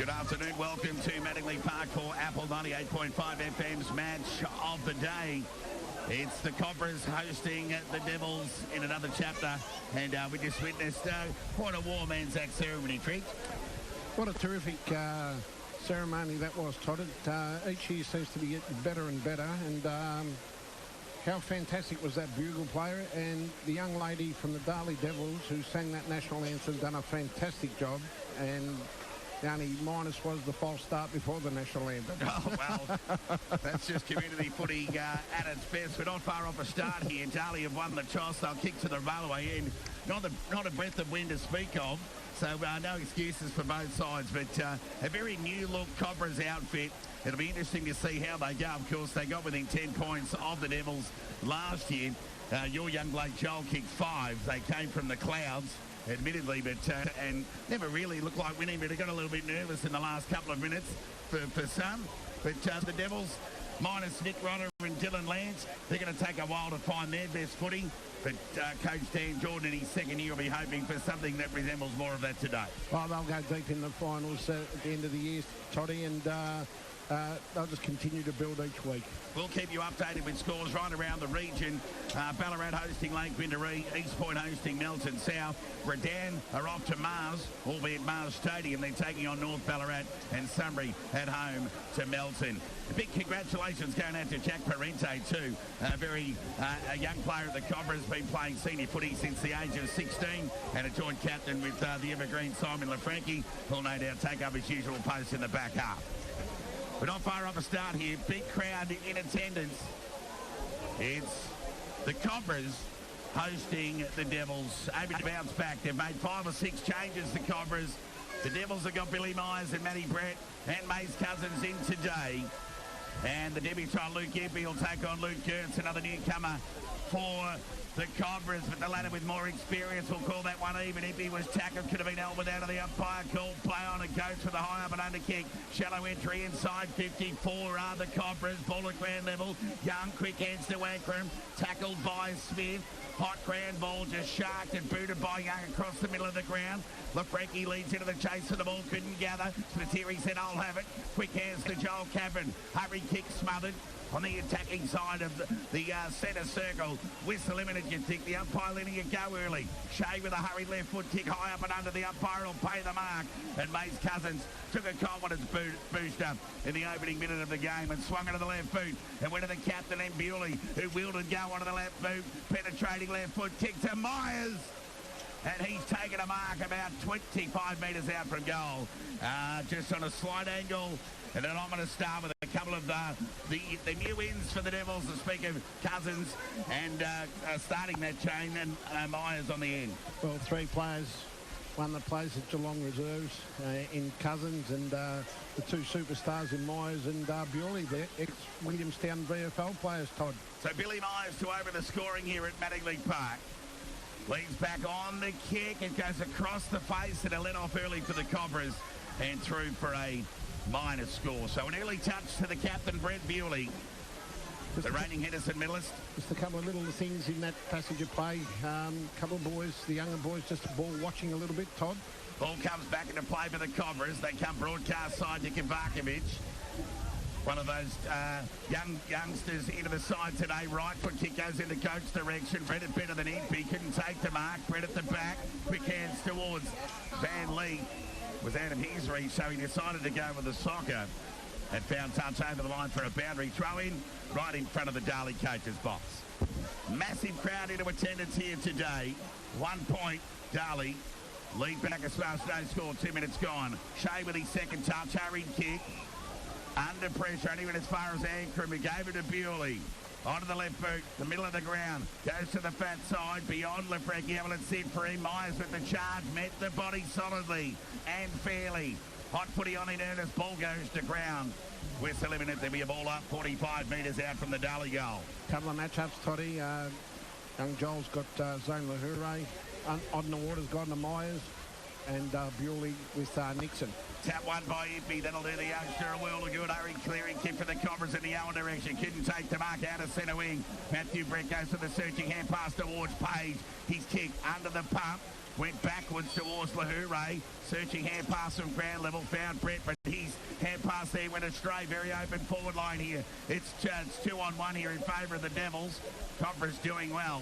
Good afternoon. Welcome to Mattingly Park for Apple 98.5 FM's match of the day. It's the Cobras hosting the Devils in another chapter, and we just witnessed quite a warm Anzac ceremony, Trick. What a terrific ceremony that was, Todd. Each year seems to be getting better and better, and how fantastic was that bugle player, and the young lady from the Darley Devils who sang that national anthem done a fantastic job, and the only minus was the false start before the national anthem. Oh, well, that's just community footy at its best. We're not far off a start here. Darley have won the toss. They'll kick to the railway end. Not a breath of wind to speak of, so no excuses for both sides, but a very new-look Cobras outfit. It'll be interesting to see how they go. Of course, they got within 10 points of the Devils last year. Your young bloke Joel kicked 5. They came from the clouds, admittedly, but and never really looked like winning, but they got a little bit nervous in the last couple of minutes for some. But the Devils, minus Nick Rodder and Dylan Lance, they're going to take a while to find their best footing. But Coach Dan Jordan in his second year will be hoping for something that resembles more of that today. Well, they'll go deep in the finals at the end of the year, Toddy, and they'll just continue to build each week. We'll keep you updated with scores right around the region. Ballarat hosting Lake Windaree, East Point hosting Melton South. Redan are off to Marsh, albeit Marsh Stadium. They're taking on North Ballarat, and Sunbury at home to Melton. A big congratulations going out to Jack Parente too. A young player at the Cobras, been playing senior footy since the age of 16, and a joint captain with the evergreen Simon LaFranchi, who'll no doubt take up his usual post in the back half. We're not far off a start here. Big crowd in attendance. It's the Cobras hosting the Devils. Able to bounce back. They've made 5 or 6 changes, the Cobras. The Devils have got Billy Myers and Matty Brett and Mace Cousins in today. And the debutant Luke Eppie will take on Luke Gertz, another newcomer for the Cobras, but the latter with more experience will call that one even. Eppie was tackled, could have been elbowed out of the umpire. Call play on and goes for the high up and under kick. Shallow entry inside 54 are the Cobras. Ball at ground level. Young, quick hands to Wankram. Tackled by Smith. Hot ground ball just sharked and booted by Young across the middle of the ground. LaFranchi leads into the chase for the ball, couldn't gather. Spiteri said, I'll have it. Quick hands to Joel Cameron. Hurry kick smothered. On the attacking side of the centre circle, whistle imminent, you think. The umpire letting it go early. Shea with a hurried left foot kick high up and under. The umpire will pay the mark. And Mace Cousins took a confidence booster in the opening minute of the game and swung it to the left boot. And went to the captain, M. Bewley, who wheeled and go onto the left boot. Penetrating left foot kick to Myers. And he's taken a mark about 25 metres out from goal. Just on a slight angle. And then I'm going to start with a couple of the new wins for the Devils, to speak of Cousins and starting that chain, and Myers on the end. Well, 3 players won the place at Geelong Reserves in Cousins, and the 2 superstars in Myers and Bewley, the ex-Williamstown VFL players, Todd. So Billy Myers to open the scoring here at Mattingly Park. Leads back on the kick. It goes across the face and a let off early for the Cobras and through for a minus score. So an early touch to the captain, Brett Bewley, the reigning Henderson medalist. Just a couple of little things in that passage of play. Couple of boys, the younger boys, just ball watching a little bit, Todd. Ball comes back into play for the Cobras. They come broadcast side to Kovacevic. One of those youngsters into the side today. Right foot kick goes into coach direction. Brett it better than Eppie. Couldn't take the mark. Brett at the back. Quick hands towards Van Lee. Was out of his reach, so he decided to go with the soccer and found touch over the line for a boundary throw in right in front of the Darley coach's box. Massive crowd into attendance here today. 1 point, Darley. Lead back as far as no score, 2 minutes gone. Shea with his second touch, hurried kick. Under pressure, only went as far as Ankrum. He gave it to Bewley. Onto the left boot, the middle of the ground. Goes to the fat side, beyond LaFranchi. Able to sit free. Myers with the charge. Met the body solidly and fairly. Hot footy on in earnest. Ball goes to ground. Whistle imminent. There'll be a ball up 45 metres out from the Darley goal. Couple of matchups, Toddy. Young Joel's got Zane Lahure. On the water's gone to Myers. And Bewley with Nixon. Tap one by Eppie. That'll do the youngster a world of good. Hurry clearing kick for the Cobras in the Owen direction. Couldn't take the mark out of centre wing. Matthew Brett goes to the searching hand pass towards Page. His kick under the pump. went backwards towards Lahure, searching hand pass from ground level, found Brett, but his hand pass there went astray. Very open forward line here. It's 2-on-1 here in favour of the Devils. Cobbra's doing well.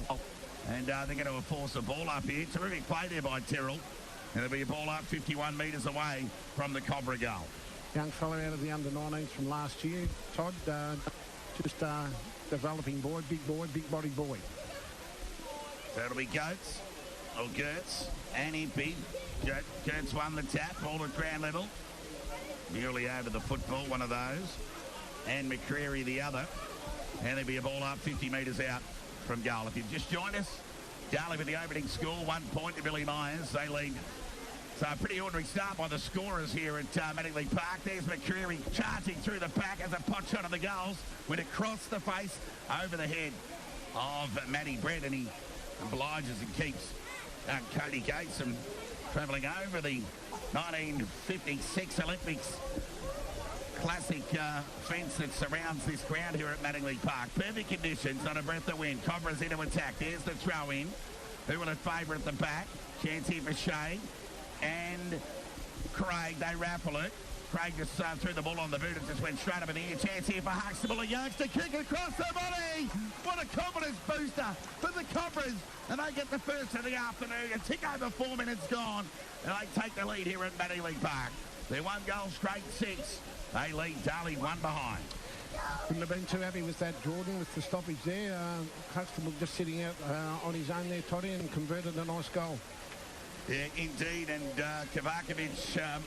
And they're going to force a ball up here. Terrific play there by Tyrrell. And there'll be a ball up 51 metres away from the Cobra goal. Young fella out of the under-19s from last year, Todd, just developing boy, big body boy. So it'll be Goetz, or Gertz, and Impey. Gertz won the tap, ball at ground level. Nearly over the football, one of those. And McCreary the other. And there'll be a ball up 50 metres out from goal. If you've just joined us, Darley with the opening score, 1 point to Billy Myers. They lead. So a pretty ordinary start by the scorers here at Mattingley Park. There's McCreary charging through the pack as a pot shot of the goals. Went across the face, over the head of Matty Brett, and he obliges and keeps Cody Gates from travelling over the 1956 Olympics classic fence that surrounds this ground here at Mattingley Park. Perfect conditions, not a breath of wind. Cobra's into attack. There's the throw in. Who will it favour at the back? Chance here for Shane and Craig. They raffle it. Craig just threw the ball on the boot and just went straight up in the air. Chance here for Huxtable. A youngster kick across the body. What a confidence booster for the Cobras. And they get the first of the afternoon. A tick over 4 minutes gone. And they take the lead here at Mattingley Park. They're 1 goal straight 6. They lead Darley 1 behind. Couldn't have been too happy with that, Jordan, with the stoppage there. Huxtable just sitting out on his own there, Toddy, and converted a nice goal. Yeah, indeed. And Kovacevic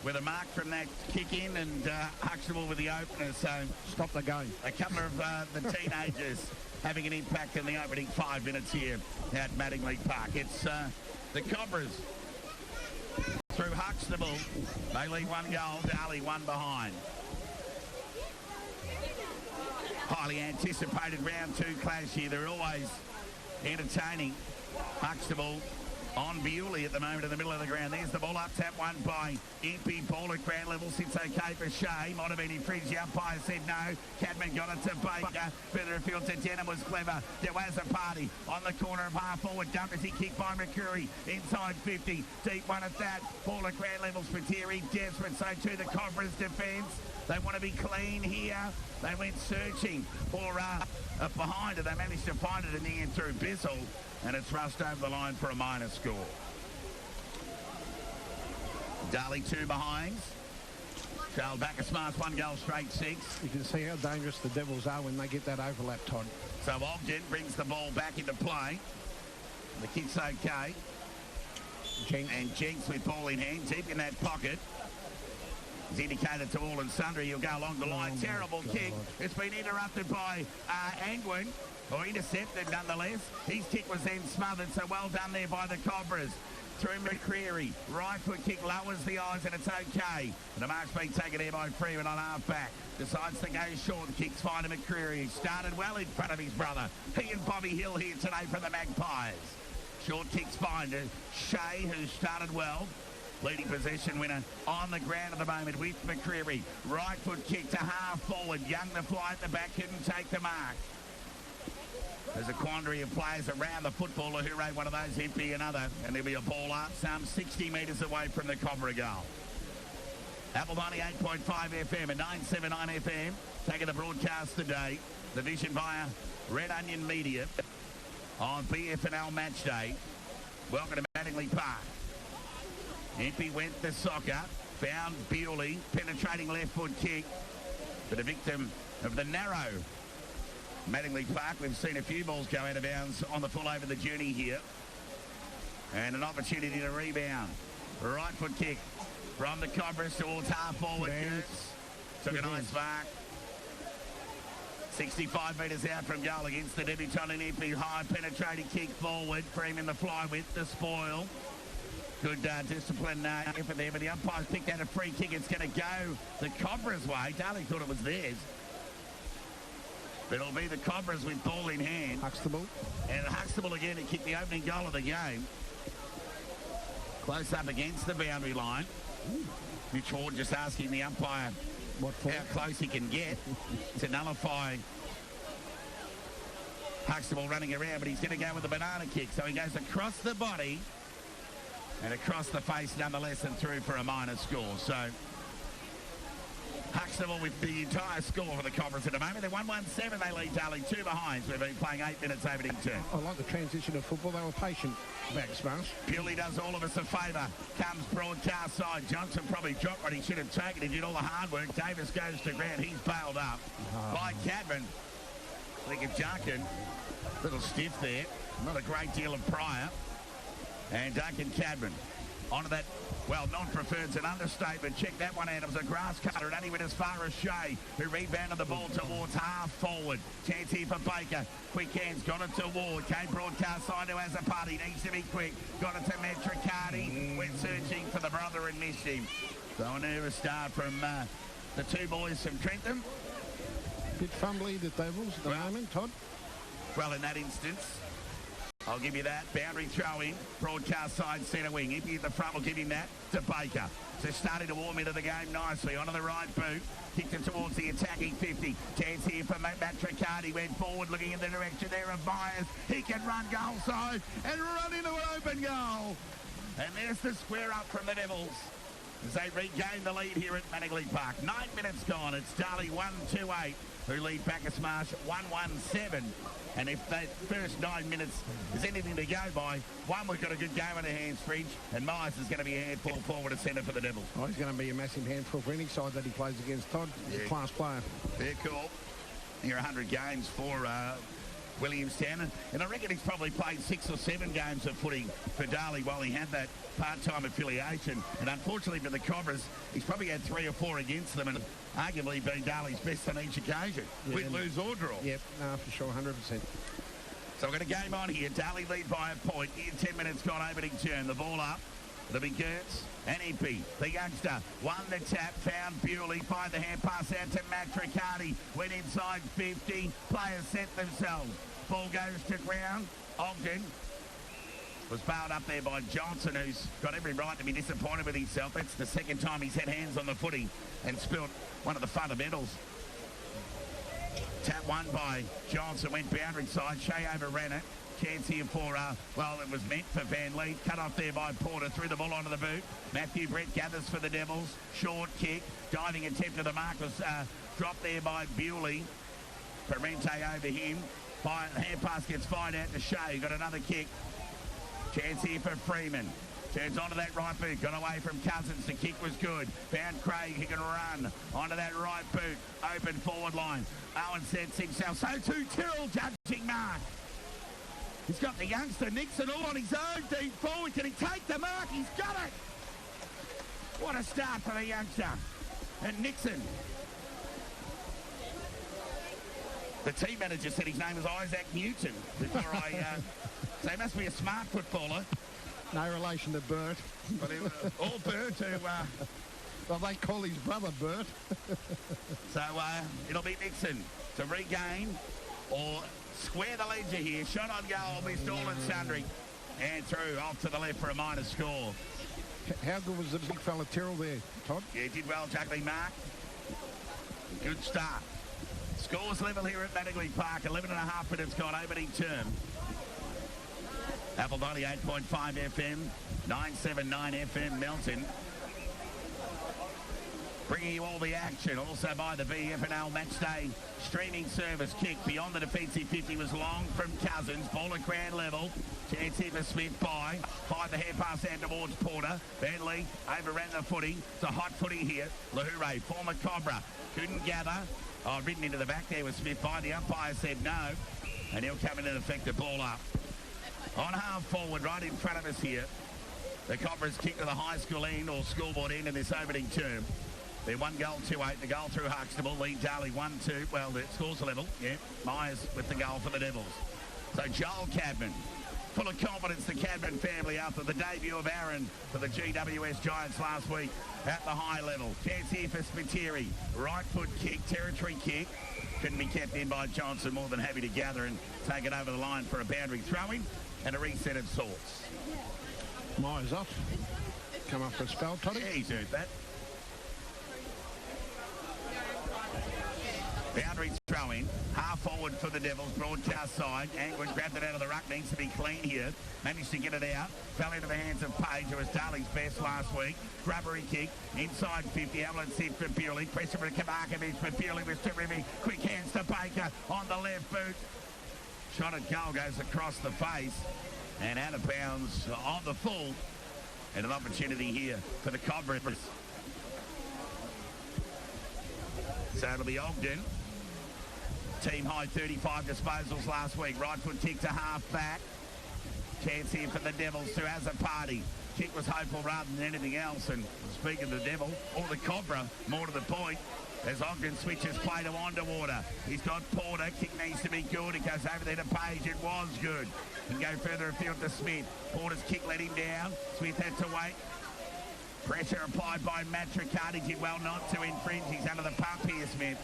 with a mark from that kick in, and Huxtable with the opener. So stop the game. A couple of the teenagers having an impact in the opening 5 minutes here at Mattingley Park. It's the Cobras through Huxtable. They lead 1 goal, Darley 1 behind. Highly anticipated round 2 clash here. They're always entertaining. Huxtable on Bewley at the moment in the middle of the ground. There's the ball up, tap one by Impey. Ball at ground level, sits okay for Shea. Might have been infringed. The umpire said no. Cadman got it to Baker. Further afield to Denham was clever. There was a party on the corner of half forward. Dump as he kicked by McCreary. Inside 50. Deep one at that. Ball at ground level. Spiteri desperate. So too the Cobras defence. They want to be clean here. They went searching for behind it. They managed to find it in the end through Bissell. And it's rushed over the line for a minor score. Darley 2 behind. Charles Bacchus 1 goal straight 6. You can see how dangerous the Devils are when they get that overlap, Todd. So Ogden brings the ball back into play. The kick's okay. Jenks. And Jenks with ball in hand, deep in that pocket. It's indicated to all and sundry. He'll go along the line. Terrible kick. It's been interrupted by Angwin. Or intercepted nonetheless. His kick was then smothered, so well done there by the Cobras. Through McCreary. Right foot kick lowers the eyes and it's okay. And the mark's been taken there by Freeman on half back. Decides to go short. Kicks fine to McCreary. He started well in front of his brother. He and Bobby Hill here today for the Magpies. Short kicks fine to Shea, who started well. Leading possession winner on the ground at the moment with McCreary. Right foot kick to half forward. Young the fly at the back, couldn't take the mark. There's a quandary of players around the footballer who rate one of those, Impey another, and there'll be a ball up some 60 metres away from the Cobra goal. Apple 98.5 FM and 979 FM taking the broadcast today. The vision via Red Onion Media on BFNL Match Day. Welcome to Mattingley Park. Impey went to soccer, found Bewley, penetrating left foot kick, but a victim of the narrow Mattingley Park. We've seen a few balls go out of bounds on the full over the journey here. And an opportunity to rebound. Right foot kick from the Cobras towards half forward. Took a nice mark. 65 metres out from goal against the debutant in Impey. High penetrating kick forward. Cream in the fly with the spoil. Good discipline effort there, but the umpires picked out a free kick. It's going to go the Cobras' way. Darley thought it was theirs. But it'll be the Cobras with ball in hand. Huxtable. And Huxtable again to kick the opening goal of the game. Close up against the boundary line. Mitch Ward just asking the umpire how close he can get to nullify Huxtable running around, but he's going to go with the banana kick. So he goes across the body And across the face, nonetheless, and through for a minor score. So Huxtable with the entire score for the conference at the moment. They're 1-1-7. They lead Darley 2 behind. We've been playing 8 minutes opening term. I like the transition of football. They were patient backs, Marsh. Bewley does all of us a favour. Comes broadcast side. Johnson probably dropped what he should have taken. He did all the hard work. Davis goes to ground. He's bailed up by Cadman. I think it's Junkin. Little stiff there. Not a great deal of prior. And Duncan Cadman onto that. Well, non-preferred's an understatement. Check that one out. It was a grass cutter. It only went as far as Shea, who rebounded the ball towards half forward. Chance here for Baker. Quick hands. Got it to Ward. Came broadcast side to Azapati. Needs to be quick. Got it to Metricardi. Went searching for the brother and missed him. So a nervous start from the two boys from Trentham. Bit fumbly the Devils at the moment, Todd. Well, in that instance, I'll give you that. Boundary throw in. Broadcast side centre wing. If at the front, we'll give him that to Baker. So starting to warm into the game nicely. Onto the right boot. Kicked it towards the attacking 50. Chance here for Matricardi. Went forward looking in the direction there of Myers. He can run goal side and run into an open goal. And there's the square up from the Devils as they regain the lead here at Manningley Park. 9 minutes gone. It's Darley 1-2-8 who lead Bacchus Marsh 1-1-7. And if that first 9 minutes is anything to go by, one, we've got a good game on our hands, Fridge, and Myers is going to be a handful forward at centre for the Devils. Oh, he's going to be a massive handful for any side that he plays against, Todd. He's a class player. Fair call. Here 100 games for Williamstown, and I reckon he's probably played 6 or 7 games of footy for Darley while he had that part-time affiliation, and unfortunately for the Cobras, he's probably had 3 or 4 against them and arguably been Darley's best on each occasion. Win, lose or draw. Yep, no, for sure, 100%. So we've got a game on here. Darley lead by a point. In 10 minutes gone opening turn. The ball up. It'll be Gertz and Impey. The youngster won the tap, found Bewley, find the hand pass out to Matricardi. Went inside 50. Players set themselves. Ball goes to ground. Ogden was bailed up there by Johnson, who's got every right to be disappointed with himself. That's the second time he's had hands on the footy and spilt one of the fundamentals. Tap won by Johnson, went boundary side. Shea overran it. Chance here for, well, it was meant for Van Lee. Cut off there by Porter. Threw the ball onto the boot. Matthew Brett gathers for the Devils. Short kick. Diving attempt to the mark was dropped there by Bewley. Parente over him. Hand pass gets fired out to Shea. Got another kick. Chance here for Freeman. Turns onto that right boot. Got away from Cousins. The kick was good. Found Craig. He can run onto that right boot. Open forward line. Owen sets himself. So too Tyrrell judging mark. He's got the youngster Nixon all on his own. Deep forward. Can he take the mark? He's got it. What a start for the youngster. And Nixon. The team manager said his name was Isaac Newton before so he must be a smart footballer. No relation to Bert. But all Bert who... well, they call his brother Bert. So it'll be Nixon to regain or square the ledger here. Shot on goal, missed all and sundry. And through, off to the left for a minor score. How good was the big fella Tyrrell there, Todd? Yeah, did well juggling mark. Good start. Scores level here at Manningley Park. 11.5 minutes gone opening term. Apple 98.5 FM, 979 FM Melton. Bringing you all the action, also by the BFNL Matchday streaming service. Kick beyond the defensive 50 was long from Cousins. Ball at ground level. Chance here for Smith by. Fired the hand pass out towards Porter. Van Lee overran the footy. It's a hot footy here. Lahure, former Cobra, couldn't gather. Oh, ridden into the back there with Smith by. The umpire said no. And he'll come in and effect the ball up. On half forward, right in front of us here. The Cobras kick to the high school end or scoreboard end in this opening term. They're 1-2-8. The goal through Huxtable. Lead Darley 1-2. Well, the score's level. Yeah, Myers with the goal for the Devils. So Joel Cadman, full of confidence, the Cadman family after the debut of Aaron for the GWS Giants last week at the high level. Chance here for Spiteri. Right foot kick, territory kick. Couldn't be kept in by Johnson. More than happy to gather and take it over the line for a boundary throw-in and a reset of sorts. Myers off. Come up for a spell, Toddy. Yeah, he's earned that. Boundary throw in. Half forward for the Devils. Broadcast side. Angwin grabbed it out of the ruck. Needs to be clean here. Managed to get it out. Fell into the hands of Page, who was Darley's best last week. Grubbery kick. Inside 50. Evelyn Sid for Bewley. Pressure for Kamarkovic, but Bewley was terrific. Quick hands to Baker on the left boot. Shot at goal goes across the face and out of bounds on the full. And an opportunity here for the Cobras. So it'll be Ogden. Team high 35 disposals last week. Right foot kick to half back. Chance here for the Devils to Azapati. Kick was hopeful rather than anything else. And speaking of the Devil, or the Cobra, more to the point, as Ogden switches play to Underwater. He's got Porter. Kick needs to be good. It goes over there to Page. It was good. Can go further afield to Smith. Porter's kick let him down. Smith had to wait. Pressure applied by Matt Riccardi. Did well not to infringe. He's under the pump here, Smith.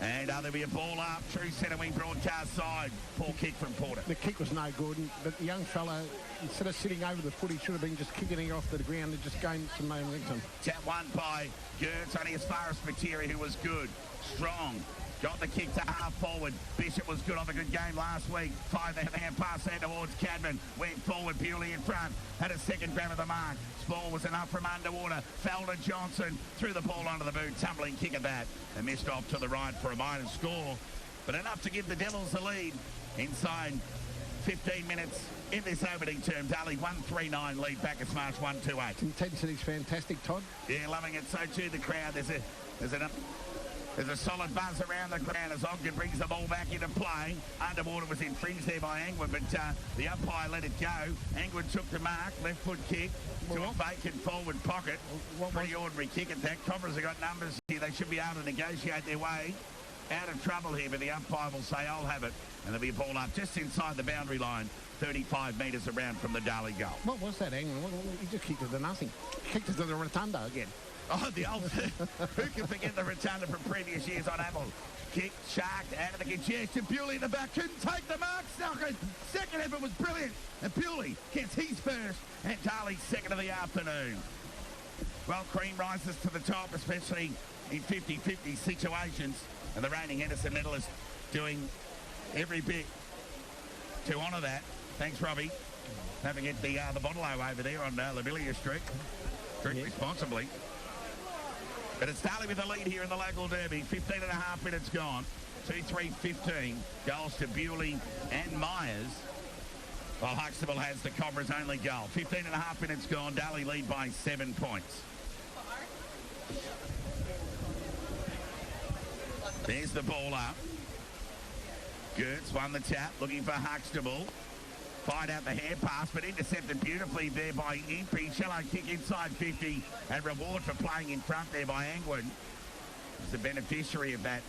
And there'll be a ball up. True centre wing broadcast side. Poor kick from Porter. The kick was no good, but the young fella, instead of sitting over the foot, he should have been just kicking it off the ground and just gained some momentum. Tap one by Gertz, only as far as Materi, who was good. Strong. Got the kick to half forward. Bishop was good on the good game last week. 5-hand pass there towards Cadman. Went forward, Bewley in front. Had a second grab of the mark. Ball was enough from Underwater. Fell to Johnson. Threw the ball onto the boot. Tumbling kick at that. And missed off to the right for a minor score. But enough to give the Devils the lead inside 15 minutes in this opening term. Darley 1-3-9 lead. Bacchus Marsh 1-2-8. Intensity's fantastic, Todd. Yeah, loving it. So too the crowd. There's a solid buzz around the ground as Ogden brings the ball back into play. Underwater was infringed there by Angwin, but the umpire let it go. Angwin took the mark, left foot kick to a vacant forward pocket. Pretty ordinary kick at that. Cobras have got numbers here. They should be able to negotiate their way out of trouble here, but the umpire will say, I'll have it. And there'll be a ball up just inside the boundary line, 35 metres around from the Darley goal. What was that, Angwin? He just kicked it to nothing. Kicked it to the rotunda again. Oh, the old... Who can forget the rotunda from previous years on Apple? Kick, sharked, out of the congestion. Bewley in the back, couldn't take the mark. Second effort was brilliant. And Bewley gets his first and Darley's second of the afternoon. Well, cream rises to the top, especially in 50-50 situations. And the reigning Henderson medalist doing every bit to honour that. Thanks, Robbie. Don't forget the bottle-o over there on Lobelia Street. Drink responsibly. But it's Darley with the lead here in the local derby. 15 and a half minutes gone. 2-3-15. Goals to Bewley and Myers. While Huxtable has the Cobras' only goal. 15 and a half minutes gone. Darley lead by 7 points. There's the ball up. Gertz won the tap. Looking for Huxtable. Find out the hand pass, but intercepted beautifully there by Impey. Shallow kick inside 50, and reward for playing in front there by Angwin. He's the beneficiary of that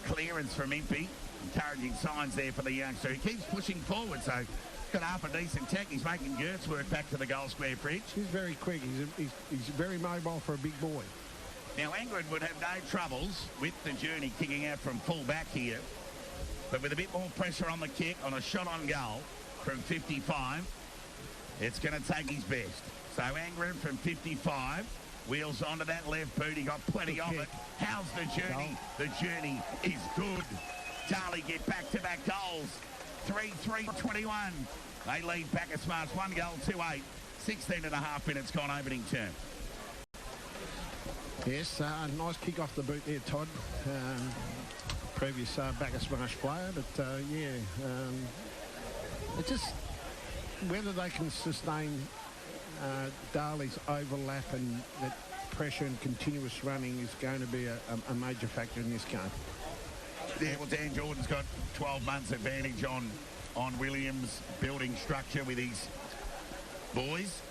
clearance from Impey. Encouraging signs there for the youngster. He keeps pushing forward, so got half a decent tech. He's making Gertz work back to the goal square fridge. He's very quick. He's very mobile for a big boy. Now, Angwin would have no troubles with the journey kicking out from full back here, but with a bit more pressure on the kick, on a shot on goal, from 55, it's going to take his best. So Angren from 55 wheels onto that left boot. He got plenty of it. How's the journey? The journey is good. Darley get back-to-back goals. 3-3-21. They lead Bacchus Marsh 1 goal, 2-8. 16 and a half minutes gone opening term. Yes, nice kick off the boot there, Todd. Previous Bacchus Marsh player, but it's just whether they can sustain Darley's overlap and that pressure and continuous running is going to be a major factor in this game. Yeah, well, Dan Jordan's got 12 months advantage on Williams building structure with his boys.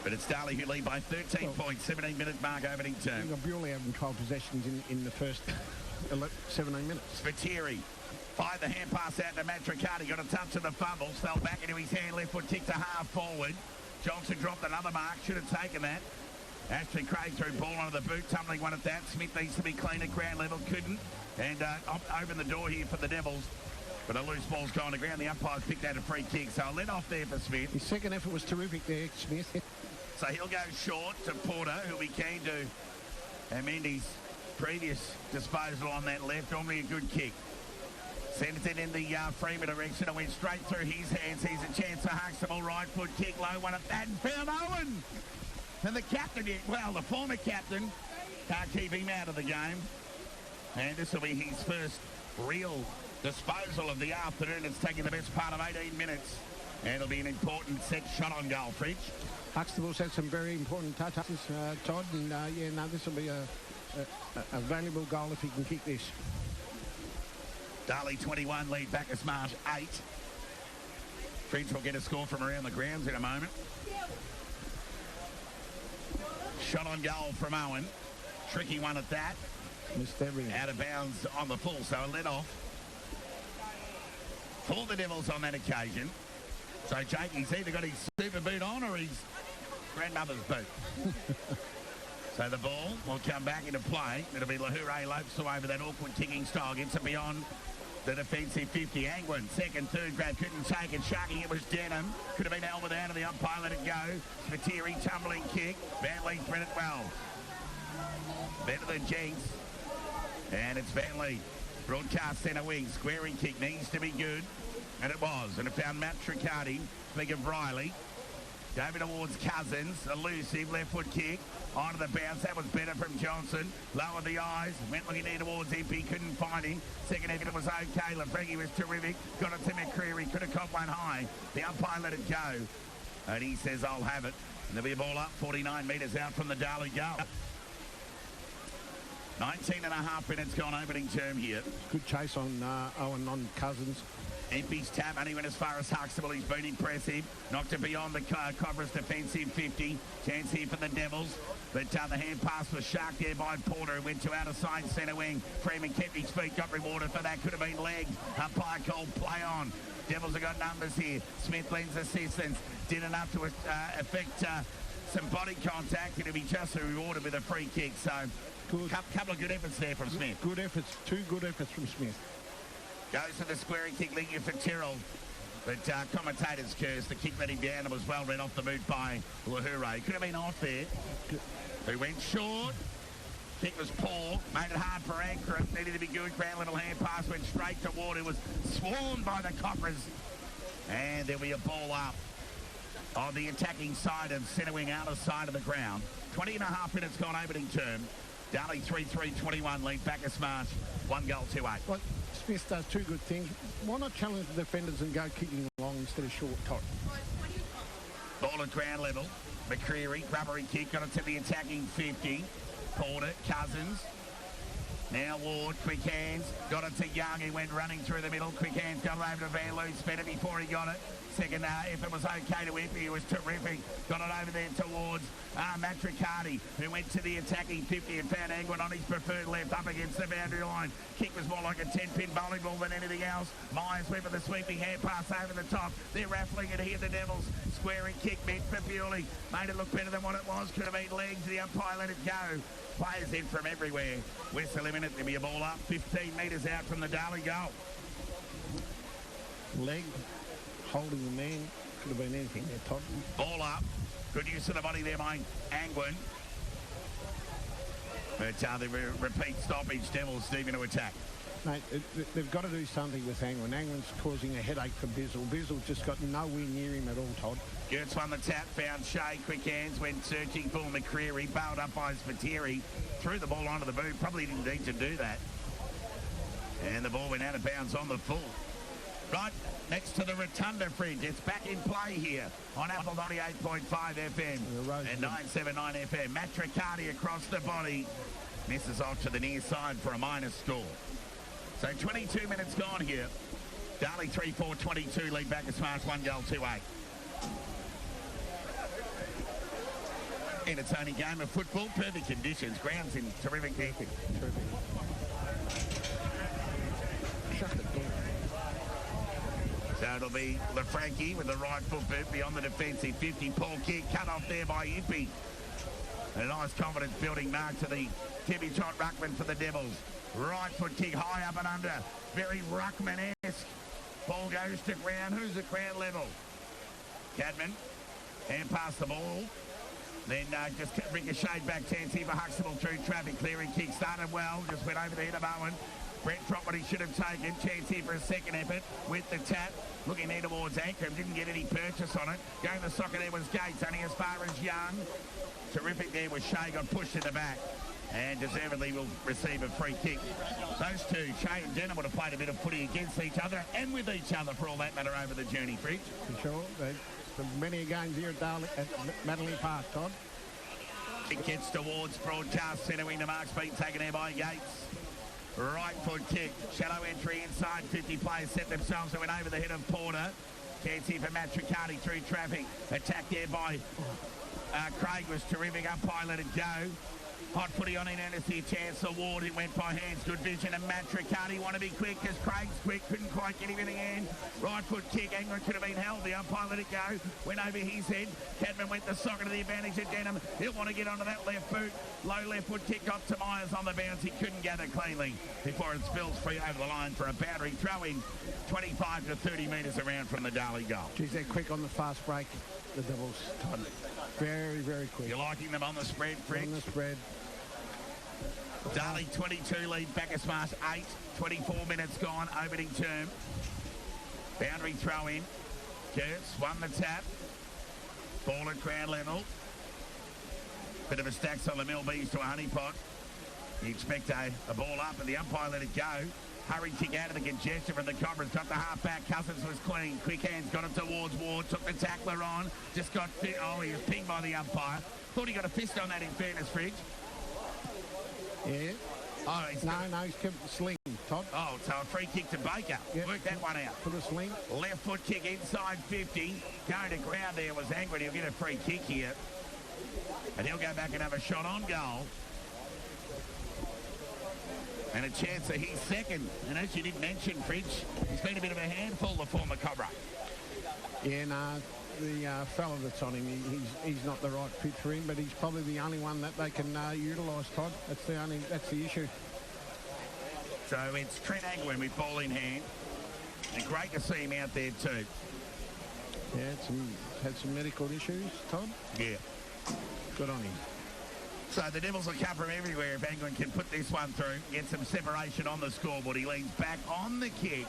But it's Darley who lead by 13 points, 17-minute mark opening term. You've got Bewley having 12 possessions in the first 17 minutes. Spiteri fired the hand pass out to Matt Riccardi. Got a touch of the fumble. Fell back into his hand. Left foot kick to half forward. Johnson dropped another mark. Should have taken that. Ashton Craig threw ball onto the boot. Tumbling one at that. Smith needs to be clean at ground level. Couldn't. And open the door here for the Devils. But a loose ball's gone to ground. The umpires picked out a free kick. So a let off there for Smith. His second effort was terrific there, Smith. So he'll go short to Porter, who we can do amend his previous disposal on that left. Normally a good kick. Sends it in the Freeman direction and went straight through his hands. He's a chance for Huxtable. Right foot kick, low one at that, and found Owen. And the captain, well, the former captain, can't keep him out of the game. And this will be his first real disposal of the afternoon. It's taking the best part of 18 minutes. And it'll be an important set shot on goal, Fridge. Huxtable's had some very important touches, Todd, and this will be a valuable goal if he can kick this. Darley 21, lead Bacchus Marsh 8. Fridge will get a score from around the grounds in a moment. Shot on goal from Owen. Tricky one at that. Missed everything. Out of bounds on the full, so a let off for the Devils on that occasion. So Jake, he's either got his super boot on or his grandmother's boot. So the ball will come back into play. It'll be Lahure lopes over that awkward kicking style. Gets it beyond the defensive 50. Angwin, second, third grab, couldn't take it. Sharking, it was Denham. Could have been held without of the umpire, let it go. Spiteri, tumbling kick. Van Lee thread it well. Better than Jenks. And it's Van Lee. Broadcast centre wing. Squaring kick needs to be good. And it was. And it found Matt Tricardi. Speak of Riley. Gave it towards Cousins. Elusive left foot kick. Onto the bounce. That was better from Johnson. Lowered the eyes. Went looking there towards Impey. Couldn't find him. Second effort, it was okay. Lafregi was terrific. Got it to McCreary. Could have caught one high. The umpire let it go. And he says, I'll have it. And there'll be a ball up 49 metres out from the Darley goal. 19 and a half minutes gone opening term here. Good chase on Owen on Cousins. Impey's tap only went as far as Huxtable. He's been impressive. Knocked it beyond the Cobras defensive 50. Chance here for the Devils. But the hand pass was shark there by Porter, who went to outer side centre wing. Freeman kept his feet, got rewarded for that. Could have been legged. Umpire called play on. Devils have got numbers here. Smith lends assistance. Did enough to affect some body contact. It'll be just rewarded with a free kick. So, couple of good efforts there from Smith. Good efforts. Two good efforts from Smith. Goes to the squaring kick, leading for Tyrrell. But commentators curse. The kick let him down and was well read off the boot by Lahure. Could have been off there. He went short. Kick was poor. Made it hard for Ankara. Needed to be good. Grand little hand pass went straight toward him. Was swarmed by the Coppers. And there'll be a ball up on the attacking side of centre wing outer side of the ground. 20 and a half minutes gone opening term. Darley 3-3-21 lead. Bacchus Marsh 1 goal 2-8. Well, Smith does two good things. Why not challenge the defenders and go kicking long instead of short top? Ball at ground level. McCreary, rubbery kick, got it to the attacking 50. Porter, Cousins. Now Ward, quick hands. Got it to Young. He went running through the middle. Quick hands, got it over to Van Loo. Spent it before he got it. Second, if it was okay to Impey, it was terrific. Got it over there towards Matt Tricardi, who went to the attacking 50 and found Angwin on his preferred left up against the boundary line. Kick was more like a 10-pin bowling ball than anything else. Myers went for the sweeping hand pass over the top. They're raffling it here, the Devils. Squaring kick meant for Bewley. Made it look better than what it was. Could have been legs. The umpire let it go. Players in from everywhere. Whistle a minute. There'll be a ball up 15 metres out from the Darley goal. Leg. Holding the man. Could have been anything there, Todd. Ball up. Good use of the body there by Angwin. But the repeat stoppage, Devils stepping to attack. Mate, they've got to do something with Angwin. Angwin's causing a headache for Bizzle. Bizzle's just got nowhere near him at all, Todd. Gertz won the tap, found Shea, quick hands, went searching for McCreary, bailed up by Spiteri, threw the ball onto the boot, probably didn't need to do that. And the ball went out of bounds on the full. Right next to the Rotunda Fridge. It's back in play here on Apple 98.5 FM and 979 FM. Matt Tricardi across the body. Misses off to the near side for a minus score. So 22 minutes gone here. Darley 3-4-22 lead Bacchus Marsh 1 goal 2-8. Entertaining game of football. Perfect conditions. Grounds in terrific condition. Terrific. Shut the door. So it'll be Lafranchi with the right foot boot beyond the defensive 50. Paul kick cut off there by Impey. A nice confidence building mark to the Timmy Trot Ruckman for the Devils. Right foot kick high up and under. Very Ruckman-esque. Ball goes to ground. Who's at ground level? Cadman. Hand past the ball. Then just ricocheted back Tansy for Huxtable through traffic. Clearing kick started well. Just went over the head of Owen. Brett dropped what he should have taken. Chance here for a second effort with the tap. Looking there towards Ankrum. Didn't get any purchase on it. Going to the socket there was Gates. Only as far as Young. Terrific there was Shea. Got pushed in the back. And deservedly will receive a free kick. Those two, Shea and Denham, would have played a bit of footy against each other and with each other for all that matter over the journey, Fridge. For sure. There's many games here at Darley, at Manly Park, Todd. It gets towards broadcast centre wing. The mark's been taken there by Yates. Right foot kick. Shallow entry inside. 50 players set themselves and went over the head of Porter. Chance here for Matt Triccardi through traffic. Attack there by Craig was terrific. Umpire let it go. Hot footy on in Annecy. Chance award. It went by hands. Good vision. And Matt Triccardi want to be quick because Craig's quick. Couldn't quite get him in the end. Right foot kick. Angler could have been held. The umpire let it go. Went over his head. Cadman went the socket to the advantage of Denham. He'll want to get onto that left boot. Low left foot kick got to Myers on the bounce. He couldn't gather cleanly before it spills free over the line for a boundary throw in 25 to 30 metres around from the Darley goal. Geez, they're quick on the fast break, the Devils, Todd. Very, very quick. You're liking them on the spread, Fred? On the spread. Darley 22 lead, Bacchus Marsh 8, 24 minutes gone, opening term. Boundary throw in. Kurtz won the tap. Ball at ground level. Bit of a stacks on the Millbees to a honeypot. You expect a ball up, and the umpire let it go. Hurried kick out of the congestion from the Cobras. Got the half back. Cousins was clean. Quick hands got it towards Ward. Took the tackler on. Just got fit. Oh, he was pinged by the umpire. Thought he got a fist on that in fairness, Fridge. Yeah. Oh, he's kept the sling, Todd. Oh, so a free kick to Baker. Yep. Work that one out. Put a sling. Left foot kick inside 50. Going to ground there was Angry. He'll get a free kick here. And he'll go back and have a shot on goal. And a chance that he's second. And as you did mention, Fridge, he's been a bit of a handful, the former Cobra. Yeah, no, the fella that's on him, he's not the right fit for him, but he's probably the only one that they can utilise, Todd. That's the issue. So it's Trent Angwin with ball in hand. And great to see him out there too. Yeah, had some medical issues, Todd. Yeah. Good on him. So the Devils will come from everywhere if Angwin can put this one through. Get some separation on the scoreboard. He leans back on the kick.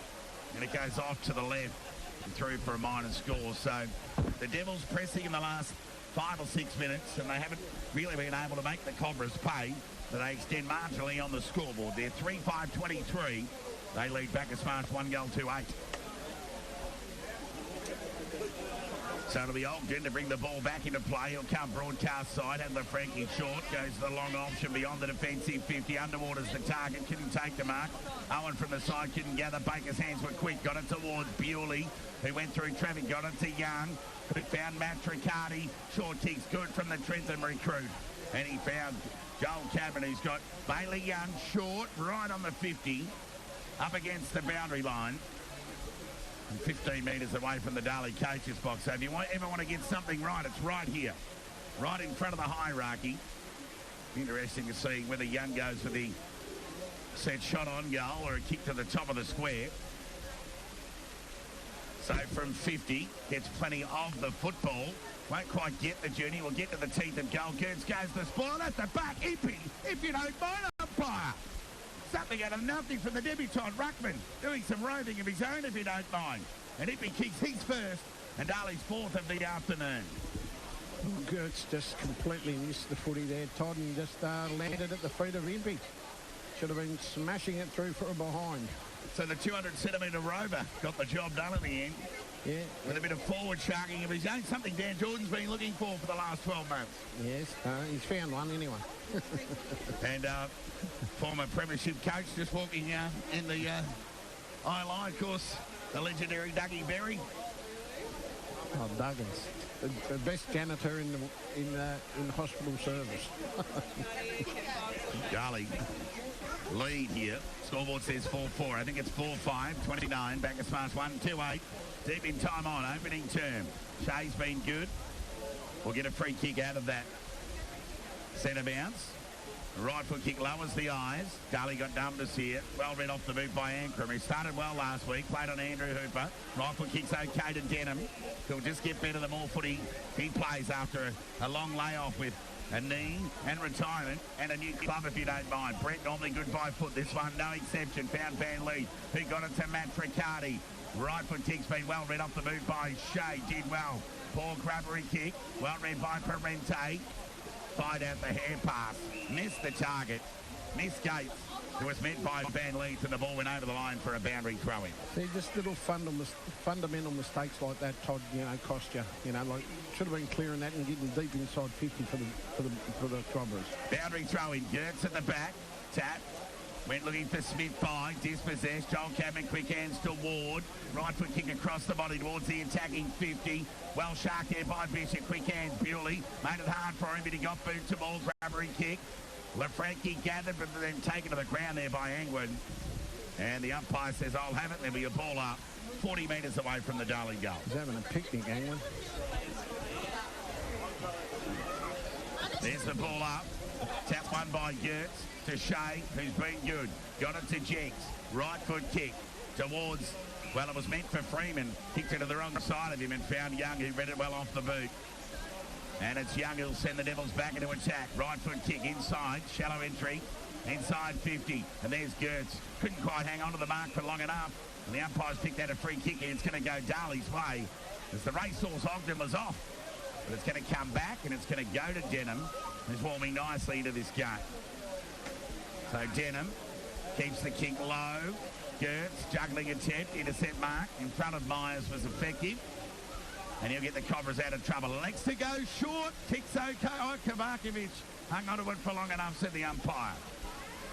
And it goes off to the left. And through for a minor score. So the Devils pressing in the last 5 or 6 minutes, and they haven't really been able to make the Cobras pay, but they extend marginally on the scoreboard. They're 3-5-23. They lead Bacchus Marsh 1-8. So it'll be Ogden to bring the ball back into play. He'll come broadcast side, and the Frankie short goes the long option beyond the defensive 50. Underwater's the target, couldn't take the mark. Owen from the side couldn't gather. Baker's hands were quick, got it towards Bewley, who went through traffic, got it to Young, who found Matt Triccardi. Short kicks good from the Trentham recruit. And he found Joel Cadman, who's got Bailey Young short, right on the 50, up against the boundary line. 15 metres away from the Darley coaches box. So if you ever want to get something right, it's right here, right in front of the hierarchy. Interesting to see whether Young goes for the set shot on goal or a kick to the top of the square. So from 50, gets plenty of the football. Won't quite get the journey. We'll get to the teeth of goal. Kurtz goes the spoil at the back. Ippy, if you don't mind, umpire. Something out of nothing from the debutant Ruckman, doing some roving of his own, if you don't mind. And Ippy kicks his first, and Darley's fourth of the afternoon. Kurtz just completely missed the footy there, Todd, and just landed at the feet of Impey. Should have been smashing it through for a behind. So the 200-centimetre rover got the job done in the end. Yeah. With a bit of forward sharking of his own, something Dan Jordan's been looking for the last 12 months. Yes, he's found one anyway. And former premiership coach just walking in the eye line, of course, the legendary Dougie Berry. Oh, Duggins, the best janitor in hospital service. Darley lead here. Scoreboard says 4-4. I think it's 4-5, 29. Bacchus Marsh 1-2-8. Deep in time on, opening term. Shea's been good. We'll get a free kick out of that centre bounce. Right foot kick lowers the eyes. Darley got numb to see it. Well read off the boot by Ankrum, who started well last week. Played on Andrew Hooper. Right foot kick's okay to Denham. He'll just get better the more footy he plays after a long layoff with a knee and retirement and a new club, if you don't mind. Brett normally good by foot. This one, no exception. Found Van Lee, who got it to Matt Riccardi. Right foot kick's been well read off the boot by Shea. Did well. Poor grubbery kick. Well read by Parente. Find out the hair pass. Missed the target. Missed Gates. It was met by Van Lee, and the ball went over the line for a boundary throw-in. See, just little fundamental mistakes like that, Todd, cost you. Like should have been clearing that and getting deep inside 50 for the Cobras. Boundary throw-in. Gertz at the back. Tap. Went looking for Smith by. Dispossessed. Joel Cabin, quick hands to Ward. Right foot kick across the body towards the attacking 50. Well shark there by Bishop. Quick hands. Bewley. Made it hard for him, but he got boot to ball. Grabbery kick. Lafranchi gathered, but then taken to the ground there by Angwin. And the umpire says, I'll have it. There'll be a ball up 40 metres away from the Darley goal. He's having a picnic, Angwin. There's the ball up. Tap one by Gertz to Shea, who's been good. Got it to Jenks. Right foot kick towards, well, it was meant for Freeman. Kicked it to the wrong side of him and found Young, who read it well off the boot. And it's Young who'll send the Devils back into attack. Right foot kick inside, shallow entry, inside 50. And there's Gertz. Couldn't quite hang on to the mark for long enough. And the umpires picked out a free kick, and it's going to go Darley's way as the racehorse Ogden was off. But it's going to come back, and it's going to go to Denham, who's warming nicely into this game. So Denham keeps the kick low. Gertz juggling attempt, intercept mark in front of Myers was effective. And he'll get the Cobras out of trouble. Legs to go short. Kick's okay. Oh, Kovacevic hung on to it for long enough, said the umpire.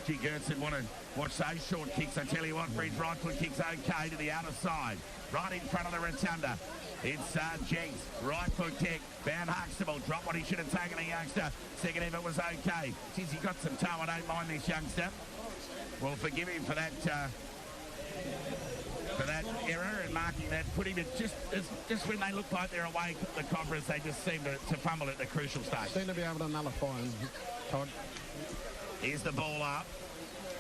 Gee, Gertz didn't want to watch those short kicks. I tell you what, Breed's right foot kick's okay to the outer side. Right in front of the rotunda. It's Jenks. Right foot kick. Van Huxtable. Dropped what he should have taken, a youngster. Second effort was okay. Geez, he got some toe. I don't mind this youngster. We'll forgive him for that error and marking that, putting it just when they look like they're away, the Cobras, they just seem to fumble at the crucial stage. Seem to be able to nullify him, Todd. Here's the ball up.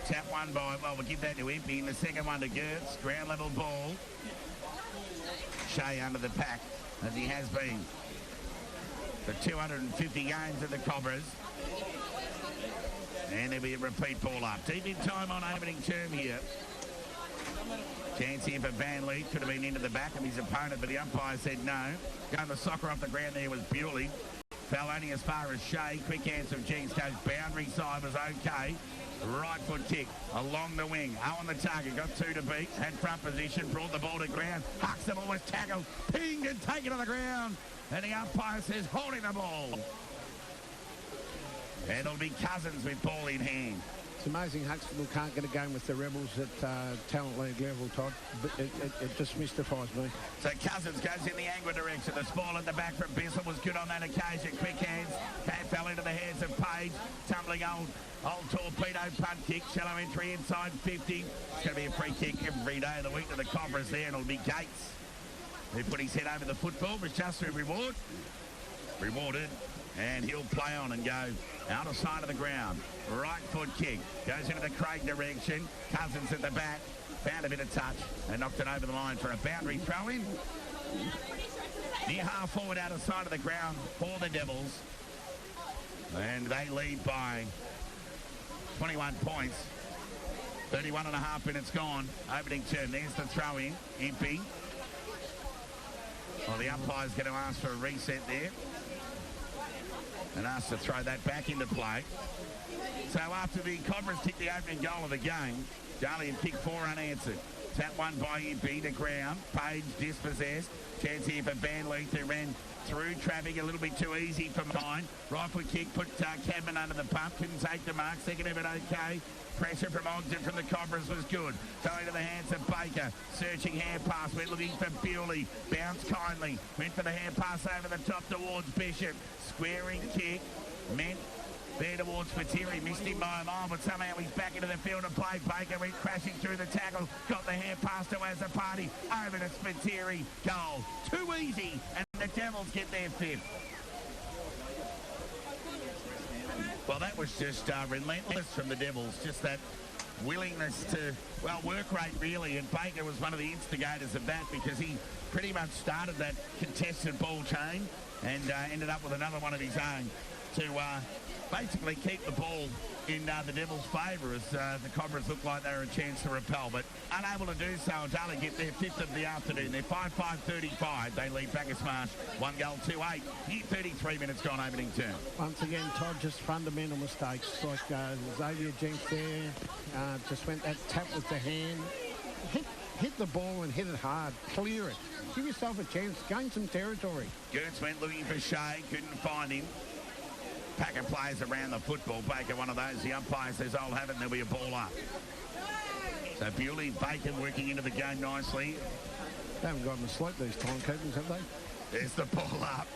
Tap one by, well, we'll give that to Impey. And the second one to Gertz. Ground level ball. Shea under the pack, as he has been for 250 games of the Cobras. And there'll be a repeat ball up. Deep in time on opening term here. Chance here for Van Lee. Could have been into the back of his opponent, but the umpire said no. Going the soccer off the ground there was Bewley. Fell only as far as Shea. Quick hands from Jenks goes boundary side was okay. Right foot kick along the wing. On the target, got two to beat. Had front position, brought the ball to ground. Huxtable was tackled, pinged and taken to the ground. And the umpire says, holding the ball. And it'll be Cousins with ball in hand. It's amazing Huxtable can't get a game with the Rebels at talent league level, Todd. But it just mystifies me. So Cousins goes in the Angler direction. The ball at the back from Bissell was good on that occasion. Quick hands. Fell into the hands of Page. Tumbling old torpedo punt kick. Shallow entry inside 50. It's going to be a free kick every day of the week to the Cobras there, and it'll be Gates who put his head over the football, was just a rewarded, and he'll play on and go outer side of the ground. Right foot kick goes into the Craig direction. Cousins at the back, found a bit of touch and knocked it over the line for a boundary throw in. Near half forward outer side of the ground for the Devils, and they lead by 21 points. 31 and a half minutes gone. Opening term. There's the throw in. Impey. Well, the umpire's going to ask for a reset there and ask to throw that back into play. So after the Cobras kicked the opening goal of the game, Darley had kicked 4 unanswered. Tap one by Impey to ground. Page dispossessed. Chance here for Van Lee, who ran through traffic a little bit too easy for mine. Right foot kick put Cadman under the pump. Couldn't take the mark. Second effort okay. Pressure from Ogden from the Cobras was good. Fell into the hands of Baker. Searching hand pass. Went looking for Bewley. Bounced kindly. Went for the hand pass over the top towards Bishop. Squaring kick. Meant there towards Fatiri. Missed him by a mile, but somehow he's back into the field of play. Baker went crashing through the tackle. Got the hand pass to Azapati. Over to Fatiri. Goal. Too easy. And the Devils get their fifth. Well, that was just relentless from the Devils. Just that willingness to, well, work rate really. And Baker was one of the instigators of that because he pretty much started that contested ball chain and ended up with another one of his own to basically keep the ball in the Devils' favour as the Cobras looked like they were a chance to repel, but unable to do so. Darley get their fifth of the afternoon. They're 5-5-35. They lead Bacchus Marsh 1-2-8. Here, 33 minutes gone opening term. Once again, Todd, just fundamental mistakes. Like Xavier Jenks there, just went that tap with the hand. Hit the ball and hit it hard. Clear it. Give yourself a chance. Gain some territory. Gertz went looking for Shea. Couldn't find him. Packer players around the football. Baker, one of those. The umpire says, I'll have it, and there'll be a ball up. So Bewley, Baker working into the game nicely. They haven't gotten to sleep, these timekeepers, have they? There's the ball up.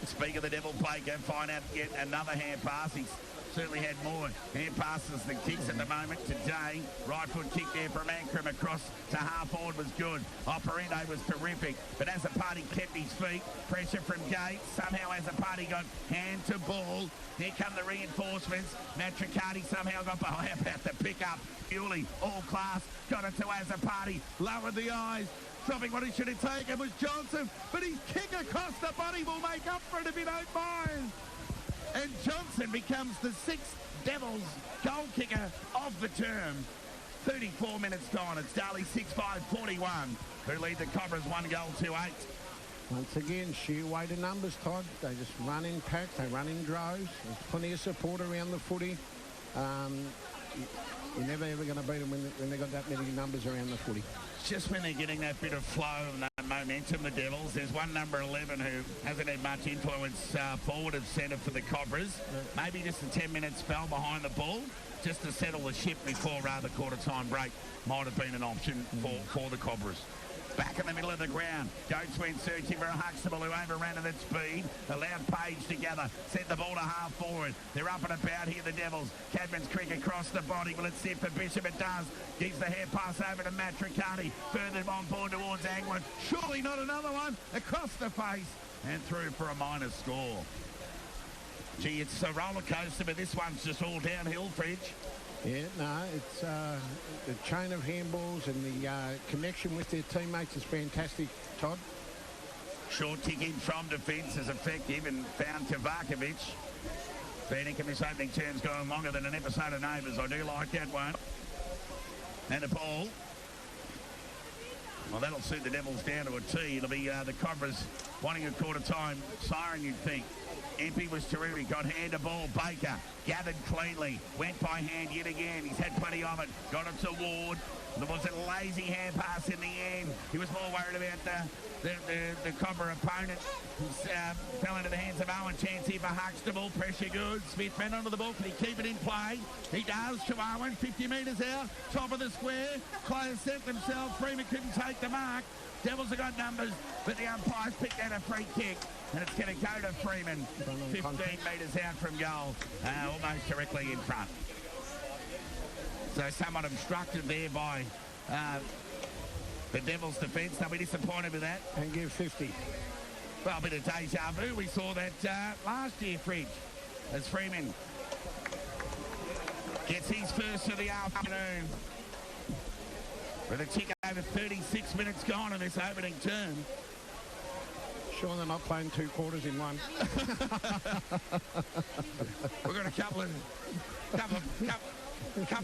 Speak of the Devil, Baker, find out yet another hand pass. He's certainly had more hand passes than kicks at the moment today. Right foot kick there from Ankrum across to half forward was good. Operendo was terrific, but as a party kept his feet, pressure from Gates. Somehow as a party got hand to ball. Here come the reinforcements. Matricati somehow got behind. How about the pick up? Bewley, all class, got it to as a party. Lowered the eyes. Dropping what he should have taken was Johnson, but his kick across the body will make up for it if you don't mind. And Johnson becomes the sixth Devils goal kicker of the term. 34 minutes gone. It's Darley 6-5-41 who lead the Cobras 1-2-8. Once again, sheer weight of numbers, Todd. They just run in packs, they run in droves. There's plenty of support around the footy. You're never ever going to beat them when they've got that many numbers around the footy. It's just when they're getting that bit of flow and that momentum, the Devils. There's one number 11 who hasn't had much influence forward of centre for the Cobras. Maybe just a 10-minute spell behind the ball just to settle the ship before the quarter-time break might have been an option for the Cobras. Back in the middle of the ground. Goats went searching for a Huxtable who overran it at speed. Allowed Page together. Sent the ball to half forward. They're up and about here, the Devils. Cadman's Creek across the body. Will it sit for Bishop? It does. Gives the hair pass over to Matricati. Further on board towards Angwin. Surely not another one. Across the face. And through for a minor score. Gee, it's a roller coaster, but this one's just all downhill, Fridge. Yeah, no, it's the chain of handballs and the connection with their teammates is fantastic, Todd. Short kick in from defence is effective and found Tavakovic. Fennick in this opening turn's gone longer than an episode of Neighbours. I do like that one. And the ball. Well, that'll suit the Devils down to a T. It'll be the Cobras wanting a quarter time siren, you'd think. MP was terrific. Got hand to ball. Baker gathered cleanly. Went by hand yet again. He's had plenty of it. Got it to Ward. There was a lazy hand pass in the end. He was more worried about the Cobra opponent. He fell into the hands of Owen. Chance here for Huxtable. Pressure good. Smith ran onto the ball. Can he keep it in play? He does to Owen. 50 metres out. Top of the square. Players set themselves. Freeman couldn't take the mark. Devils have got numbers, but the umpires picked out a free kick, and it's going to go to Freeman. 15 metres out from goal, almost directly in front. So somewhat obstructed there by the Devils' defence. They'll be disappointed with that. And give 50. Well, a bit of deja vu. We saw that last year, Fridge, as Freeman gets his first of the afternoon. With a tick over 36 minutes gone in this opening term. Sure they're not playing two quarters in one. We've got a couple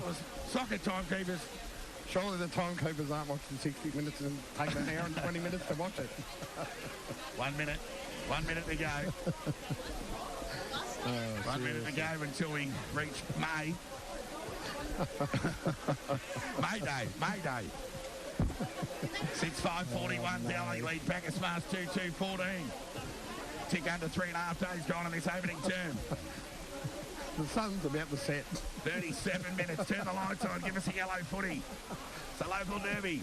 of soccer timekeepers. Surely the timekeepers aren't watching 60 minutes and taking an hour and 20 minutes to watch it. 1 minute. 1 minute to go. 1 minute to go until we reach May. Mayday. 6-5-41, Darley lead Bacchus Marsh 2-2-14. Tick under 3.5 days gone in this opening term. The sun's about to set. 37 minutes, turn the lights on, give us a yellow footy. It's a local derby.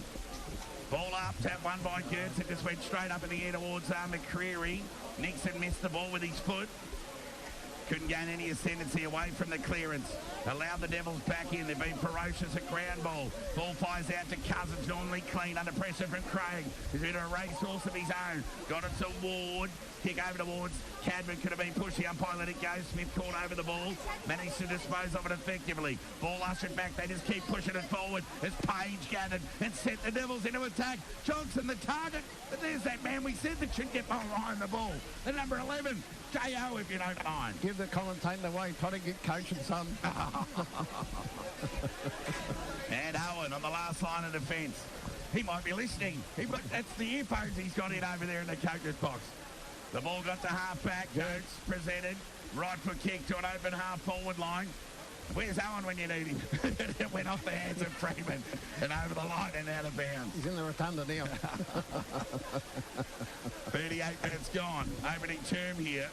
Ball up, tap one by Gertz. It just went straight up in the air towards McCreary. Nixon missed the ball with his foot. Couldn't gain any ascendancy away from the clearance. Allowed the Devils back in. They've been ferocious at ground ball. Ball fires out to Cousins, normally clean, under pressure from Craig. He's into a racehorse of his own. Got it to Ward. Kick over to Wards. Cadman could have been pushed. The umpire let it go. Smith caught over the ball. Managed to dispose of it effectively. Ball ushered back. They just keep pushing it forward as Page gathered and sent the Devils into attack. Johnson, the target. But there's that man we said that should get behind the ball. The number 11, J.O., if you don't mind. Give the commentator away. Try to get coaching, son. And Owen on the last line of defence. He might be listening. That's the earphones he's got in over there in the coach's box. The ball got to half-back. Coates presented. Right foot kick to an open half-forward line. Where's Owen when you need him? It went off the hands of Freeman and over the line and out of bounds. He's in the rotunda now. 38 minutes gone. Opening term here.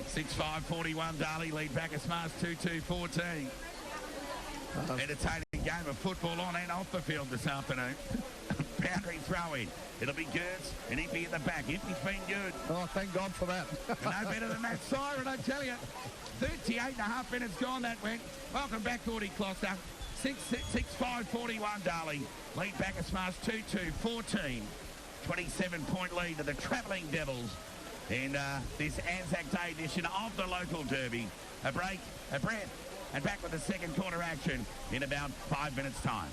6-5-41. Darley lead Bacchus Marsh 2-2-14. Entertaining game of football on and off the field this afternoon. Boundary throw in. It'll be Gertz and Impey at the back. Impey's been good. Oh, thank God for that. No better than that siren, I tell you. 38 and a half minutes gone that went. Welcome back, Gordy Closter. 6-5-41 Darley. Lead Bacchus Marsh 2-2-14. 27-point lead to the travelling Devils in this Anzac Day edition of the local derby. A break, a breath, and back with the second quarter action in about 5 minutes' time.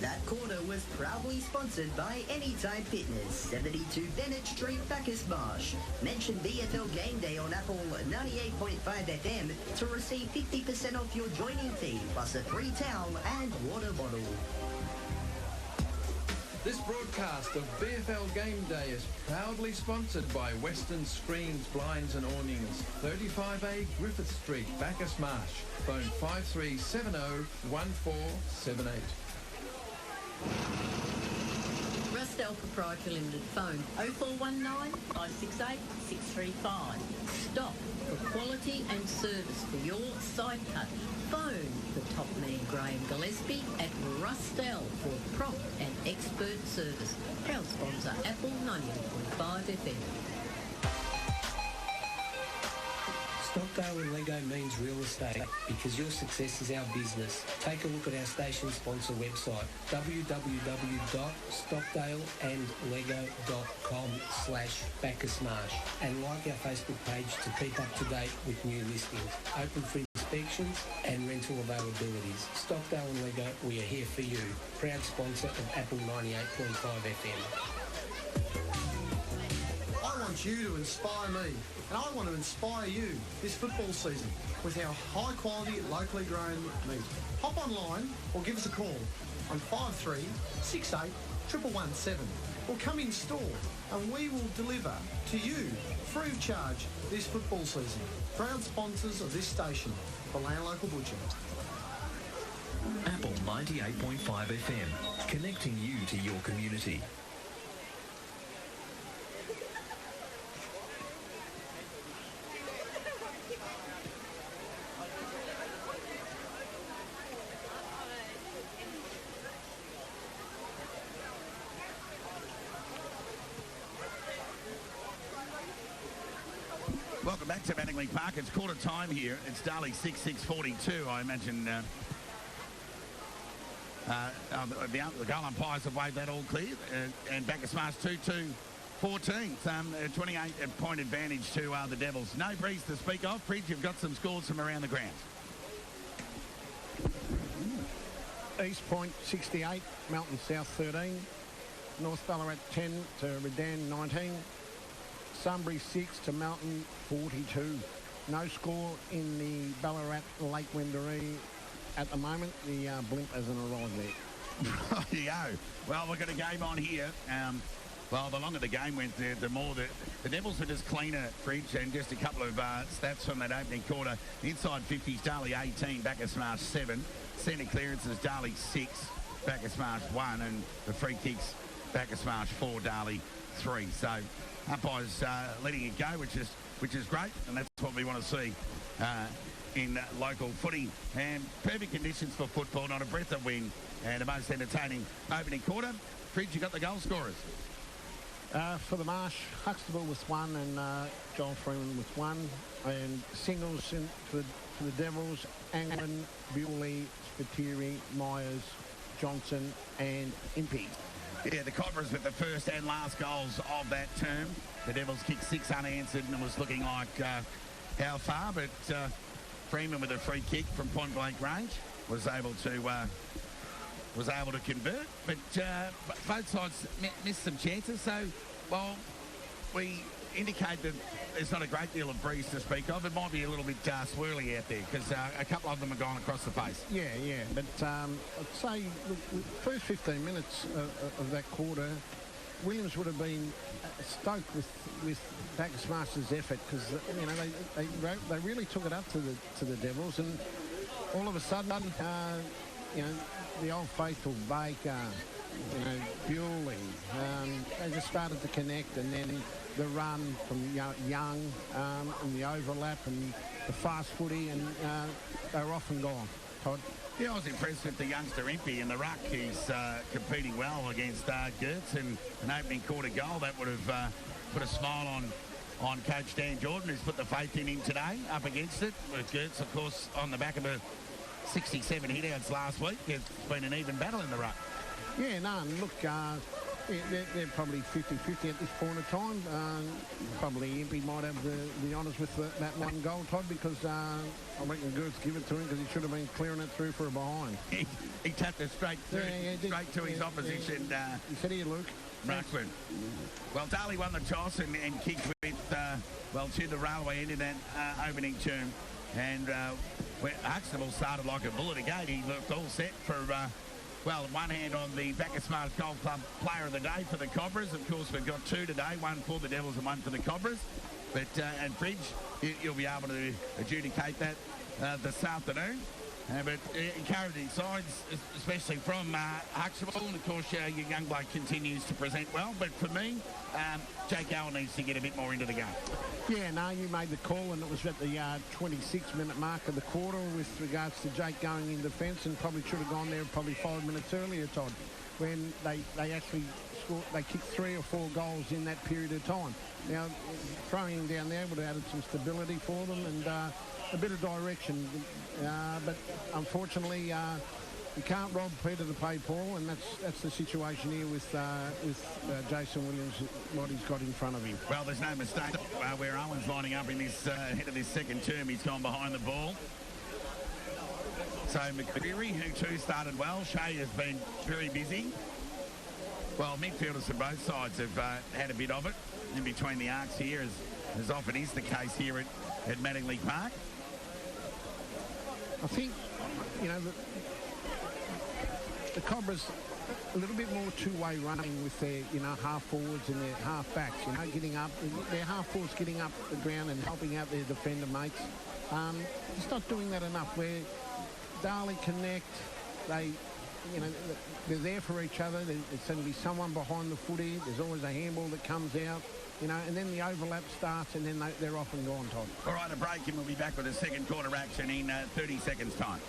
That quarter was proudly sponsored by Anytime Fitness, 72 Bennett Street, Bacchus Marsh. Mention BFL Game Day on Apple 98.5 FM to receive 50% off your joining fee, plus a free towel and water bottle. This broadcast of BFL Game Day is proudly sponsored by Western Screens, Blinds and Awnings, 35A Griffith Street, Bacchus Marsh. Phone 5370-1478. Rustel Proprietary Limited. Phone 0419 568 635. Stop for quality and service for your side cut. Phone the top man Graham Gillespie at Rustel for prompt and expert service. Proud sponsor Apple 98.5 FM. Stockdale and Lego means real estate because your success is our business. Take a look at our station sponsor website, www.stockdaleandlego.com/Bacchus Marsh, and like our Facebook page to keep up to date with new listings, open for inspections and rental availabilities. Stockdale and Lego, we are here for you. Proud sponsor of Apple 98.5 FM. I want you to inspire me, and I want to inspire you this football season with our high-quality, locally grown meat. Hop online or give us a call on 5368 117 or come in store and we will deliver to you free of charge this football season. Proud sponsors of this station, the Land Local Butcher. Apple 98.5 FM, connecting you to your community. Welcome back to Manningley Park. It's quarter time here. It's Darley 6-6-42. I imagine the goal umpires have waved that all clear. And Bacchus Marsh 2-2-14. 28-point advantage to the Devils. No breeze to speak of. Fridge, you've got some scores from around the grounds. East Point 68, Melton South 13, North Ballarat 10 to Redan 19, Sunbury 6 to Melton 42. No score in the Ballarat Lake Wendouree at the moment. The blimp hasn't arrived there. Rightio. Well, we've got a game on here. Well, the longer the game went, the more the Devils were just cleaner, Fridge, and just a couple of stats from that opening quarter. Inside 50s, Darley 18, Bacchus Marsh 7. Centre clearances, Darley 6, Bacchus Marsh 1, and the free kicks, Bacchus Marsh 4, Darley 3. So umpires letting it go, which is which is great, and that's what we want to see in local footy. And perfect conditions for football, not a breath of wind, and a most entertaining opening quarter. Fridge, you got the goal scorers. For the Marsh, Huxtable with one and Joel Freeman with one. And singles for the Devils, Angwin, Bewley, Spiteri, Myers, Johnson and Impey. Yeah, the Cobras with the first and last goals of that term. The Devils kicked 6 unanswered and it was looking like how far, but Freeman with a free kick from point blank range was able to convert, but both sides missed some chances. So, while we indicate that there's not a great deal of breeze to speak of, it might be a little bit swirly out there because a couple of them are gone across the face. Yeah, but I'd say the first 15 minutes of that quarter, Williams would have been stoked with Bacchus Marsh's effort because they really took it up to the Devils, and all of a sudden the old faithful Baker, Bewley, they just started to connect, and then the run from Young and the overlap and the fast footy, and they were off and gone. Todd? Yeah, I was impressed with the youngster Impey in the ruck. He's competing well against Gertz, and an opening quarter goal that would have put a smile on Coach Dan Jordan, who's put the faith in him today up against it. With Gertz, of course, on the back of a 67 hitouts last week. It's been an even battle in the ruck. Yeah, no, and look, they're probably 50-50 at this point of time. Probably Impey might have the honours with that one goal, Todd, because I reckon Gertz give it to him because he should have been clearing it through for a behind. He tapped it straight through, straight to his opposition. He said, here, Luke. Ruckman. Well, Darley won the toss and kicked with, to the railway end of that opening term. And Huxtable started like a bullet again. He looked all set for, one hand on the Bacchus Marsh Golf Club Player of the Day for the Cobras. Of course, we've got 2 today, one for the Devils and one for the Cobras. But, and Fridge, you'll be able to adjudicate that this afternoon. But encouraging signs, especially from Huxtable. And, of course, your young bloke continues to present well. But for me, Jake Owen needs to get a bit more into the game. Yeah, no, you made the call, and it was at the 26-minute mark of the quarter with regards to Jake going in defence, and probably should have gone there probably 5 minutes earlier, Todd, when they actually scored. They kicked 3 or 4 goals in that period of time. Now, throwing him down there would have added some stability for them and a bit of direction. But unfortunately, you can't rob Peter to pay Paul, and that's the situation here with Jason Williams, what he's got in front of him. Well, there's no mistake where Owen's lining up in this head of this second term. He's gone behind the ball. So McCreary, who too started well. Shea has been very busy. Well, midfielders from both sides have had a bit of it in between the arcs here, as often is the case here at Mattingly Park. I think, the Cobras a little bit more two-way running with their, half forwards and their half backs, getting up, their half forwards getting up the ground and helping out their defender mates. It's not doing that enough. Where Darley connect, they're there for each other. There's going to be someone behind the footy. There's always a handball that comes out, and then the overlap starts, and then they're off and gone, Todd. All right, a break, and we'll be back with the second quarter action in 30 seconds' time.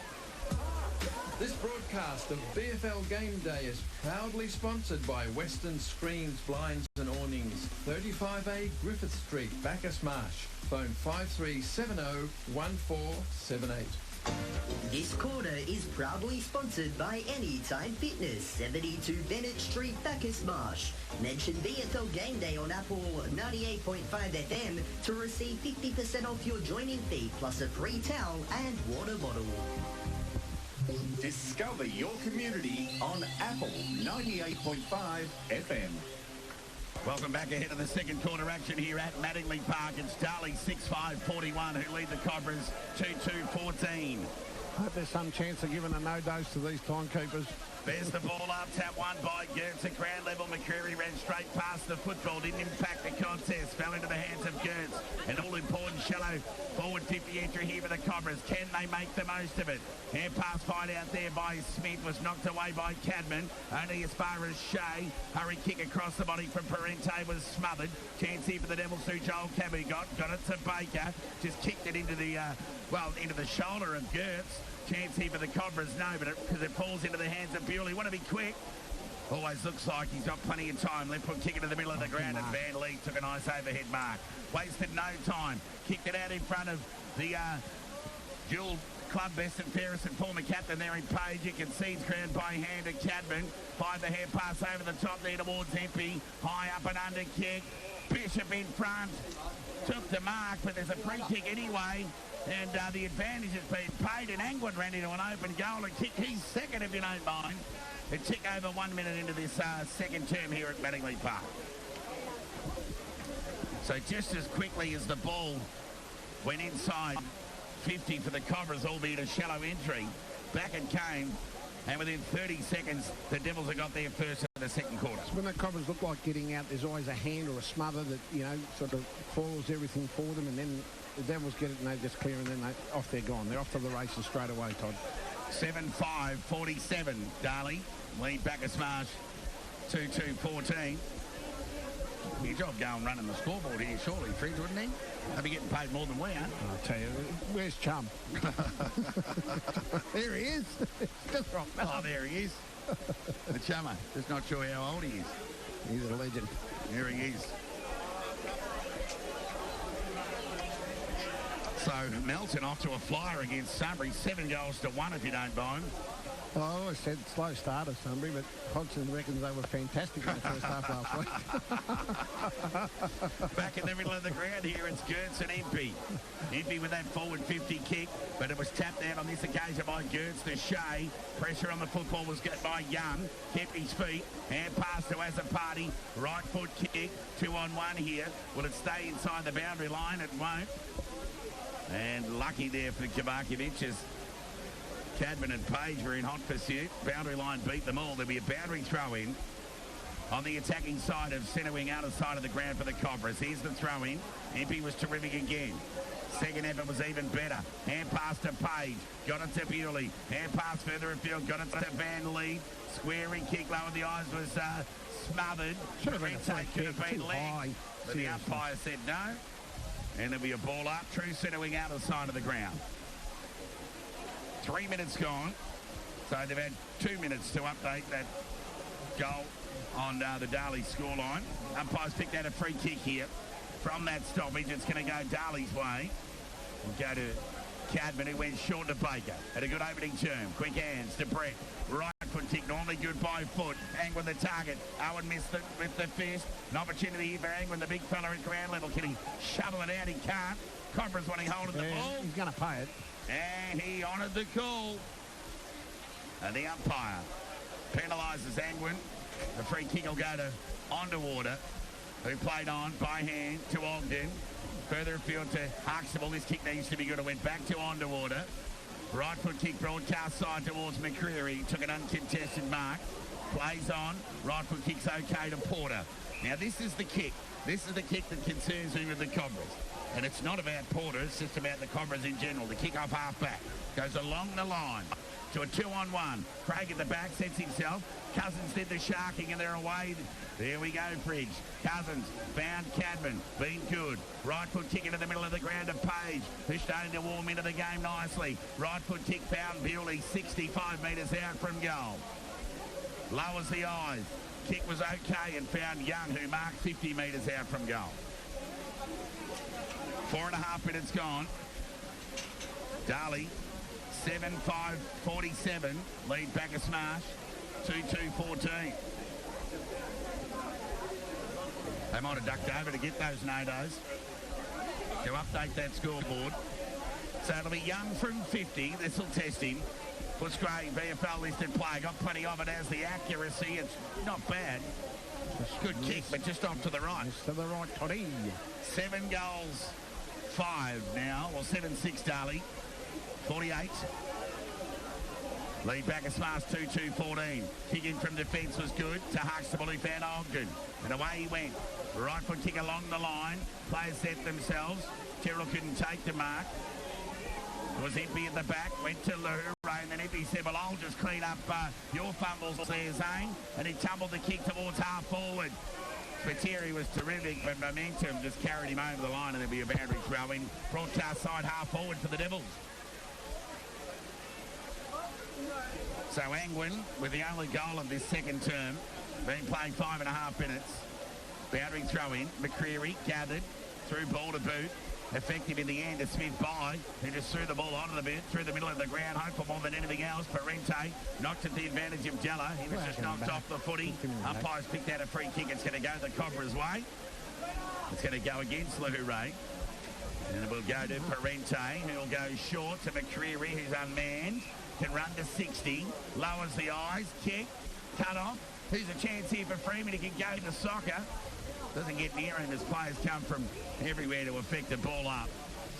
This broadcast of BFL Game Day is proudly sponsored by Western Screens, Blinds and Awnings, 35A Griffith Street, Bacchus Marsh. Phone 5370 1478. This quarter is proudly sponsored by Anytime Fitness, 72 Bennett Street, Bacchus Marsh. Mention BFL Game Day on Apple 98.5 FM to receive 50% off your joining fee, plus a free towel and water bottle. Discover your community on Apple 98.5 FM. Welcome back ahead of the second quarter action here at Mattingly Park. It's Darley 6-5-41 who lead the Cobras 2-2-14. I hope there's some chance of giving a no-dose to these timekeepers. There's the ball up, tap one by Gertz at ground level. McCreary ran straight past the football, didn't impact the contest, fell into the hands of Gertz. An all-important shallow forward 50 the entry here for the Cobras. Can they make the most of it? Hand pass fight out there by Smith was knocked away by Cadman. Only as far as Shea. Hurry kick across the body from Parente was smothered. Chance here for the Devils through Joel Cabby. Got it to Baker. Just kicked it into the, into the shoulder of Gertz. Chance here for the Cobras. No, but because it falls into the hands of Bewley. Want to be quick. Always looks like he's got plenty of time. Left foot kick into the middle of the ground, and Van Lee took a nice overhead mark. Wasted no time. Kicked it out in front of the dual club best and fairest and former captain there in Page. You can see it's crowned by hand at Cadman. Find the hand pass over the top there towards Empey. High up and under kick. Bishop in front. Took the mark, but there's a free kick anyway. And the advantage has been paid, and Angwin ran into an open goal and kick. He's second, if you don't mind. A tick over 1 minute into this second term here at Mattingley Park. So just as quickly as the ball went inside 50 for the Cobras, albeit a shallow entry, back it came, and within 30 seconds, the Devils have got there first in the second quarter. When the Cobras look like getting out, there's always a hand or a smother that, sort of falls everything for them, and then the Devils get it and they just clear, and then they're gone. They're off to the races straight away, Todd. 7-5-47, Darley. Lead Bacchus Marsh 2-2-14. Good job going running the scoreboard here, surely, Fridge, wouldn't he? They'll be getting paid more than we are. I'll tell you, where's Chum? There he is. Just right now. Oh, there he is. The chummer. Just not sure how old he is. He's a legend. There he is. So Melton off to a flyer against Sunbury. 7-1 if you don't mind. Well, I always said slow start of Sunbury, but Hodgson reckons they were fantastic in the first half last week. Back in the middle of the ground here, it's Gertz and Empey. Empey with that forward 50 kick, but it was tapped out on this occasion by Gertz to Shea. Pressure on the football was got by Young. Kept his feet. Hand pass to Azapati. Right foot kick. 2-on-1 here. Will it stay inside the boundary line? It won't. And lucky there for Kabakovic as Cadman and Page were in hot pursuit. Boundary line beat them all. There'll be a boundary throw in on the attacking side of centre wing, outer side of the ground for the Cobras. Here's the throw in. Empey was terrific again. Second effort was even better. Hand pass to Page. Got it to Bewley. Hand pass further afield. Got it to Van Lee. Squaring kick low in the eyes was smothered. Should have been a free could have kick, been too leg. high. But the umpire said no. And there'll be a ball up. True centre wing, outer side of the ground. 3 minutes gone. So they've had 2 minutes to update that goal on the Darley scoreline. Umpires picked out a free kick here. From that stoppage, it's going to go Darley's way. We'll go to Cadman, who went short to Baker. Had a good opening term. Quick hands to Brett. Right foot kick, normally good by foot. Angwin the target. Owen missed it with the fist. An opportunity here for Angwin, the big fella at ground level. Can he shovel it out? He can't. Cobras wanting hold of the ball. He's going to pay it. And he honoured the call. And the umpire penalises Angwin. The free kick will go to Underwater, who played on by hand to Ogden. Further afield to Huxtable. This kick needs to be good. It went back to Underwater. Right foot kick broadcast side towards McCreary. Took an uncontested mark. Plays on. Right foot kick's okay to Porter. Now this is the kick. This is the kick that concerns me with the Cobras. And it's not about Porter, it's just about the Cobras in general. The kick-off half-back goes along the line to a 2-on-1. Craig at the back sets himself. Cousins did the sharking and they're away. There we go, Fridge. Cousins found Cadman. Been good. Right foot kick into the middle of the ground to Page, who's starting to warm into the game nicely. Right foot kick found Bewley 65 metres out from goal. Lowers the eyes. Kick was okay and found Young, who marked 50 metres out from goal. 4.5 minutes gone. Darley, 7-5-47. Lead Bacchus Marsh, 2-2-14. They might have ducked over to get those no-dos to update that scoreboard. So it'll be Young from 50. This will test him. Footscray, VFL listed play. Got plenty of it as the accuracy. It's not bad. Good kick, but just off to the right. To the right, Toddy. 7 goals. 5 now, well 7-6 Darley, 48. Lead Bacchus Marsh 2-2-14. Kick in from defence was good to Huxtable, who found Ogden. And away he went. Right foot kick along the line. Players set themselves. Terrell couldn't take the mark. Was Impey at the back, went to Lahura, and then Impey said, well, I'll just clean up your fumbles there, Zane. And he tumbled the kick towards half forward. Spiteri was terrific, but momentum just carried him over the line, and there'll be a boundary throw in. Broadcast side half forward for the Devils. So Angwin, with the only goal of this second term, been playing 5.5 minutes. Boundary throw in. McCreary gathered through ball to boot. Effective in the end to Smith by, who just threw the ball onto the bit, through the middle of the ground, hope for more than anything else. Parente knocked at the advantage of Della. He was just knocked off the footy. Umpires picked out a free kick. It's going to go the Cobra's way. It's going to go against Lahura. And it will go to Parente, who will go short to McCreary, who's unmanned. Can run to 60. Lowers the eyes. Kick. Cut off. Who's a chance here for Freeman? He can go to soccer. Doesn't get near him as players come from everywhere to affect the ball up.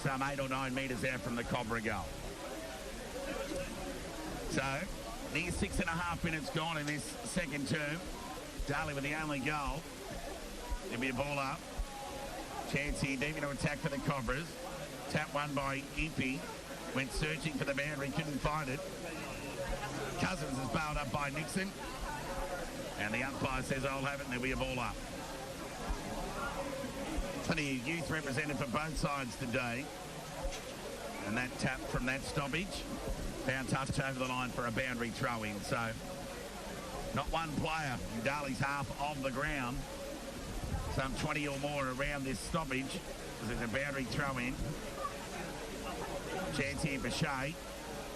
Some 8 or 9 metres out from the Cobra goal. So, near 6.5 minutes gone in this second term. Darley with the only goal. There'll be a ball up. Chance here, deep into attack for the Cobras. Tap one by Impey. Went searching for the boundary, couldn't find it. Cousins is bailed up by Nixon. And the umpire says, I'll have it, and there'll be a ball up. Plenty of youth represented for both sides today. And that tap from that stoppage. Found touch over the line for a boundary throw-in. So, not one player in Darley's half of the ground. Some 20 or more around this stoppage. There's a boundary throw-in. Chance here for Shea.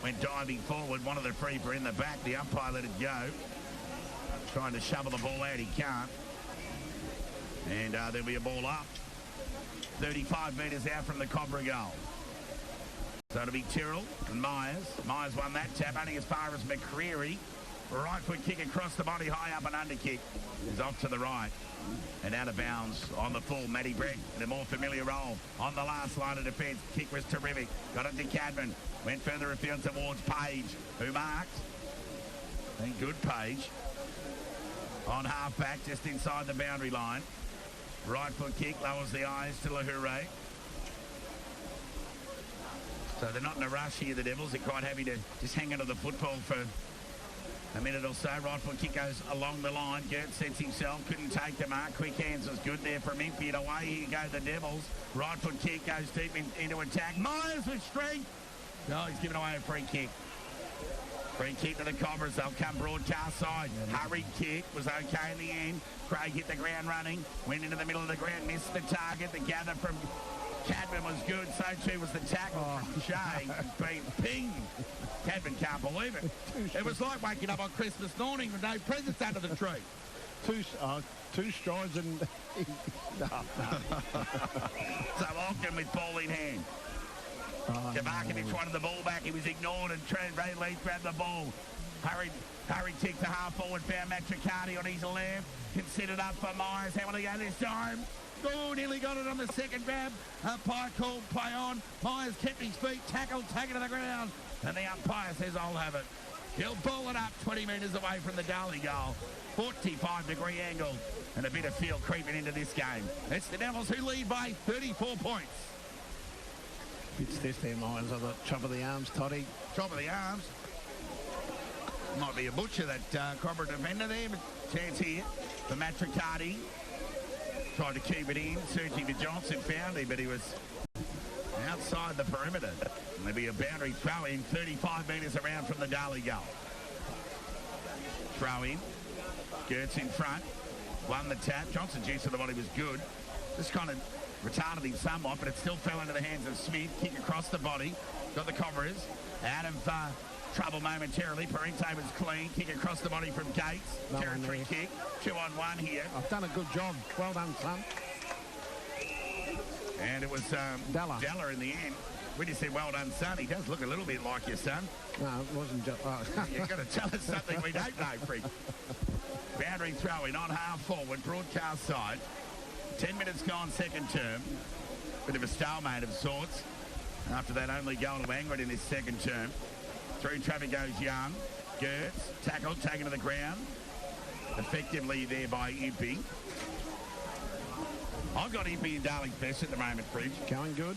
Went diving forward. One of the free for in the back. The umpire let it go. Trying to shovel the ball out. He can't. And there'll be a ball up. 35 metres out from the Cobra goal. So it'll be Tyrrell and Myers. Myers won that tap only as far as McCreary. Right foot kick across the body, high up and under kick. Is off to the right. And out of bounds on the full. Matty Brett in a more familiar role on the last line of defence. Kick was terrific. Got it to Cadman. Went further afield towards Page, who marked. And good Page. On half back, just inside the boundary line. Right foot kick, lowers the eyes to Lahura. So they're not in a rush here, the Devils. They're quite happy to just hang onto the football for a minute or so. Right foot kick goes along the line. Gert sets himself, couldn't take the mark. Quick hands was good there from Impey, and away here go the Devils. Right foot kick goes deep into attack. Myers with strength. No, he's given away a free kick. Free kick to the Cobras. They'll come broadcast side. Hurried kick. Was okay in the end. Craig hit the ground running. Went into the middle of the ground. Missed the target. The gather from Cadman was good. So too was the tackle from Shea. Been pinged. Cadman can't believe it. It was like waking up on Christmas morning with no presents under the tree. Two strides and... So Ogden with ball in hand. Kavakovic wanted the ball back. He was ignored, and Trent Ray grabbed the ball. Hurried kick to half forward. Found Matricati on his left. Considered up for Myers. How will he go this time? Oh, nearly got it on the second grab. Umpire called play on. Myers kept his feet. Tackled, taken to the ground. And the umpire says, I'll have it. He'll ball it up 20 metres away from the Darley goal. 45-degree angle. And a bit of feel creeping into this game. It's the Devils who lead by 34 points. It's this there, Myers, on the top of the arms, Toddy. Top of the arms. Might be a butcher, that Cobra defender there, but chance here for Matricati. Tried to keep it in, searching for Johnson, found him, but he was outside the perimeter. And there'll be a boundary throw in 35 metres around from the Darley goal. Throw in. Gertz in front. Won the tap. Johnson's use of the body was good. Just kind of retarded him somewhat, but it still fell into the hands of Smith. Kick across the body. Got the Cobras out of trouble momentarily. Parente was clean. Kick across the body from Gates. Territory kick. 2-on-1 here. I've done a good job. Well done, son. And it was Della in the end. When you say well done, son, he does look a little bit like your son. No, it wasn't just... You've got to tell us something we don't know, Freak. Boundary throw-in on half forward, broadcast side. 10 minutes gone, second term. Bit of a stalemate of sorts. After that only goal to Angwin in this second term. Through traffic goes Young. Gertz, tackled, taken to the ground. Effectively there by Impey. I've got Impey and Darling's best at the moment, Fridge. Going good.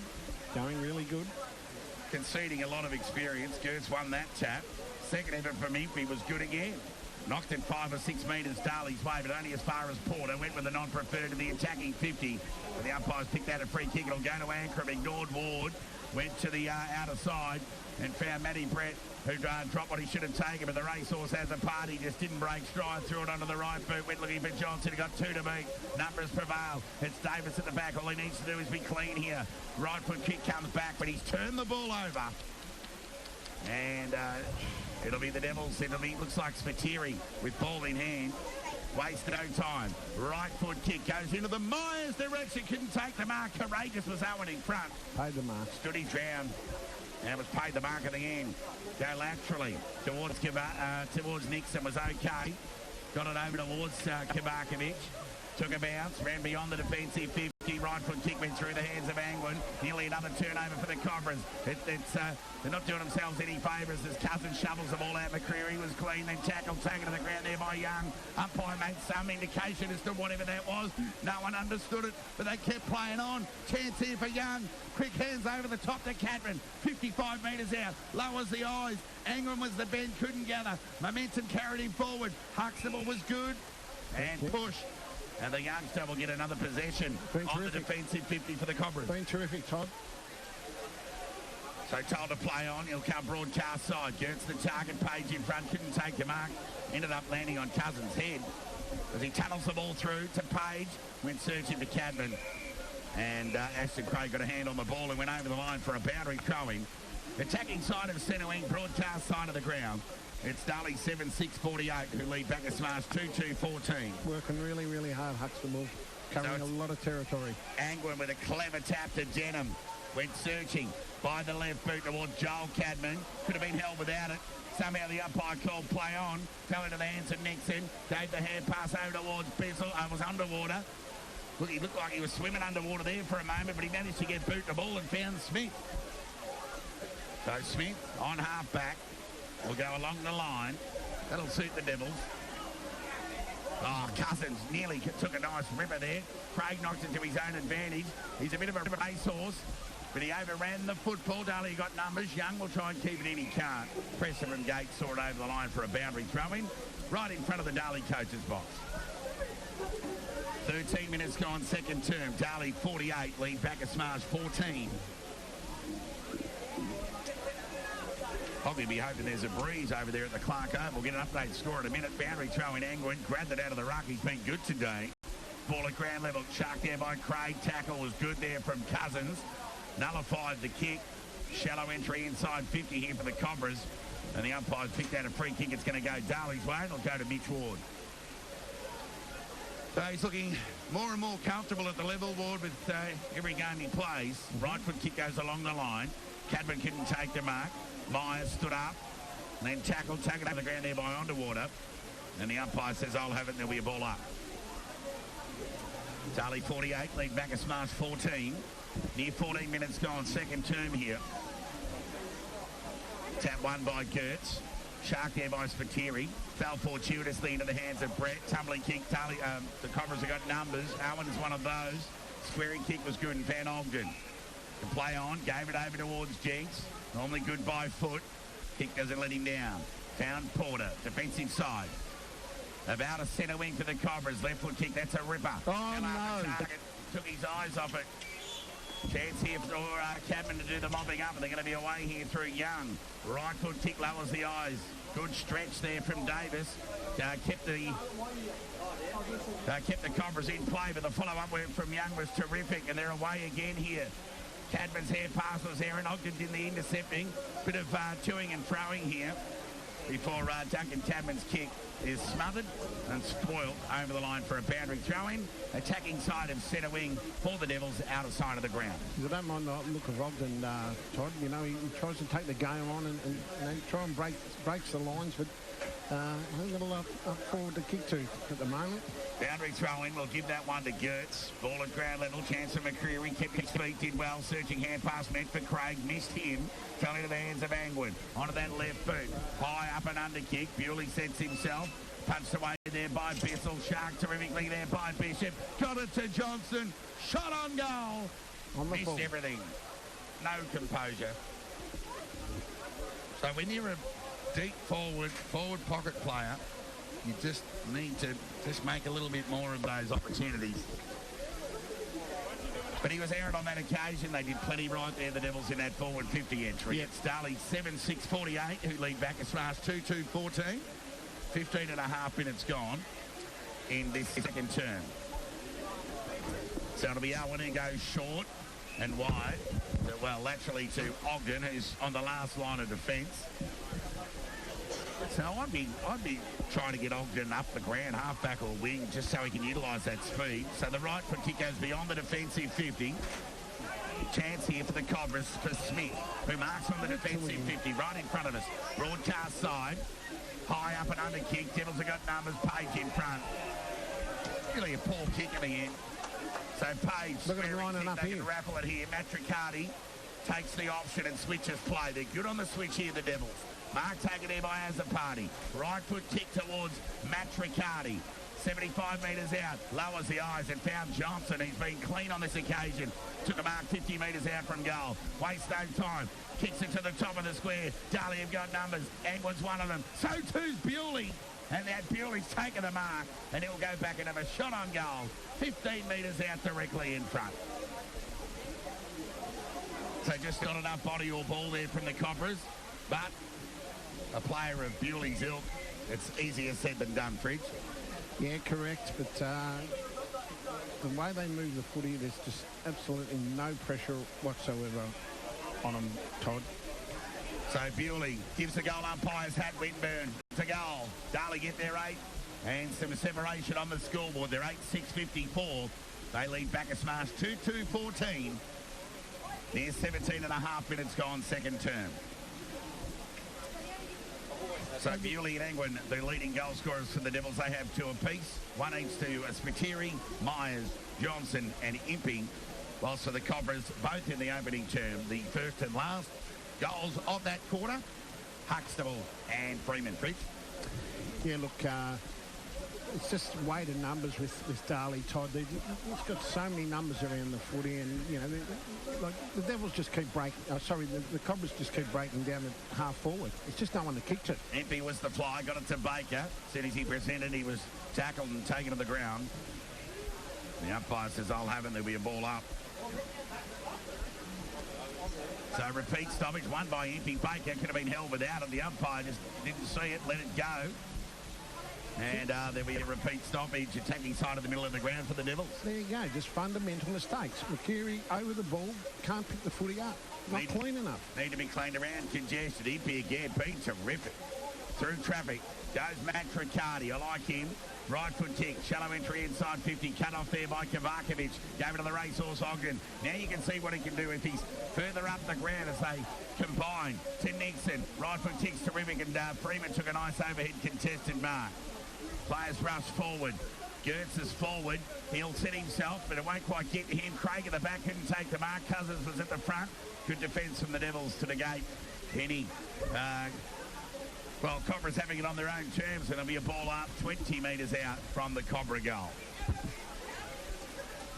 Going really good. conceding a lot of experience. Gertz won that tap. Second effort from Impey was good again. Knocked it 5 or 6 metres Darley's way, but only as far as Porter. Went with the non-preferred to the attacking 50. And the umpires picked out a free kick. It'll go to Ankrum. Ignored Ward. Went to the outer side and found Matty Brett, who dropped what he should have taken, but the racehorse has a party, just didn't break stride, threw it onto the right boot, went looking for Johnson, he got 2 to beat. Numbers prevail. It's Davis at the back. All he needs to do is be clean here. Right foot kick comes back, but he's turned the ball over. And it'll be the Devils. Looks like Spiteri with ball in hand. Wasted no time. Right foot kick goes into the Myers direction. Couldn't take the mark. Courageous was Owen in front. Paid the mark. Stood his ground. And was paid the mark at the end. Go laterally towards Nixon was okay. Got it over towards Kabarkovic. Took a bounce, ran beyond the defensive 50. Right foot kick went through the hands of Angwin. Nearly another turnover for the Cobras. They're not doing themselves any favours as Cousins shovels the ball out. McCreary was clean, then tackled, taken to the ground there by Young. Umpire made some indication as to whatever that was. No one understood it, but they kept playing on. Chance here for Young. Quick hands over the top to Catron. 55 metres out. Lowers the eyes. Angwin was the bend, couldn't gather. Momentum carried him forward. Huxtable was good. And push. And the youngster will get another possession on the defensive 50 for the Cobras. Been terrific, Todd. So told to play on. He'll come broadcast side. Gertz the target, Page in front. Couldn't take the mark. Ended up landing on Cousins' head as he tunnels the ball through to Page. Went searching for Cadman. And Ashton Craig got a hand on the ball and went over the line for a boundary throwing. Attacking side of centre wing, broadcast side of the ground. It's Darley 7-6-48 who lead Bacchus Marsh 2-2-14. Working really, really hard, Huxtable. Covering a lot of territory. Angwin with a clever tap to Denham. Went searching by the left boot towards Joel Cadman. Could have been held without it. Somehow the umpire called play on. Fell into the hands of Nixon. Gave the hand pass over towards Bissell. Was underwater. Look, he looked like he was swimming underwater there for a moment, but he managed to get boot the ball and found Smith. So Smith on half-back. Will go along the line. That'll suit the Devils. Oh, Cousins nearly took a nice ripper there. Craig knocked it to his own advantage. He's a bit of a racehorse, but he overran the football. Darley got numbers. Young will try and keep it in. He can't. Preston from Gates saw it over the line for a boundary throw-in. Right in front of the Darley coach's box. 13 minutes gone, second term. Darley 48, lead Bacchus Marsh 14. Probably be hoping there's a breeze over there at the Clark Oval. We'll get an update score in a minute. Boundary throw in Angwin. Grabbed it out of the ruck. He's been good today. Ball at ground level. Shark there by Craig. Tackle was good there from Cousins. Nullified the kick. Shallow entry inside 50 here for the Cobras. And the umpires picked out a free kick. It's going to go Darley's way. It'll go to Mitch Ward. So he's looking more and more comfortable at the level, Ward, with every game he plays. Right foot kick goes along the line. Cadman couldn't take the mark. Myers stood up and then taken over the ground there by Underwater. And the umpire says, I'll have it, and there'll be a ball up. Darley 48, lead Bacchus Marsh 14. Near 14 minutes gone, second term here. Tap won by Gertz. Shark there by Spiteri. Fell fortuitously into the hands of Brett. Tumbling kick. Darley, the Cobras have got numbers. Owen is one of those. Squaring kick was good, and Van Ogden to play on. Gave it over towards Jenks. Normally good by foot. Kick doesn't let him down. Found Porter. Defensive side. About a centre wing for the Cobras. Left foot kick. That's a ripper. Oh, no. Target. Took his eyes off it. Chance here for Cadman to do the mopping up. And they're going to be away here through Young. Right foot kick lowers the eyes. Good stretch there from Davis. Kept the Cobras in play. But the follow-up work from Young was terrific. And they're away again here. Cadman's hair pass was Aaron Ogden did the intercepting. Bit of toing and throwing here before Duncan Cadman's kick is smothered and spoiled over the line for a boundary throw-in. Attacking side of centre wing for the Devils, outer side of the ground. I don't mind the look of Ogden, Todd. You know, he tries to take the game on and try and breaks the lines, but a little up forward to kick to at the moment. Boundary throw-in, we'll give that one to Gertz. Ball at ground level, chance for McCreary, kept his feet, did well, searching hand pass meant for Craig, missed him, fell into the hands of Angwin. Onto that left boot, high up and under kick, Bewley sets himself, punched away there by Bissell, Shark terrifically there by Bishop, got it to Johnson, shot on goal, On the missed ball. everything, no composure. So when you're a deep forward pocket player, you just need to just make a little bit more of those opportunities. But he was errant on that occasion. They did plenty right there, the Devils, in that forward 50 entry. It's Darley 7-6-48, who lead Bacchus Marsh 2-2-14. 15 and a half minutes gone in this second term. So it'll be Owen who goes short and wide. Well, laterally to Ogden, who's on the last line of defence. So I'd be trying to get Ogden up the ground, half-back or wing, just so he can utilise that speed. So the right foot kick goes beyond the defensive 50. Chance here for the Cobras for Smith, who marks on the defensive 50, right in front of us. Broadcast side, high up and under kick. Devils have got numbers, Page in front. Really a poor kick in the end. So Page, look at him lining up they here. can raffle it here. Matricati takes the option and switches play. They're good on the switch here, the Devils. Mark taken there by Azapati. Right foot kick towards Matricati. 75 metres out. Lowers the eyes and found Johnson. He's been clean on this occasion. Took a mark 50 metres out from goal. Waste no time. Kicks it to the top of the square. Darley have got numbers. Edwards one of them. So too's Bewley. And that Bewley's taken the mark. And he'll go back and have a shot on goal. 15 metres out directly in front. So just not enough body or ball there from the Cobras. But a player of Bewley's ilk, it's easier said than done, Fridge. Yeah, correct. But the way they move the footy, there's just absolutely no pressure whatsoever on them, Todd. So Bewley gives the goal umpire's hat. Winburn to goal. Darley get their 8 and some separation on the scoreboard. They're 8-6-54. They lead Bacchus Marsh 2-2-14. There's 17 and a half minutes gone second term. So Bewley and Engwin, the leading goal scorers for the Devils, they have 2 apiece. One each to Spiteri, Myers, Johnson and Impey. Whilst for the Cobras, both in the opening term, the first and last goals of that quarter, Huxtable and Freeman. Fritz. Yeah, look, it's just weight of numbers with Darley, Todd. He's got so many numbers around the footy, and you know, like the Devils just keep breaking. The Cobras just keep breaking down at half forward. It's just no one that kicked it. Impey was the fly, got it to Baker. As soon as he presented, he was tackled and taken to the ground. The umpire says, "I'll have it." There'll be a ball up. So repeat stoppage, won by Impey. Baker could have been held without it. The umpire just didn't see it, let it go. And there'll be a repeat stoppage, attacking side of the middle of the ground for the Devils. There you go, just fundamental mistakes. McCreary over the ball, can't pick the footy up. Not clean enough. Need to be cleaned around, congested. Impey again, been terrific. Through traffic, goes Matt Riccardi. I like him. Right foot kick, shallow entry inside 50, cut off there by Kovacevic. Gave it to the racehorse Ogden. Now you can see what he can do if he's further up the ground as they combine to Nixon. Right foot kick's terrific, and Freeman took a nice overhead contested mark. Players rush forward. Gertz is forward. He'll set himself, but it won't quite get to him. Craig at the back couldn't take the mark. Cousins was at the front. Good defence from the Devils to negate any. Cobras having it on their own terms, and it'll be a ball up 20 metres out from the Cobra goal.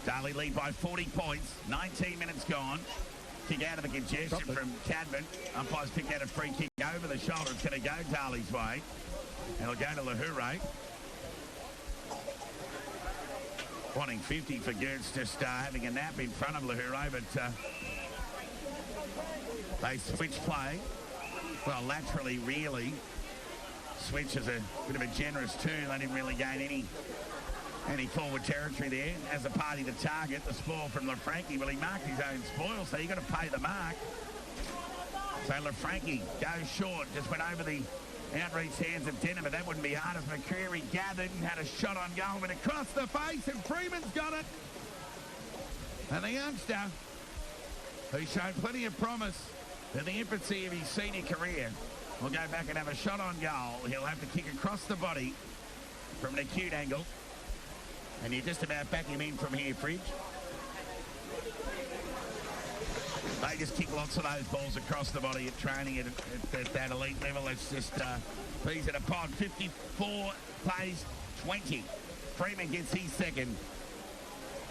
Darley lead by 40 points. 19 minutes gone. Kick out of the congestion from Cadman. Umpires picked out a free kick over the shoulder. It's going to go Darley's way. And it'll go to Lahure. Wanting 50 for Gertz, just having a nap in front of Lahure, but they switch play. Well, laterally, really. Switch is a bit of a generous turn. They didn't really gain any forward territory there. As a party to target, the spoil from LaFranchi. Well, he marked his own spoil, so you've got to pay the mark. So LaFranchi goes short, just went over the outreach hands of Denham, but that wouldn't be hard as McCreary gathered and had a shot on goal, but across the face, and Freeman's got it. And the youngster, who showed plenty of promise in the infancy of his senior career, will go back and have a shot on goal. He'll have to kick across the body from an acute angle. And you just about back him in from here, Fridge. They just kick lots of those balls across the body at training at that elite level. It's just peas in a pod. 54 plays 20. Freeman gets his second.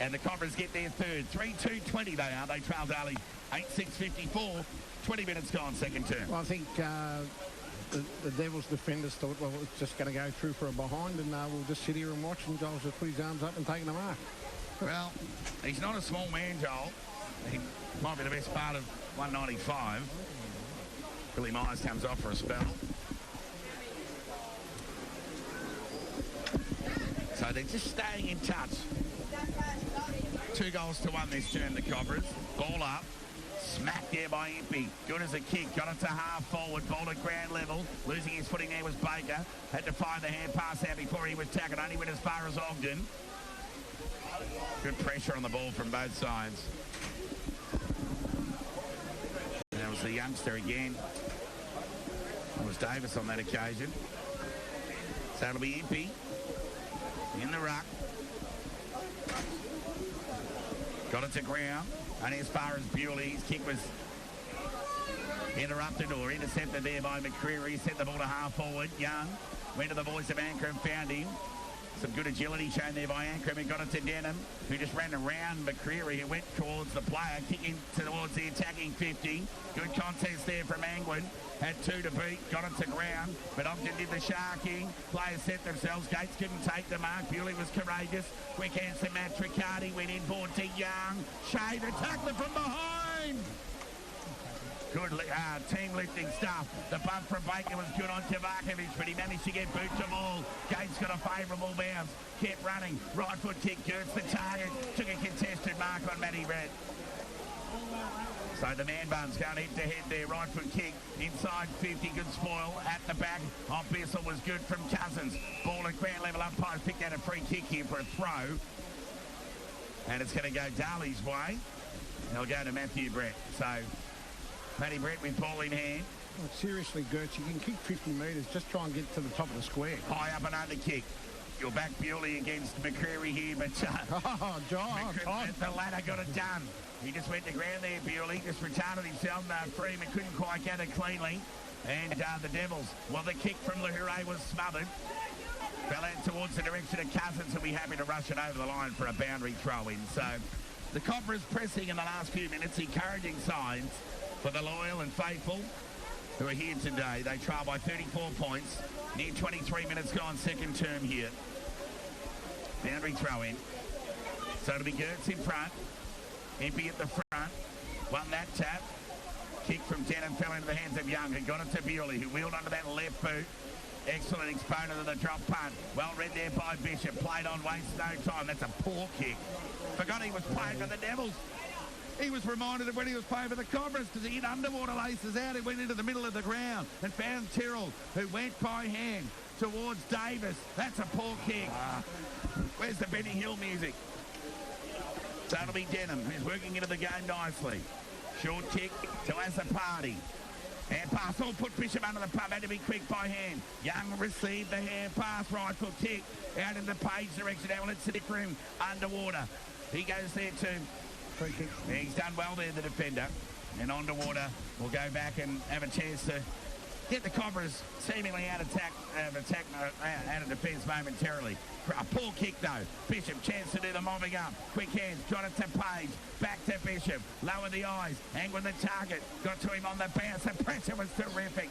And the Cobras get their third. 3-2-20 they are. They trail Darley 8-6-54. 20 minutes gone, second term. Well, I think the Devils defenders thought, well, it's just going to go through for a behind, and we'll just sit here and watch, and Joel's just put his arms up and taking the mark. Well, he's not a small man, Joel. He might be the best part of 195. Billy Myers comes off for a spell. So they're just staying in touch. 2 goals to 1 this term, the Cobras. Ball up. Smacked there by Impey. Good as a kick. Got it to half forward. Ball at ground level. Losing his footing there was Baker. Had to find the hand pass out before he was tackled. Only went as far as Ogden. Good pressure on the ball from both sides. And that was the youngster again. It was Davis on that occasion. So it'll be Impey in the ruck. Got it to ground. Only as far as Bewley. His kick was interrupted or intercepted there by McCreary. He sent the ball to half forward. Young went to the voice of Ankrum and found him. Some good agility shown there by Ankrum. He got it to Denham, who just ran around McCreary, who went towards the player, kicking towards the attacking 50. Good contest there from Angwin. Had 2 to beat, got it to ground, but Ogden did the sharking. Players set themselves. Gates couldn't take the mark. Bewley was courageous. Quick answer, Matt Riccardi went inboard to Young. Shaver tackler from behind. Good team lifting stuff. The bump from Baker was good on Kavakovic, but he managed to get boot to ball. Gates got a favourable bounce. Kept running. Right foot kick, Gertz the target. Took a contested mark on Matty Brett. So the man buns going head-to-head there. Right foot kick. Inside 50, good spoil. At the back, on Bissell was good from Cousins. Ball at ground level. Umpires picked out a free kick here for a throw. And it's going to go Darley's way. They'll go to Matthew Brett. So Matty Brett with ball in hand. Well, seriously, Gertz, you can kick 50 metres. Just try and get to the top of the square. High up and under kick. You're back Bewley against McCreary here, but the ladder got it done. He just went to ground there, Bewley. Just retarded himself. Freeman couldn't quite get it cleanly. And the Devils, well, the kick from Lahire was smothered. Fell out towards the direction of Cousins, who'll be happy to rush it over the line for a boundary throw-in. So the Cobras pressing in the last few minutes, encouraging signs for the loyal and faithful who are here today. They trail by 34 points. Near 23 minutes gone, second term here. Boundary throw-in. So it'll be Gertz in front. Impey at the front. Won that tap. Kick from Denham fell into the hands of Young, who got it to Bewley, who wheeled onto that left boot. Excellent exponent of the drop punt. Well read there by Bishop. Played on, wastes no time. That's a poor kick. Forgot he was playing for the Devils. He was reminded of when he was playing for the Cobras because he hit underwater laces out. He went into the middle of the ground and found Tyrrell, who went by hand towards Davis. That's a poor kick. Where's the Benny Hill music? So it'll be Denham, who's working into the game nicely. Short kick to Azapati. Hand pass, all put Bishop under the pump, had to be quick by hand. Young received the hand pass, right foot kick, out in the Page direction. Now let's sit for him underwater. He goes there too. Free kick. Yeah, he's done well there, the defender. And underwater, we'll go back and have a chance to get the Cobras seemingly out of defence momentarily. A poor kick though. Bishop, chance to do the mobbing up. Quick hands, got it to Page. Back to Bishop. Lower the eyes. Angling the target. Got to him on the bounce. The pressure was terrific.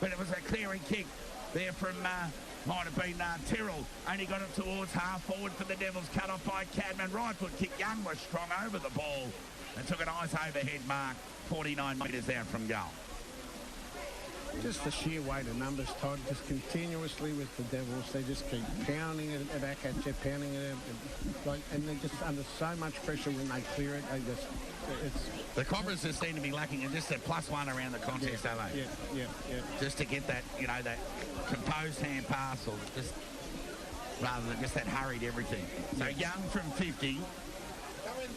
But it was a clearing kick there from, might have been Tyrrell. Only got it towards half forward for the Devils. Cut off by Cadman. Right foot kick. Young was strong over the ball and took a nice overhead mark. 49 metres out from goal. Just the sheer weight of numbers, Todd, just continuously with the Devils. They just keep pounding it back at you, pounding it, and they're just under so much pressure when they clear it. It's the Cobras just seem to be lacking in just a +1 around the contest, don't they? Yeah. Just to get that, that composed hand pass, or just rather than just that hurried everything. So Young from 50.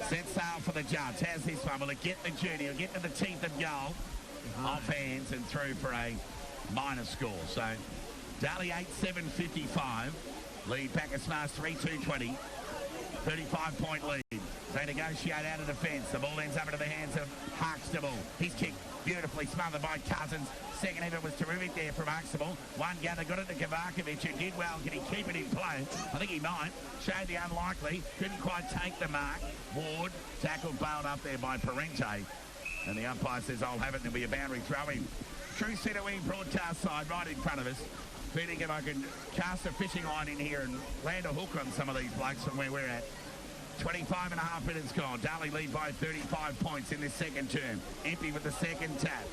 Set sail for the Judge. How's this one? Will it get the journey? It'll get to the teeth of goal. Off hands and through for a minor score. So Darley 8-7-55. Lead Bacchus Marsh 3-2-20. 35-point lead. They negotiate out of defence. The ball ends up into the hands of Huxtable. He's kicked beautifully, smothered by Cousins. Second effort was terrific there from Huxtable. One gather, got it to Kavakovic, who did well. Can he keep it in play? I think he might. Showed the unlikely. Couldn't quite take the mark. Ward, tackled, bailed up there by Parente. And the umpire says, I'll have it, and there'll be a boundary throw-in. True centre wing broadcast side right in front of us. Feeling if I can cast a fishing line in here and land a hook on some of these blokes from where we're at. 25 and a half minutes gone. Darley lead by 35 points in this second term. Empty with the second tap.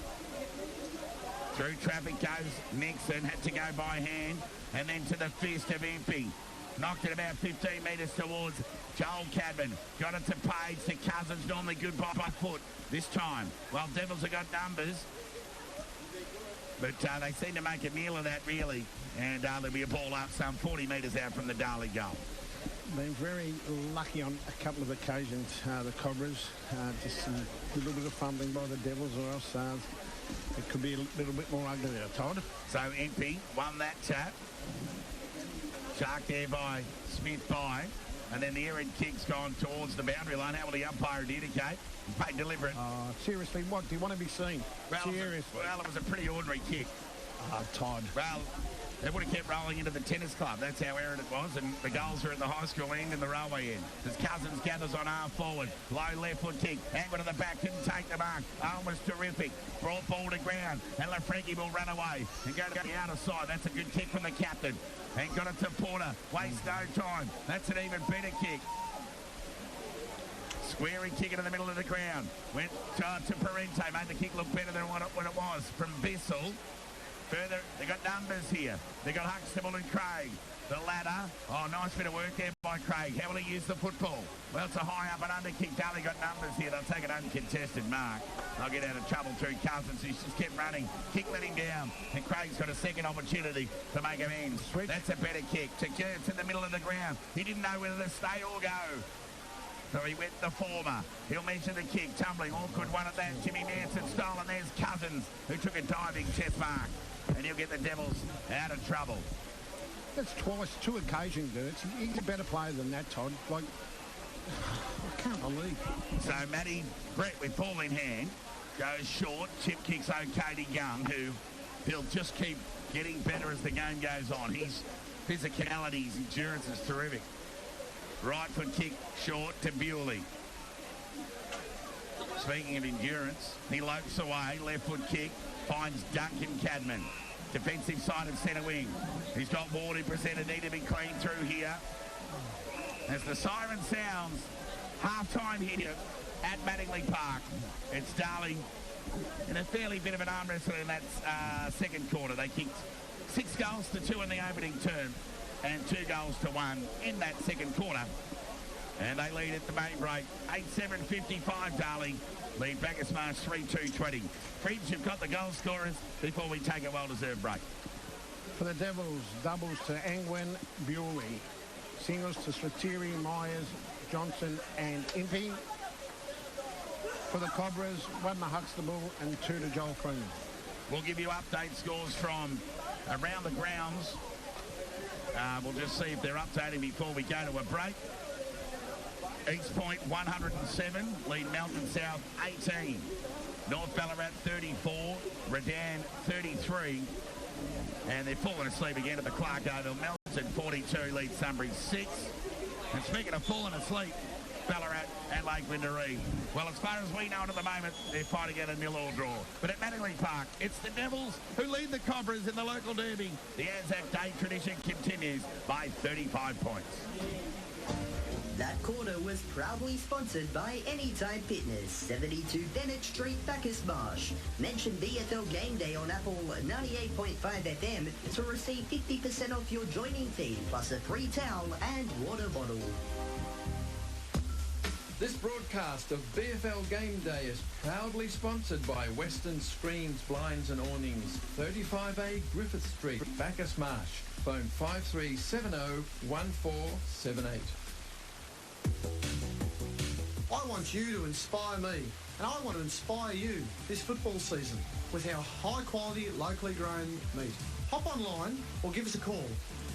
Through traffic goes Nixon, had to go by hand, and then to the fist of Impey. Knocked it about 15 metres towards Joel Cadman. Got it to Page, to Cousins, normally good by foot this time. Well, Devils have got numbers, but they seem to make a meal of that, really. And there'll be a ball up some 40 metres out from the Darley goal. Been very lucky on a couple of occasions, the Cobras. Just a little bit of fumbling by the Devils, or else it could be a little bit more ugly there, Todd. So Impey won that tap. Shark there by Smith by. And then the errant kick's gone towards the boundary line. How will the umpire indicate? May deliver it. Seriously, what do you want to be seen? Well, Seriously. It was a pretty ordinary kick. Todd. Well, they would have kept rolling into the tennis club. That's how errant it was. And the goals are at the high school end and the railway end. As Cousins gathers on half forward. Low left foot kick. Angle to the back. Didn't take the mark. Was terrific. Brought ball to ground. And Lafranchi will run away and go to the outer side. That's a good kick from the captain. And got it to Porter. Waste no time. That's an even better kick. Squaring kick into the middle of the ground. Went to Parente. Made the kick look better than what it was from Bissell. Further, they got numbers here. They got Huxtable and Craig. The ladder. Nice bit of work there by Craig. How will he use the football? Well, it's a high up and under kick. Darley got numbers here. They'll take an uncontested mark. They'll get out of trouble through Cousins. He's just kept running. Kick let him down. And Craig's got a second opportunity to make him end. That's a better kick. To Kurtz in the middle of the ground. He didn't know whether to stay or go. So he went the former. He'll measure the kick. Tumbling. Awkward one at that. Jimmy Manson style. And there's Cousins, who took a diving chest mark. And he'll get the Devils out of trouble. That's twice, 2 occasions, Dirts. He's a better player than that, Todd. Like, I can't believe. So Matty Brett with ball in hand goes short. Chip kicks okay to Young, who he'll just keep getting better as the game goes on. His physicality, his endurance is terrific. Right foot kick short to Bewley. Speaking of endurance, he lopes away. Left foot kick. Finds Duncan Cadman. Defensive side of centre wing. He's got Ward in presented. Need to be clean through here. As the siren sounds, half-time here at Mattingly Park. It's Darley in a fairly bit of an arm wrestle in that second quarter. They kicked 6 goals to 2 in the opening term and 2 goals to 1 in that second quarter. And they lead at the main break. 8-7-55, Darley. Lead Bacchus Marsh 3-2-20. Fridge, you've got the goal scorers before we take a well-deserved break. For the Devils, doubles to Angwin, Bewley. Singles to Slatiri, Myers, Johnson and Impey. For the Cobras, 1 to Huxtable and 2 to Joel Freeman. We'll give you update scores from around the grounds. We'll just see if they're updating before we go to a break. East Point 107, lead Melton South 18. North Ballarat 34, Redan 33. And they're falling asleep again at the Clark Oval. Melton 42, lead Sunbury 6. And speaking of falling asleep, Ballarat and Lake Windaree. Well, as far as we know at the moment, they're fighting out a 0-0 draw. But at Mattingly Park, it's the Devils who lead the Cobras in the local derby. The Anzac Day tradition continues by 35 points. That quarter was proudly sponsored by Anytime Fitness, 72 Bennett Street, Bacchus Marsh. Mention BFL Game Day on Apple 98.5 FM to receive 50% off your joining fee, plus a free towel and water bottle. This broadcast of BFL Game Day is proudly sponsored by Western Screens, Blinds and Awnings, 35A Griffith Street, Bacchus Marsh. Phone 53701478. I want you to inspire me, and I want to inspire you this football season with our high-quality, locally grown meat. Hop online or give us a call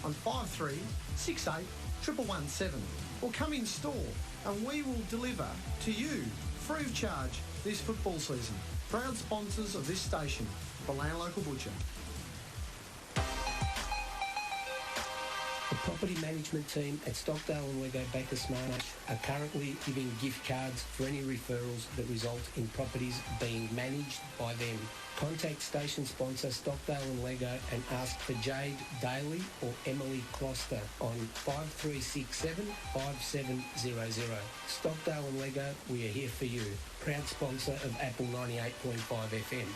on 5368 117 or come in store and we will deliver to you free of charge this football season. Proud sponsors of this station, the Land Local Butcher. The property management team at Stockdale and Lego Bacchus Marsh are currently giving gift cards for any referrals that result in properties being managed by them. Contact station sponsor Stockdale and Lego and ask for Jade Daly or Emily Closter on 5367 5700. Stockdale and Lego, we are here for you. Proud sponsor of Apple 98.5 FM.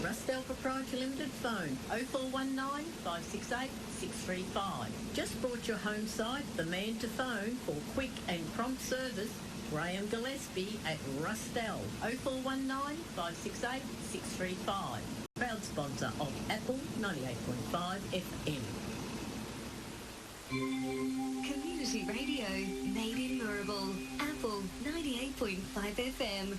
Rusdell Proprietary Limited phone 0419 568 635. Just brought your home site, the man to phone for quick and prompt service. Graham Gillespie at Rusdell 0419 568 635. Proud sponsor of Apple 98.5 FM. Community radio made in Moorabool. Apple 98.5 FM.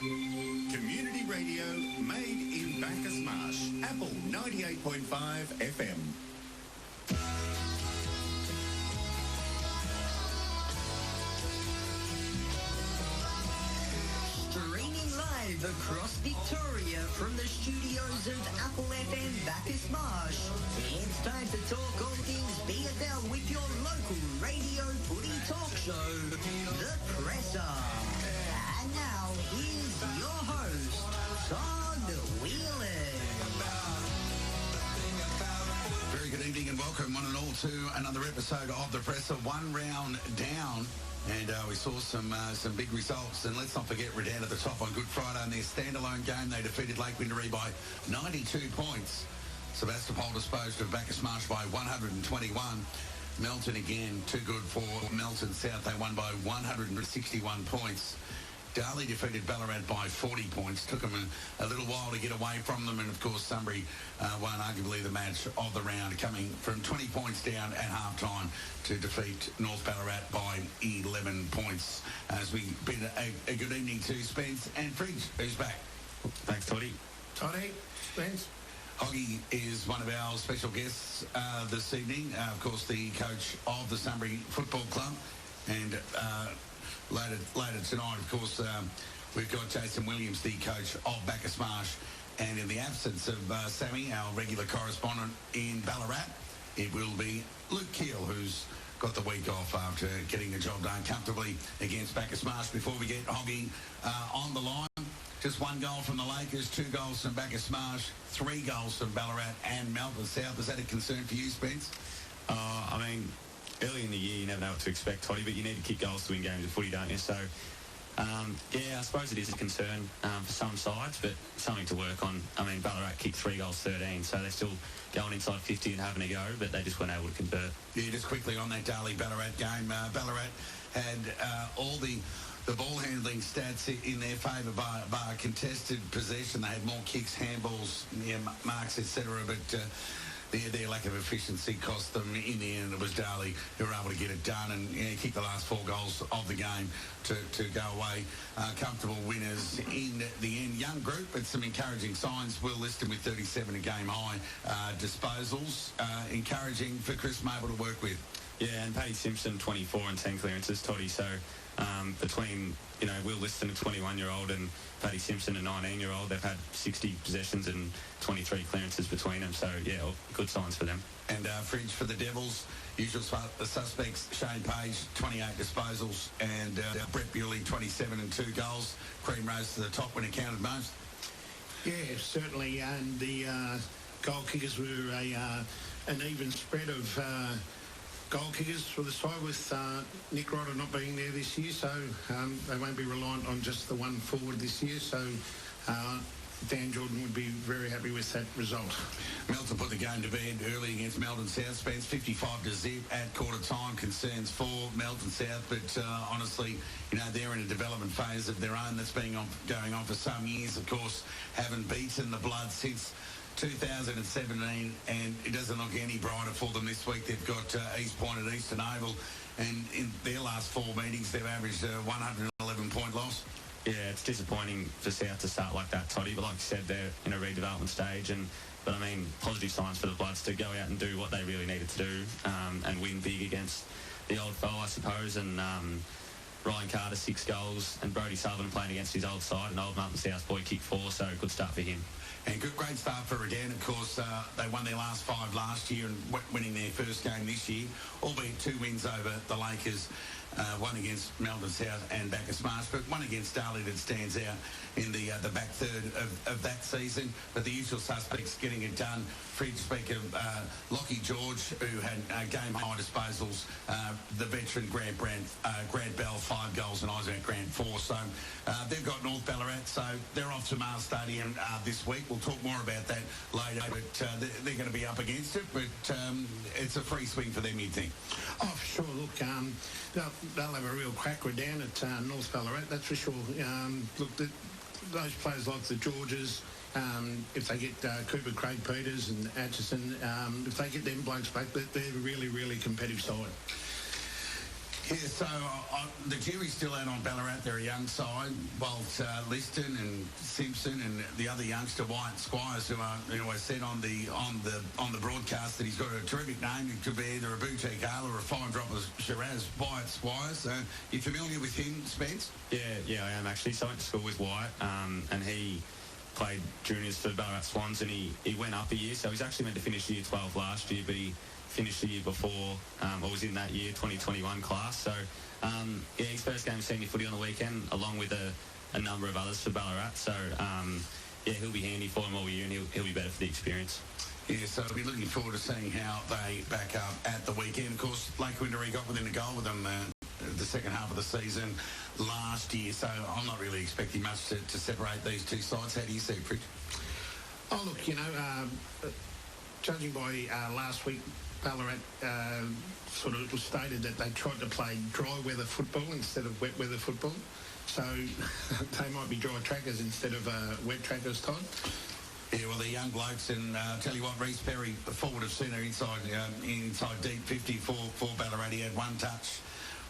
Community radio made in Bacchus Marsh. Apple 98.5 FM. Streaming live across Victoria from the studios of Apple FM Bacchus Marsh. It's time to talk all things BFL with your local radio footy talk show, The Presser. And now, here's your host, Todd Whelan. Very good evening and welcome one and all to another episode of The Presser. One round down. And we saw some big results. And let's not forget Redan at the top on Good Friday in their standalone game. They defeated Lake Windermere by 92 points. Sebastopol disposed of Bacchus Marsh by 121. Melton again, too good for Melton South. They won by 161 points. Darley defeated Ballarat by 40 points. Took them a little while to get away from them. And, of course, Sunbury won arguably the match of the round, coming from 20 points down at half-time to defeat North Ballarat by 11 points. As we bid a good evening to Spence and Fridge, who's back. Thanks, Toddy. Toddy, Spence. Hoggy is one of our special guests this evening. Of course, the coach of the Sunbury Football Club. And later tonight, of course, we've got Jason Williams, the coach of Bacchus Marsh. And in the absence of Sammy, our regular correspondent in Ballarat, it will be Luke Keel, who's got the week off after getting the job done comfortably against Bacchus Marsh. Before we get Hoggy on the line, just one goal from the Lakers, 2 goals from Bacchus Marsh, 3 goals from Ballarat and Melbourne South. Is that a concern for you, Spence? I mean, early in the year, you never know what to expect, Toddy, but you need to kick goals to win games of footy, don't you? So, yeah, I suppose it is a concern for some sides, but something to work on. I mean, Ballarat kicked 3 goals, 13, so they're still going inside 50 and having a go, but they just weren't able to convert. Yeah, just quickly on that Darley-Ballarat game, Ballarat had all the ball handling stats in their favour by contested possession. They had more kicks, handballs, marks, etc., but their lack of efficiency cost them. In the end, it was Darley who were able to get it done and kick the last 4 goals of the game to go away. Comfortable winners in the end. Young group, but some encouraging signs. Will Liston with 37 a game high disposals. Encouraging for Chris Mabel to work with. Yeah, and Paddy Simpson, 24 and 10 clearances, Toddy. So between, Will Liston, a 21-year-old, and Paddy Simpson, a 19-year-old, they've had 60 possessions and 23 clearances between them. So, yeah, good signs for them. And Fridge for the Devils, usual suspects, Shane Page, 28 disposals, and Brett Bewley, 27 and 2 goals. Cream rose to the top when it counted most. Yeah, certainly. And the goal kickers were an even spread of goal kickers for the side, with Nick Rodder not being there this year, so they won't be reliant on just the one forward this year. So Dan Jordan would be very happy with that result. Melton put the game to bed early against Melton South. Spence 55-0 at quarter time. Concerns for Melton South, but honestly, they're in a development phase of their own that's been going on for some years. Of course, haven't beaten the Blood since 2017, and it doesn't look any brighter for them this week. They've got East Point at Eastern Oval, and in their last 4 meetings, they've averaged a 111-point loss. Yeah, it's disappointing for South to start like that, Toddy, but like you said, they're in a redevelopment stage, but I mean, positive signs for the Bloods to go out and do what they really needed to do, and win big against the old foe, I suppose, and Ryan Carter 6 goals, and Brodie Sullivan playing against his old side, and Old Mountain South boy kicked 4, so good start for him. And great start for Redan. Of course, they won their last 5 last year and winning their first game this year, albeit 2 wins over the Lakers, one against Melbourne South and Bacchus Marsh, but one against Darley that stands out in the back third of that season. But the usual suspects getting it done. Fridge speak of Lockie George, who had game-high disposals, the veteran Grant Bell, 5 goals, and Isaac Grant 4. So they've got North Ballarat, so they're off to Marsh Stadium this week. We'll talk more about that later, but they're going to be up against it, but it's a free swing for them, you'd think. Oh, for sure. Look, they'll have a real cracker down at North Ballarat, that's for sure. Look, those players like the Georges, if they get Cooper, Craig Peters and Atchison, if they get them blokes back, they're a really, really competitive side. Yeah, so the jury's still out on Ballarat. They're a young side. Both Liston and Simpson and the other youngster Wyatt Squires, who I said on the broadcast that he's got a terrific name. It could be either a boutique ale or a fine drop of Shiraz. Wyatt Squires. You familiar with him, Spence? Yeah, I am actually. So I went to school with Wyatt, and he played juniors for Ballarat Swans, and he went up a year. So he's actually meant to finish year 12 last year, but he finished the year before, or was in that year, 2021 class. So, his first game of senior footy on the weekend, along with a number of others for Ballarat. So, he'll be handy for him all year, and he'll be better for the experience. Yeah, so I'll be looking forward to seeing how they back up at the weekend. Of course, Lake Windermere got within a goal with them the second half of the season last year, so I'm not really expecting much to separate these two sides. How do you see it, Fritz? Oh, look, judging by last week, Ballarat sort of was stated that they tried to play dry weather football instead of wet weather football. So they might be dry trackers instead of wet trackers, Todd. Yeah, well, the young blokes, and tell you what, Reece Perry, the forward of centre inside deep 50 for Ballarat. He had one touch.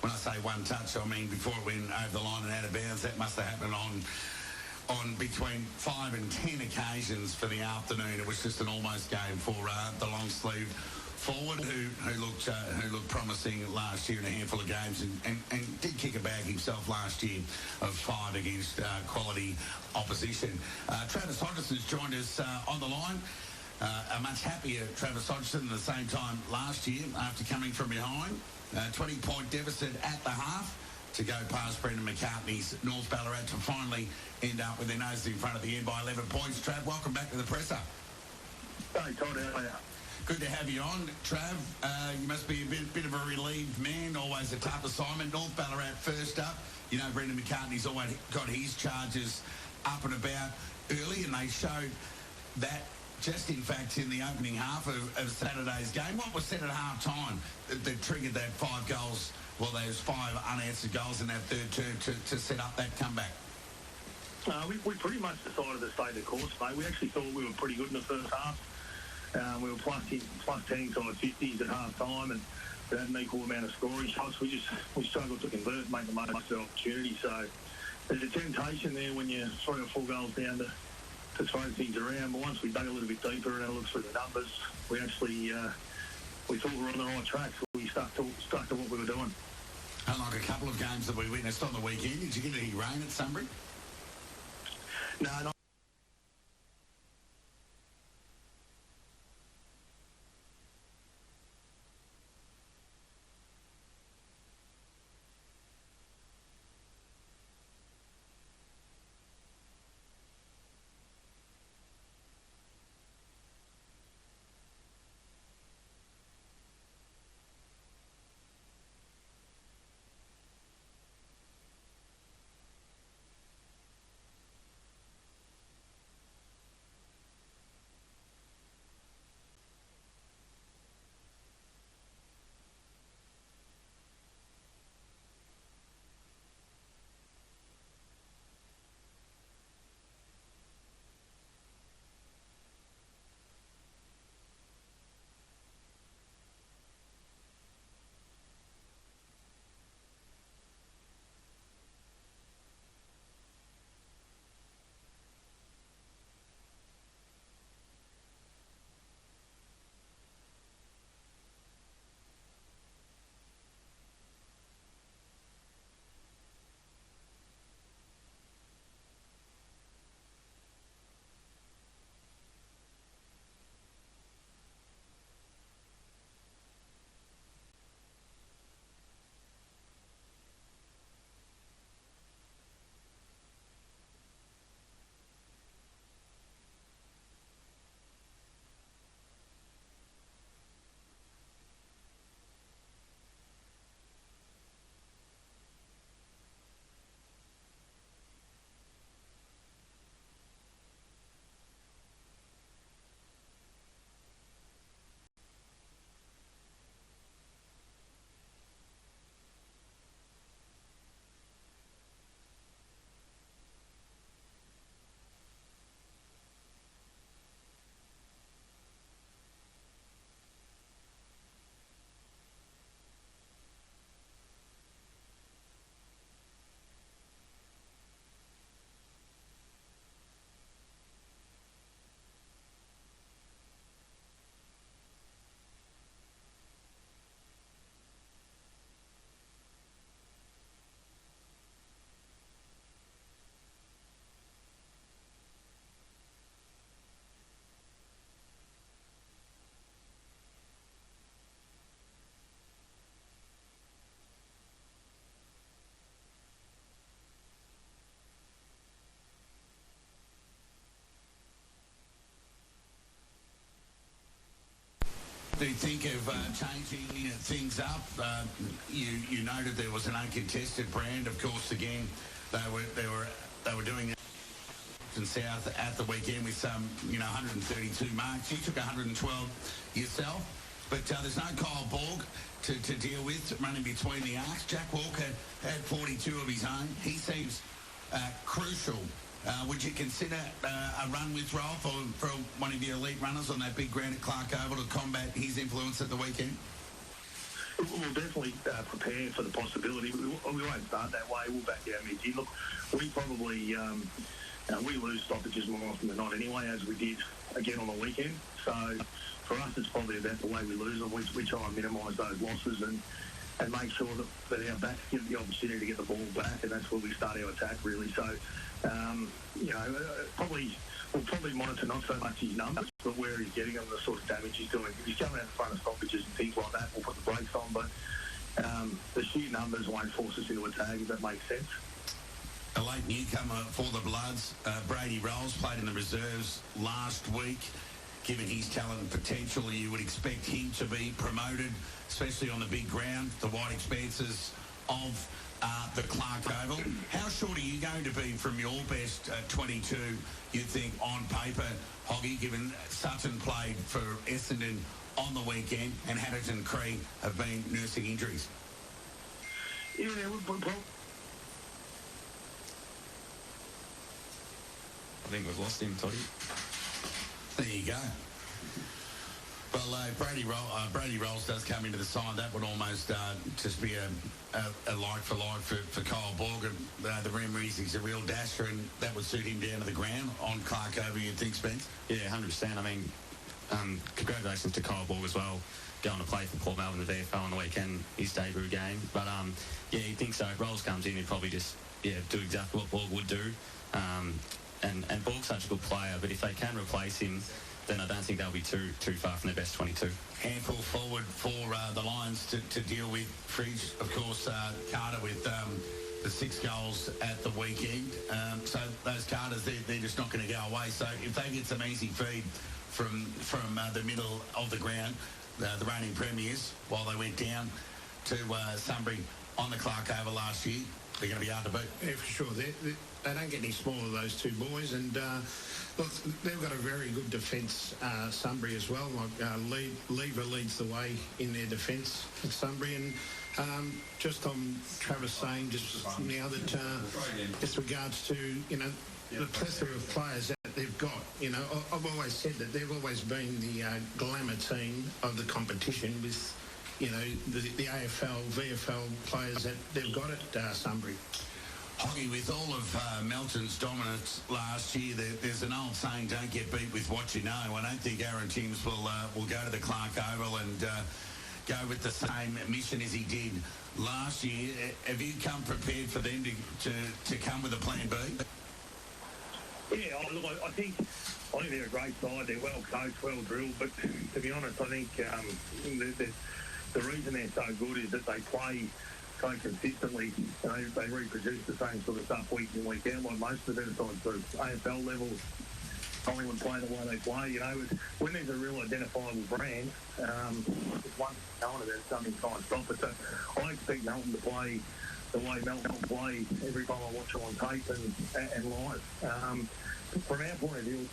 When I say one touch, I mean before it went over the line and out of bounds. That must have happened on between 5 and 10 occasions for the afternoon. It was just an almost game for the long-sleeved forward who looked promising last year in a handful of games and did kick a bag himself last year of 5 against quality opposition. Travis Hodgson's joined us on the line. A much happier Travis Hodgson at the same time last year after coming from behind. 20-point deficit at the half to go past Brendan McCartney's North Ballarat to finally end up with their noses in front of the end by 11 points. Trav, welcome back to the presser. Hey, Todd, how are you? Good to have you on, Trav. You must be a bit of a relieved man, always a tough assignment. North Ballarat first up. You know, Brendan McCartney's always got his charges up and about early, and they showed that just, in fact, in the opening half of Saturday's game. What was said at half-time that triggered that 5 goals, well, those 5 unanswered goals in that third term to set up that comeback? We pretty much decided to stay the course, mate. We actually thought we were pretty good in the first half. We were plus 10 inside 50s at half-time, and we had an equal amount of scoring shots. We struggled to convert, make the most of the opportunity. So there's a temptation there when you're 3 or 4 goals down to throw things around. But once we dug a little bit deeper and had a look through the numbers, we actually we thought we were on the right track. So we stuck to what we were doing. Unlike a couple of games that we witnessed on the weekend, did you get any rain at Sunbury? No, not Do you think of changing things up? You noted there was an uncontested brand. Of course, again, they were doing it in South at the weekend with some 132 marks. You took 112 yourself, but there's no Kyle Borg to deal with running between the arcs. Jack Walker had 42 of his own. He seems crucial. Would you consider a run with Rolf for one of your elite runners on that big ground at Clark Oval to combat his influence at the weekend? We'll definitely prepare for the possibility. We won't start that way. We'll back our midge in. Look, we probably we lose stoppages more often than not anyway, as we did again on the weekend. So for us, it's probably about the way we lose them. We try and minimise those losses and make sure that our backs get the opportunity to get the ball back, and that's where we start our attack, really. So, we'll probably monitor not so much his numbers, but where he's getting them, the sort of damage he's doing. If he's coming out in front of stoppages and things like that, we'll put the brakes on, but the sheer numbers won't force us into a tag, if that makes sense. A late newcomer for the Bloods, Brady Rolls, played in the reserves last week. Given his talent and potential, you would expect him to be promoted, especially on the big ground, the wide expanses of the Clark Oval. How short are you going to be from your best 22, you think, on paper, Hoggy, given Sutton played for Essendon on the weekend and Haddington and Cree have been nursing injuries? Yeah, I think we've lost him, Toddy. There you go. Well, Brady Rolls does come into the side. That would almost just be a like for like for Kyle Borg. The memories, he's a real dasher, and that would suit him down to the ground on Clark Oval, you'd think, Spence? Yeah, 100%. I mean, congratulations to Kyle Borg as well, going to play for Port Melbourne, the VFL on the weekend, his debut game. But, yeah, you'd think so. If Rolls comes in, he'd probably just, do exactly what Borg would do. And Borg's such a good player, but if they can replace him, then I don't think they'll be too far from their best 22. Handful forward for the Lions to deal with. Fridge, of course, Carter with the 6 goals at the weekend. So those Carters, they're just not going to go away. So if they get some easy feed from the middle of the ground, the reigning premiers, while they went down to Sunbury on the Clark Oval last year, they're going to be hard to beat. Yeah, for sure. They don't get any smaller, those two boys. And, look, they've got a very good defence, Sunbury as well. Like, Lever leads the way in their defence at Sunbury. And just on Travis saying just now that as regards to, the plethora of players that they've got, I've always said that they've always been the glamour team of the competition with, the AFL, VFL players that they've got at Sunbury. Hoggy, with all of Melton's dominance last year, there's an old saying, don't get beat with what you know. I don't think Aaron Timms will go to the Clark Oval and go with the same mission as he did last year. Have you come prepared for them to come with a plan B? Yeah, look, I think they're a great side. They're well coached, well drilled. But to be honest, I think the reason they're so good is that they play so consistently. They reproduce the same sort of stuff week in, week out, like most of the better sides do. AFL level, Collingwood play the way they play. When there's a real identifiable brand, it's one talent about something trying to stop it. So I expect Melton to play the way Melton play every time I watch them on tape and live. From our point of view,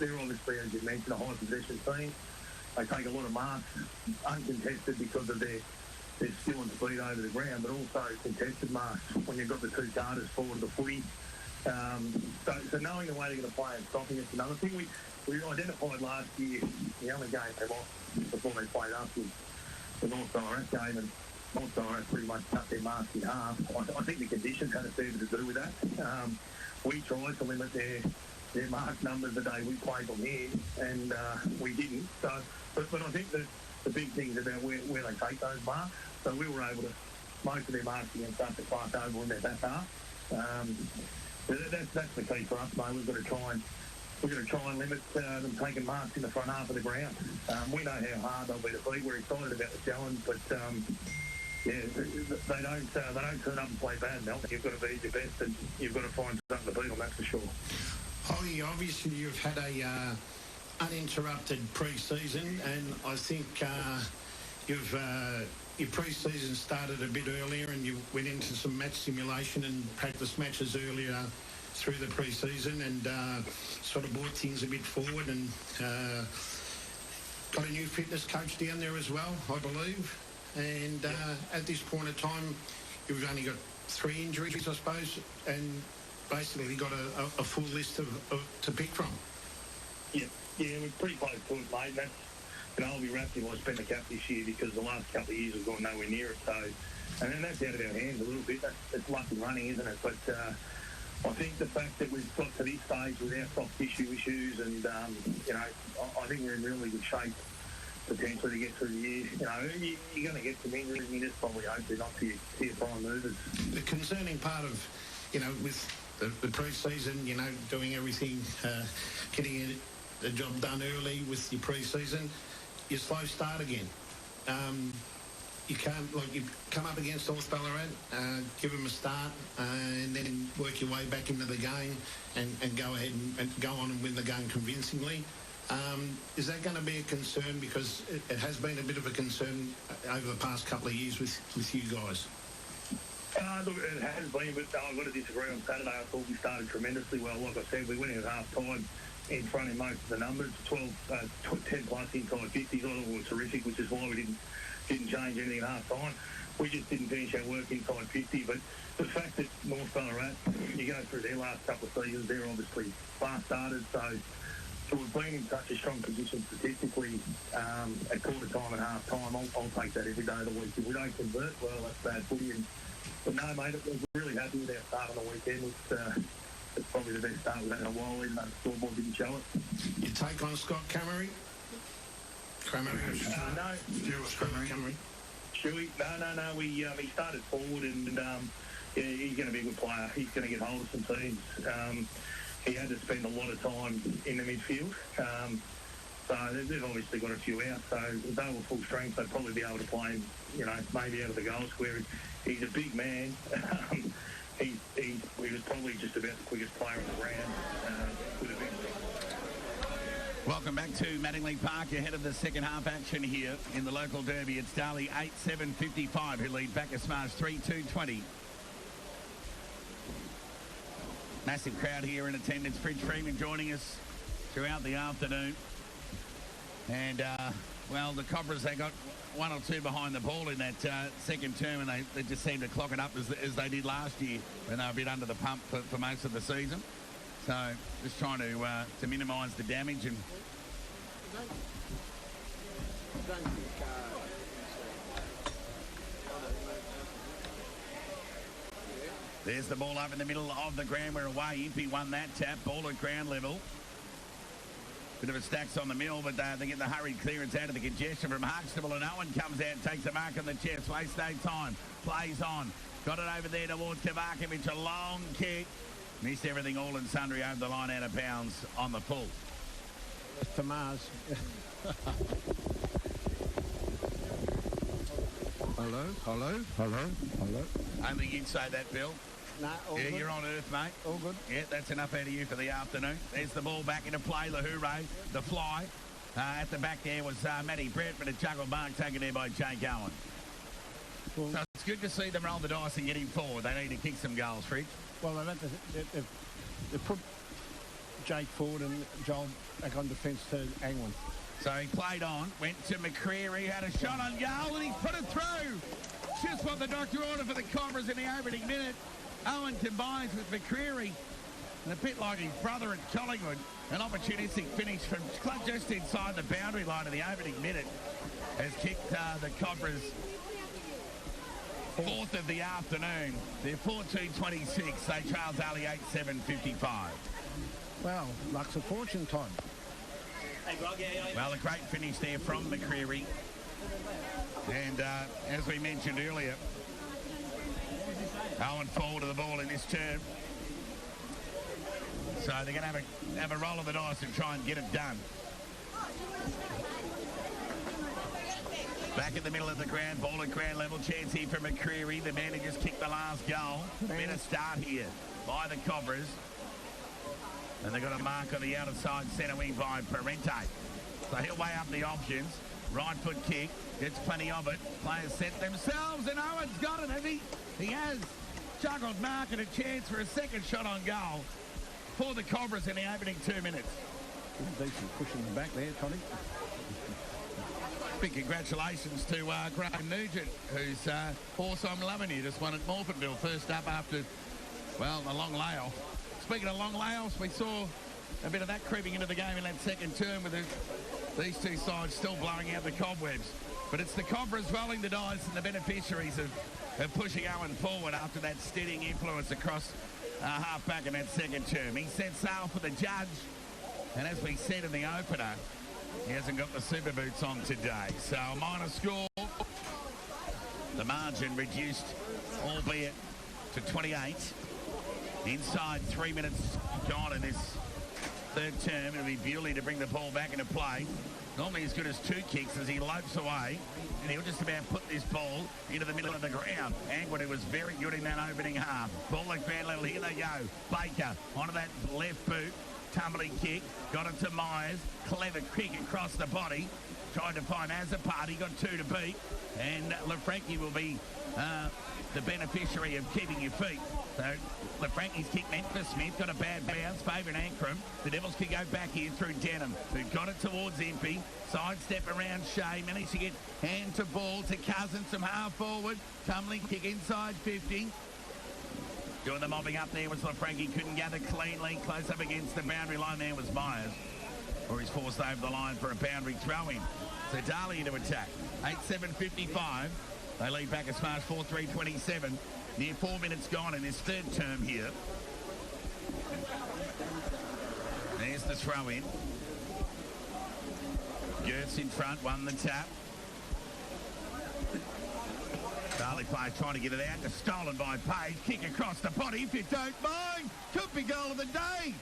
they're obviously, as you mentioned, a high possession team. They take a lot of marks uncontested because of their skill and speed over the ground, but also contested marks when you've got the two Carters forward of the footy. So knowing the way they're going to play and stopping it's another thing. We identified last year, the only game they lost before they played us was the North Ballarat game, and North Ballarat pretty much cut their marks in half. I think the conditions had a fair bit to do with that. We tried to limit their mark numbers the day we played them here, and we didn't. So, but I think that the big thing is about where they take those marks. So we were able to, most of their marks against us at Clark Oval in their back half. That's the key for us, mate. We've got to try and limit them taking marks in the front half of the ground. We know how hard they'll be to beat. We're excited about the challenge, but they don't turn up and play bad, Mel. You've got to be your best, and you've got to find something to beat them. That's for sure. Holly, obviously you've had a uninterrupted pre-season, and I think your pre-season started a bit earlier, and you went into some match simulation and practice matches earlier through the pre-season, and sort of brought things a bit forward, and got a new fitness coach down there as well, I believe. And at this point of time, you've only got 3 injuries, I suppose, and basically got a full list to pick from. Yeah, we're pretty close to it, mate. That's, I'll be wrapped if I spend the cap this year, because the last couple of years we've gone nowhere near it. So, and then that's out of our hands a little bit. It's lucky running, isn't it? But I think the fact that we've got to this stage with our soft tissue issues, and I think we're in really good shape potentially to get through the year. You're going to get some injuries, and you just probably hope they're not to your prime movers. The concerning part of, with the pre-season, doing everything, getting the job done early with your pre-season, you slow start again. You can't, you come up against North Ballarat, give them a start, and then work your way back into the game and go ahead and go on and win the game convincingly. Is that going to be a concern? Because it has been a bit of a concern over the past couple of years with you guys. Look, it has been, but I've got to disagree. On Saturday, I thought we started tremendously well. Like I said, we went in at half-time in front in most of the numbers, 10 plus inside 50s. I thought we were terrific, which is why we didn't change anything at half-time. We just didn't finish our work inside 50. But the fact that North Ballarat, you go through their last couple of seasons, they're obviously fast started, so we've been in such a strong position statistically at quarter time and half time. I'll take that every day of the week. If we don't convert, well, that's bad footy. But no, mate, we're really happy with our start on the weekend. It's probably the best start we've had in a while, even though the scoreboard didn't show it. Your take on Scott Cammery? No. Stewie? No. He started forward, and he's going to be a good player. He's going to get hold of some teams. He had to spend a lot of time in the midfield. So they've obviously got a few out. So if they were full strength, they'd probably be able to play him, maybe out of the goal square. He's a big man. He was probably just about the quickest player on the ground. Welcome back to Mattingly Park, ahead of the second half action here in the local derby. It's Darley 8-7-55 who lead Bacchus Marsh 3-2-20. Massive crowd here in attendance. Fridge Freeman joining us throughout the afternoon. And, the Cobras, they got 1 or 2 behind the ball in that second term, and they just seemed to clock it up as they did last year when they were a bit under the pump for most of the season. So just trying to minimise the damage. And there's the ball up in the middle of the ground. We're away. Impey won that tap. Ball at ground level. Bit of a stacks on the mill, but they get the hurried clearance out of the congestion from Huxtable, and Owen comes out and takes a mark on the chest. Waste no time. Plays on. Got it over there towards Kovacevic. A long kick. Missed everything all and sundry over the line, out of bounds on the pull. To Mars. Hello. I don't think you'd say that, Bill. No, all good. You're on earth, mate. All good. Yeah, that's enough out of you for the afternoon. There's the ball back into play. Lahoure, the fly. At the back there was Matty Brett, but a juggle mark taken there by Jake Owen. Well, so it's good to see them roll the dice and get him forward. They need to kick some goals, Fridge. Well, they've put Jake forward and Joel back on defence to Angwin. So he played on, went to McCreary, had a shot on goal, and he put it through. Just what the doctor ordered for the Cobras in the opening minute. Owen combines with McCreary, and a bit like his brother at Collingwood, an opportunistic finish from just inside the boundary line of the opening minute has kicked the Cobras fourth of the afternoon. They're 4-2-26. They trail Darley 8-7-55. Well, luck's a fortune, Todd. Well, a great finish there from McCreary. And as we mentioned earlier, Owen forward to the ball in this term. So they're going to have a roll of the dice and try and get it done. Back in the middle of the ground, ball at ground level, chance here for McCreary, the man who just kicked the last goal. Better start here by the Cobras. And they've got a mark on the outer side centre wing by Parente. So he'll weigh up the options. Right foot kick, gets plenty of it. Players set themselves, and Owen's got it, has he? He has. Juggled Mark and a chance for a second shot on goal for the Cobras in the opening 2 minutes. Decent push in the back there, Toddy. Big congratulations to Graham Nugent, whose horse I'm Loving You just won at Morphettville, first up after, well, a long layoff. Speaking of long layoffs, we saw a bit of that creeping into the game in that second term with these two sides still blowing out the cobwebs. But it's the Cobras rolling the dice and the beneficiaries of pushing Owen forward after that steadying influence across half-back in that second term. He set sail for the judge, and as we said in the opener, he hasn't got the super boots on today. So a minor score. The margin reduced, albeit to 28. Inside 3 minutes gone in this third term. It'll be Bewley to bring the ball back into play. Normally as good as two kicks as he lopes away, and he'll just about put this ball into the middle of the ground. Angwood, was very good in that opening half. Ball at ground level, here they go. Baker onto that left boot, tumbling kick, got it to Myers. Clever kick across the body. Tried to find Azapati, got two to beat, and Lafranchi will be the beneficiary of keeping your feet. So Lafranchi's kick meant for Smith, got a bad bounce, favouring Ankrum. The Devils can go back here through Denham, who got it towards Impey. Sidestep around Shea, managed to get hand to ball to Cousins from half forward. Tumbling kick inside 50. Doing the mobbing up there was Lafranchi, couldn't gather cleanly. Close up against the boundary line there was Myers. Or he's forced over the line for a boundary throw-in. So Darley into attack. 8-7-55. They lead Bacchus Marsh 4-3-27. Near 4 minutes gone in this third term here. There's the throw-in. Gertz in front, won the tap. Darley player trying to get it out. Just stolen by Page. Kick across the body, if you don't mind. Could be goal of the day.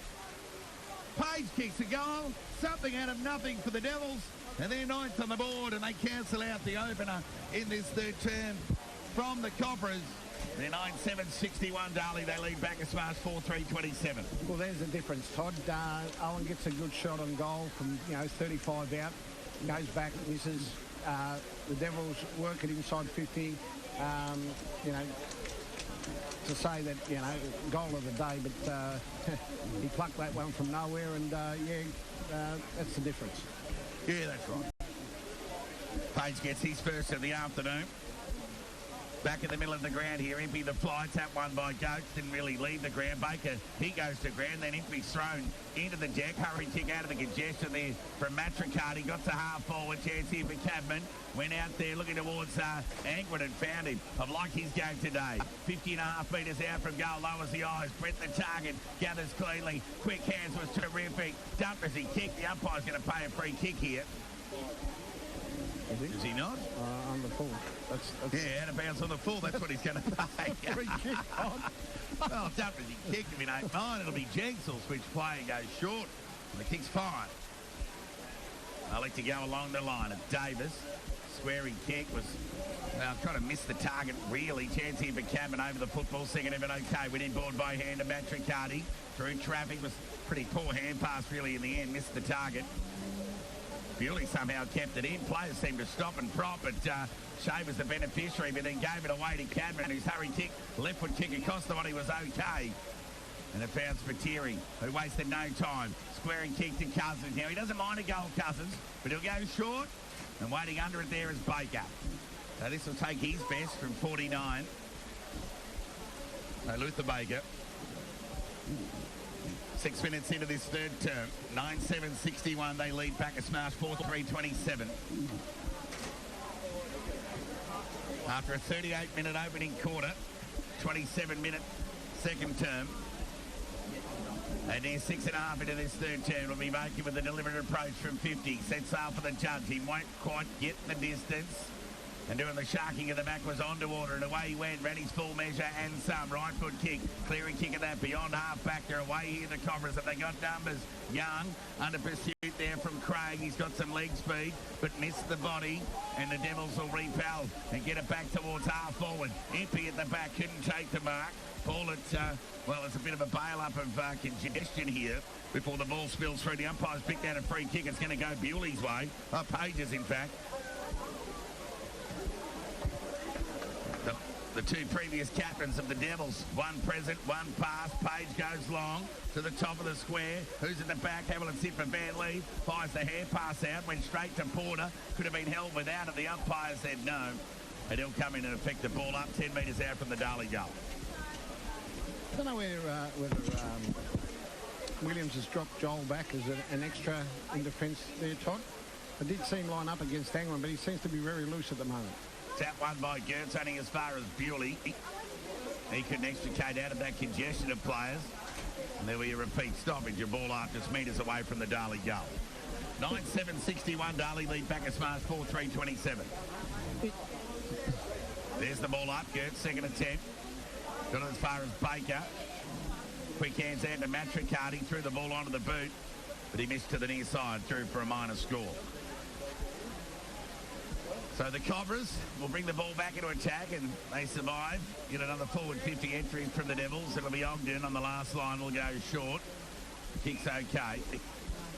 Page kicks a goal. Something out of nothing for the Devils. And they're ninth on the board, and they cancel out the opener in this third term from the Cobras. They're 9-7-61, Darley. They lead Bacchus Marsh 4-3-27. Well, there's the difference, Todd. Owen gets a good shot on goal from, 35 out. Goes back, misses. The Devils work it inside 50. To say that, goal of the day, but he plucked that one from nowhere, and, that's the difference. Yeah, that's right. Page gets his first of the afternoon. Back in the middle of the ground here, Impey the fly, tap one by Goats, didn't really leave the ground. Baker, he goes to ground, then Impey's thrown into the deck. Hurry kick out of the congestion there from Matricati, got to half forward, chance here for Cadman. Went out there looking towards Angwood and found him. I've liked his game today. 50.5 metres out from goal, lowers the eyes. Brent the target, gathers cleanly. Quick hands was terrific. Dump as he kicked. The umpire's going to pay a free kick here. Is he not? On the full. That's yeah, out of bounds on the full. That's what he's going to pay. Free kick on. Well, dump as he kicked him in 8-9. It'll be Jenks will switch play and go short. And the kick's fine. I like to go along the line of Davis. Squaring kick was trying to miss the target, really. Chance here for Cadman over the football. Second effort okay. Went inboard by hand to Matricati. Through traffic. Was pretty poor hand pass, really, in the end. Missed the target. Bewley somehow kept it in. Players seemed to stop and prop, but Shea was the beneficiary, but then gave it away to Cadman, whose hurry kick, left foot kick across the body was okay. And it found Spiteri, who wasted no time. Squaring kick to Cousins. Now, he doesn't mind a goal, Cousins, but he'll go short. And waiting under it there is Baker. So this will take his best from 49. So Luther Baker. 6 minutes into this third term. 9-7-61. They lead Bacchus Marsh 4-3-27. After a 38-minute opening quarter, 27-minute second term. And near 6.5 into this third term, will be making with a deliberate approach from 50. Sets sail for the judge. He won't quite get the distance. And doing the sharking at the back was on to order, and away he went. Ran his full measure and some. Right foot kick, clearing kick of that beyond half back. They're away here, the Cobras. Have they got numbers? Young under pursuit shoot there from Craig. He's got some leg speed, but missed the body, and the Devils will repel and get it back towards half forward. Impey at the back couldn't take the mark. Ball at, it's a bit of a bail-up of congestion here before the ball spills through. The umpire's picked out a free kick. It's going to go Bewley's way. Page's, in fact. The two previous captains of the Devils, one present, one pass. Page goes long to the top of the square. Who's in the back? Hamilton sit for Van Lee. Fires the hair pass out. Went straight to Porter. Could have been held without it. The umpire said no. And he'll come in and affect the ball up 10 metres out from the Darley goal. I don't know whether Williams has dropped Joel back as an extra in defence there, Todd. I did see him line up against Angwin, but he seems to be very loose at the moment. Tap one by Gertz, only as far as Bewley. He couldn't extricate out of that congestion of players. And there we repeat stoppage. A ball up just metres away from the Darley goal. 9-7-61, Darley lead Bacchus Marsh 4-3-27. There's the ball up. Gertz, second attempt. Got it as far as Baker. Quick hands out to Matricardi. Threw the ball onto the boot, but he missed to the near side. Threw for a minor score. So the Cobras will bring the ball back into attack, and they survive. Get another forward 50 entry from the Devils. It'll be Ogden on the last line. Will go short. Kick's okay.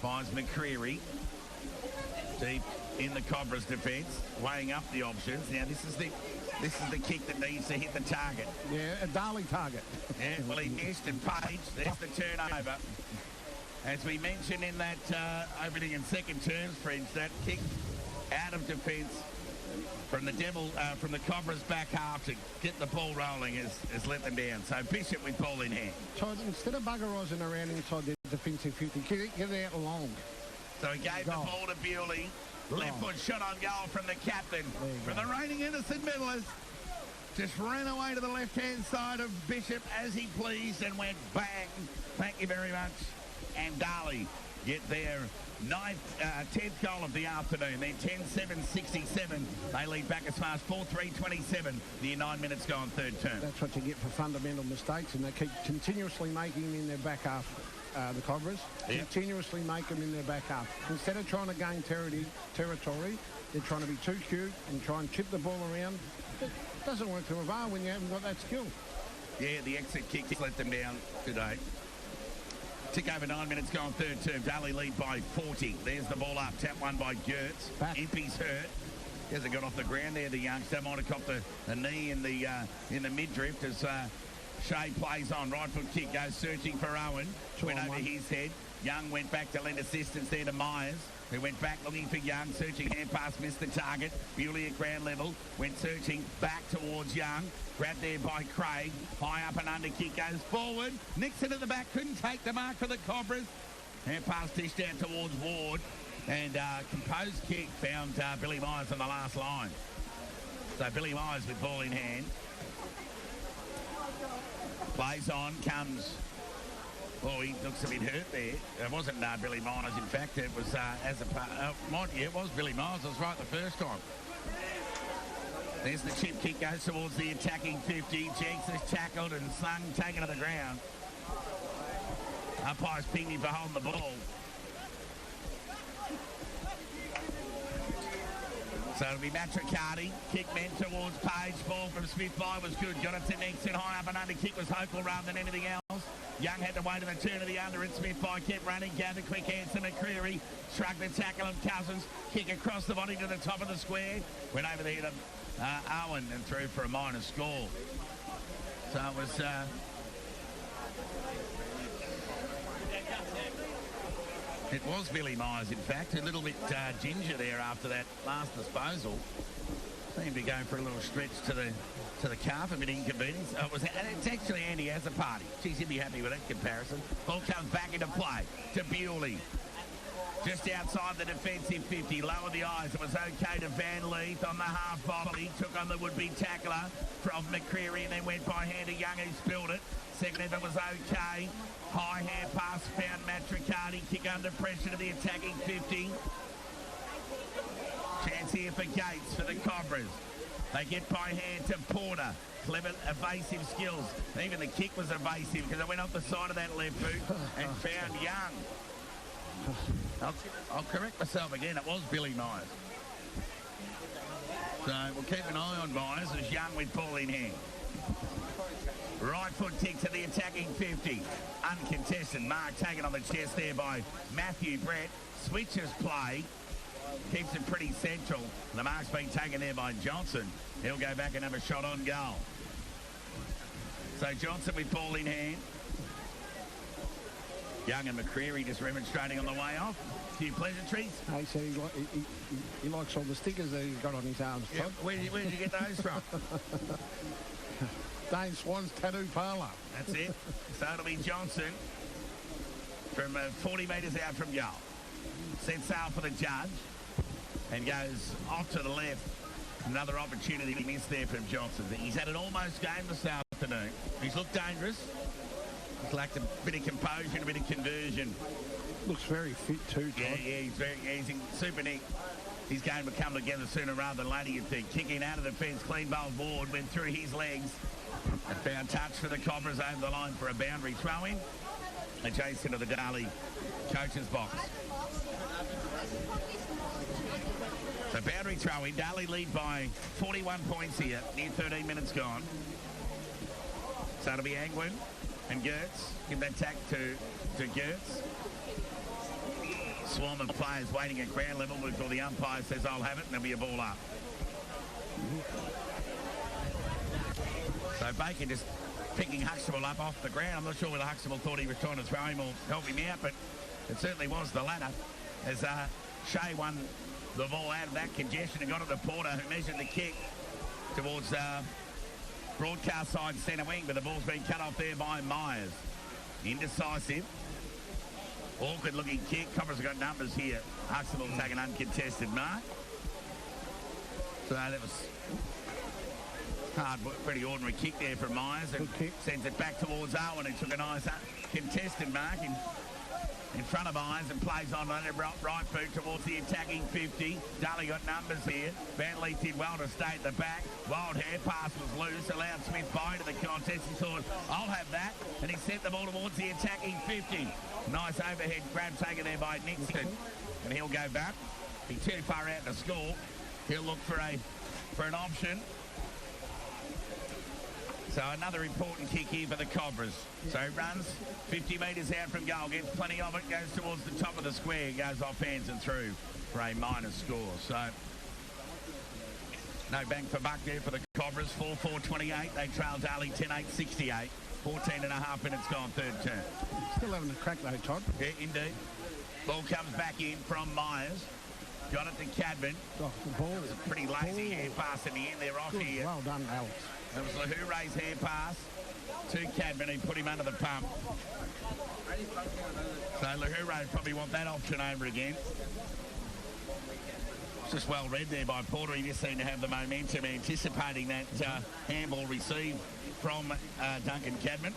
Finds McCreary deep in the Cobras' defence, weighing up the options. Now this is the kick that needs to hit the target. Yeah, a Darley target. Yeah, well, he missed, and Page, there's the turnover. As we mentioned in that opening and second terms, French, that kick out of defence from the Cobras back half to get the ball rolling has let them down. So Bishop with ball in hand. Todd, instead of buggerising around inside the defensive 50, get it out long. So he gave the ball to Bewley. Left foot shot on goal from the captain. From the reigning innocent medalist. Just ran away to the left-hand side of Bishop as he pleased and went bang. Thank you very much. And Darley get their 10th goal of the afternoon. Then 10-7-67. They lead Bacchus Marsh 4-3-27. Near 9 minutes gone, third term. That's what you get for fundamental mistakes, and they keep continuously making them in their back half. The Cobras continuously make them in their back half. Instead of trying to gain territory, they're trying to be too cute and try and chip the ball around. It doesn't work to avail when you haven't got that skill. Yeah, the exit kick let them down today. Tick over 9 minutes gone, third term. Darley lead by 40. There's the ball up. Tap one by Gertz. Impey's hurt. He hasn't got off the ground there, the youngster. Might have copped a knee in the mid-drift as Shea plays on. Right foot kick goes searching for Owen. Went over his head. Young went back to lend assistance there to Myers, who went back looking for Young. Searching hand pass, missed the target. Bewley at ground level. Went searching back towards Young. Grabbed there by Craig. High up and under kick goes forward. Nixon at the back. Couldn't take the mark for the Cobras. Hand pass dished out towards Ward. And composed kick found Billy Myers on the last line. So Billy Myers with ball in hand. Plays on, comes. Oh, he looks a bit hurt there. It wasn't Billy Myers, in fact. It was it was Billy Myers. I was right the first time. There's the chip kick, goes towards the attacking 50. Jenks is tackled and slung, taken to the ground. Umpire's pinged him for holding the ball. So it'll be Matricardi. Kick meant towards Page. Ball from Smith-By was good. Got it to Nixon. High up and under kick was Hokel rather than anything else. Young had to wait to the turn of the under and Smith-By kept running. Gathered quick hands to McCreary. Shrugged the tackle of Cousins. Kick across the body to the top of the square. Went over there to Owen and threw for a minor score. So it was... It was Billy Myers, in fact, a little bit ginger there after that last disposal. Seemed to be going for a little stretch to the calf, a bit inconvenience. It's actually Andy has a party. Geez, he'd be happy with that comparison. Ball comes back into play to Bewley. Just outside the defensive 50, lower the eyes. It was okay to Van Leith on the half volley. Took on the would-be tackler from McCreary and then went by hand to Young, who spilled it. Second effort was okay. High hand pass found Matricardi. Kick under pressure to the attacking 50. Chance here for Gates for the Cobras. They get by hand to Porter. Clever, evasive skills. Even the kick was evasive because it went off the side of that left boot and found Young. I'll correct myself again. It was Billy Myers. So we'll keep an eye on Myers as Young with ball in hand. Right foot kick to the attacking 50. Uncontested. Mark taken on the chest there by Matthew Brett. Switches play. Keeps it pretty central. The mark's been taken there by Johnson. He'll go back and have a shot on goal. So Johnson with ball in hand. Young and McCreary just remonstrating on the way off. A few pleasantries. He said he likes all the stickers that he's got on his arms. Yep. Where did you get those from? Dane Swan's Tattoo Parlour. That's it. So it'll be Johnson from 40 metres out from goal. Sets out for the judge and goes off to the left. Another opportunity he missed there from Johnson. He's had an almost game this afternoon. He's looked dangerous. He's lacked a bit of composure and a bit of conversion. Looks very fit too, Todd. He's in super nick. His game would come together sooner rather than later, you'd think. Kicking out of the fence, clean bowl board, went through his legs. And found touch for the Cobras over the line for a boundary throw-in. Adjacent to the Darley coach's box. So boundary throw-in. Darley lead by 41 points here. Near 13 minutes gone. So it'll be Angwin and Gertz. Give that tack to Gertz. Swarm of players waiting at ground level before the umpire says, I'll have it, and there'll be a ball up. So Baker just picking Huxtable up off the ground. I'm not sure whether Huxtable thought he was trying to throw him or help him out, but it certainly was the latter. As Shea won the ball out of that congestion and got it to Porter, who measured the kick towards broadcast side centre wing, but the ball's been cut off there by Myers. Indecisive. Awkward looking kick. Cobras have got numbers here. Huxtable take an uncontested mark. So that was hard, pretty ordinary kick there from Myers, and sends it back towards Owen, who took a nice contested mark in front of Irons and plays on a right boot towards the attacking 50. Darley got numbers here. Van Leith did well to stay at the back. Wild hair pass was loose, allowed Smith by to the contest. He thought, I'll have that, and he sent the ball towards the attacking 50. Nice overhead grab taken there by Nixon, and he'll go back. Be too far out to score. He'll look for an option. So another important kick here for the Cobras. So he runs 50 metres out from goal, gets plenty of it, goes towards the top of the square, goes off hands and through for a minor score. So no bang for buck there for the Cobras. 4-4-28. They trail Darley 10-8-68. 14 and a half minutes gone, third term. Still having a crack though, Todd. Yeah, indeed. Ball comes back in from Myers. Got it to Cadman. Oh, the ball. It was a pretty lazy hand pass in the end. They're off Good. here. Well done, Alex. It was Lahure's hand pass to Cadman, who put him under the pump. So Lahure probably want that option over again. It's just well read there by Porter. He just seemed to have the momentum, anticipating that handball received from Duncan Cadman.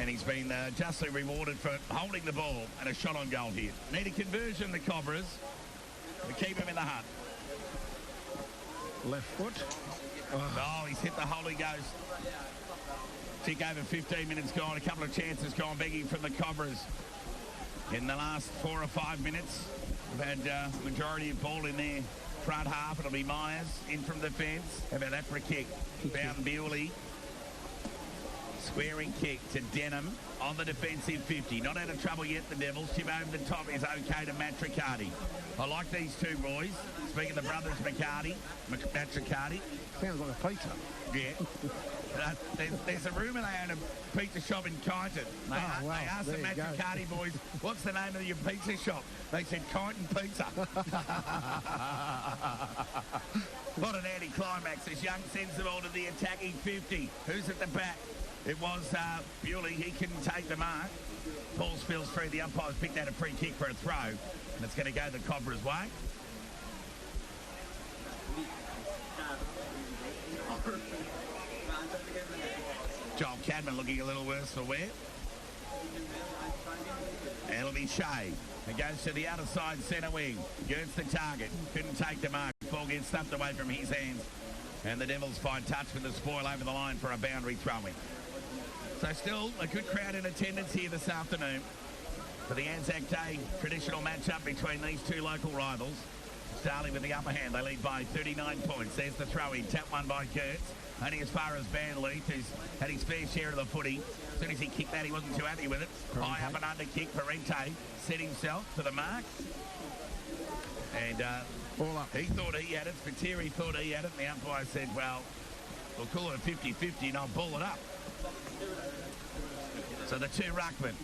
And he's been justly rewarded for holding the ball and a shot on goal here. Need a conversion, the Cobras, to keep him in the hunt. Left foot. Oh, he's hit the Holy Ghost. Tick over 15 minutes gone. A couple of chances gone begging from the Cobras in the last 4 or 5 minutes. We've had majority of ball in their front half. It'll be Myers in from the fence. How about that for a kick? Bowden Bewley. Squaring kick to Denham on the defensive 50. Not out of trouble yet, the Devils. Tip over the top is okay to Matt Riccardi. I like these two boys. Speaking of the brothers McCarty, Matt Riccardi. Sounds like a pizza. Yeah. There's a rumour they own a pizza shop in Kyneton. They asked the Matt Riccardi boys, what's the name of your pizza shop? They said Kyneton Pizza. What an anticlimax as Young sends the ball to the attacking 50. Who's at the back? It was Bewley. He couldn't take the mark. Ball spills through. The umpires picked out a free kick for a throw, and it's going to go the Cobra's way. Joel Cadman looking a little worse for wear. And it'll be Shea. It goes to the outer side centre wing. Gets the target. Couldn't take the mark. Ball gets stuffed away from his hands. And the Devils find touch with the spoil over the line for a boundary throw-in. So still a good crowd in attendance here this afternoon. for the Anzac Day traditional matchup between these two local rivals. Darley with the upper hand. They lead by 39 points. There's the throw-in. Tap one by Kurtz. Only as far as Van Leith, who's had his fair share of the footy. As soon as he kicked that, he wasn't too happy with it. High up and under kick. Parente set himself to the mark. And ball up. He thought he had it. Spiteri thought he had it. And the umpire said, well, we'll call it a 50-50 and I'll ball it up. So the two ruckmen,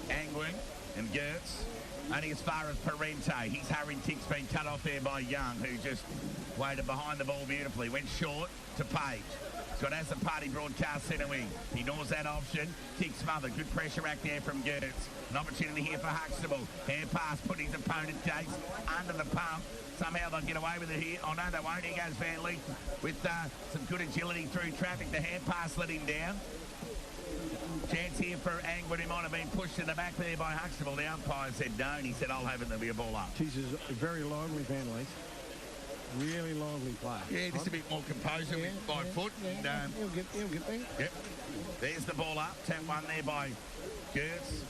Angwin and Gertz, only as far as Parente. His hurried kick's been cut off there by Young, who just waited behind the ball beautifully. Went short to Page. So it has the party broadcast centre wing. He ignores that option. Kick smothered. Good pressure act there from Gertz. An opportunity here for Huxtable. Hand pass, put his opponent Case under the pump. Somehow they'll get away with it here. Oh no, they won't. Here goes Van Leith with some good agility through traffic. The hand pass let him down. Chance here for Angwood, who might have been pushed in the back there by Huxtable. The umpire said no, and he said, I'll have it, there'll be a ball up. Jesus, very lively Van Leith. Really lively player. Yeah, just a bit more composure by foot. Yeah, And, he'll get there. Yep. There's the ball up. Tap one there by Gertz.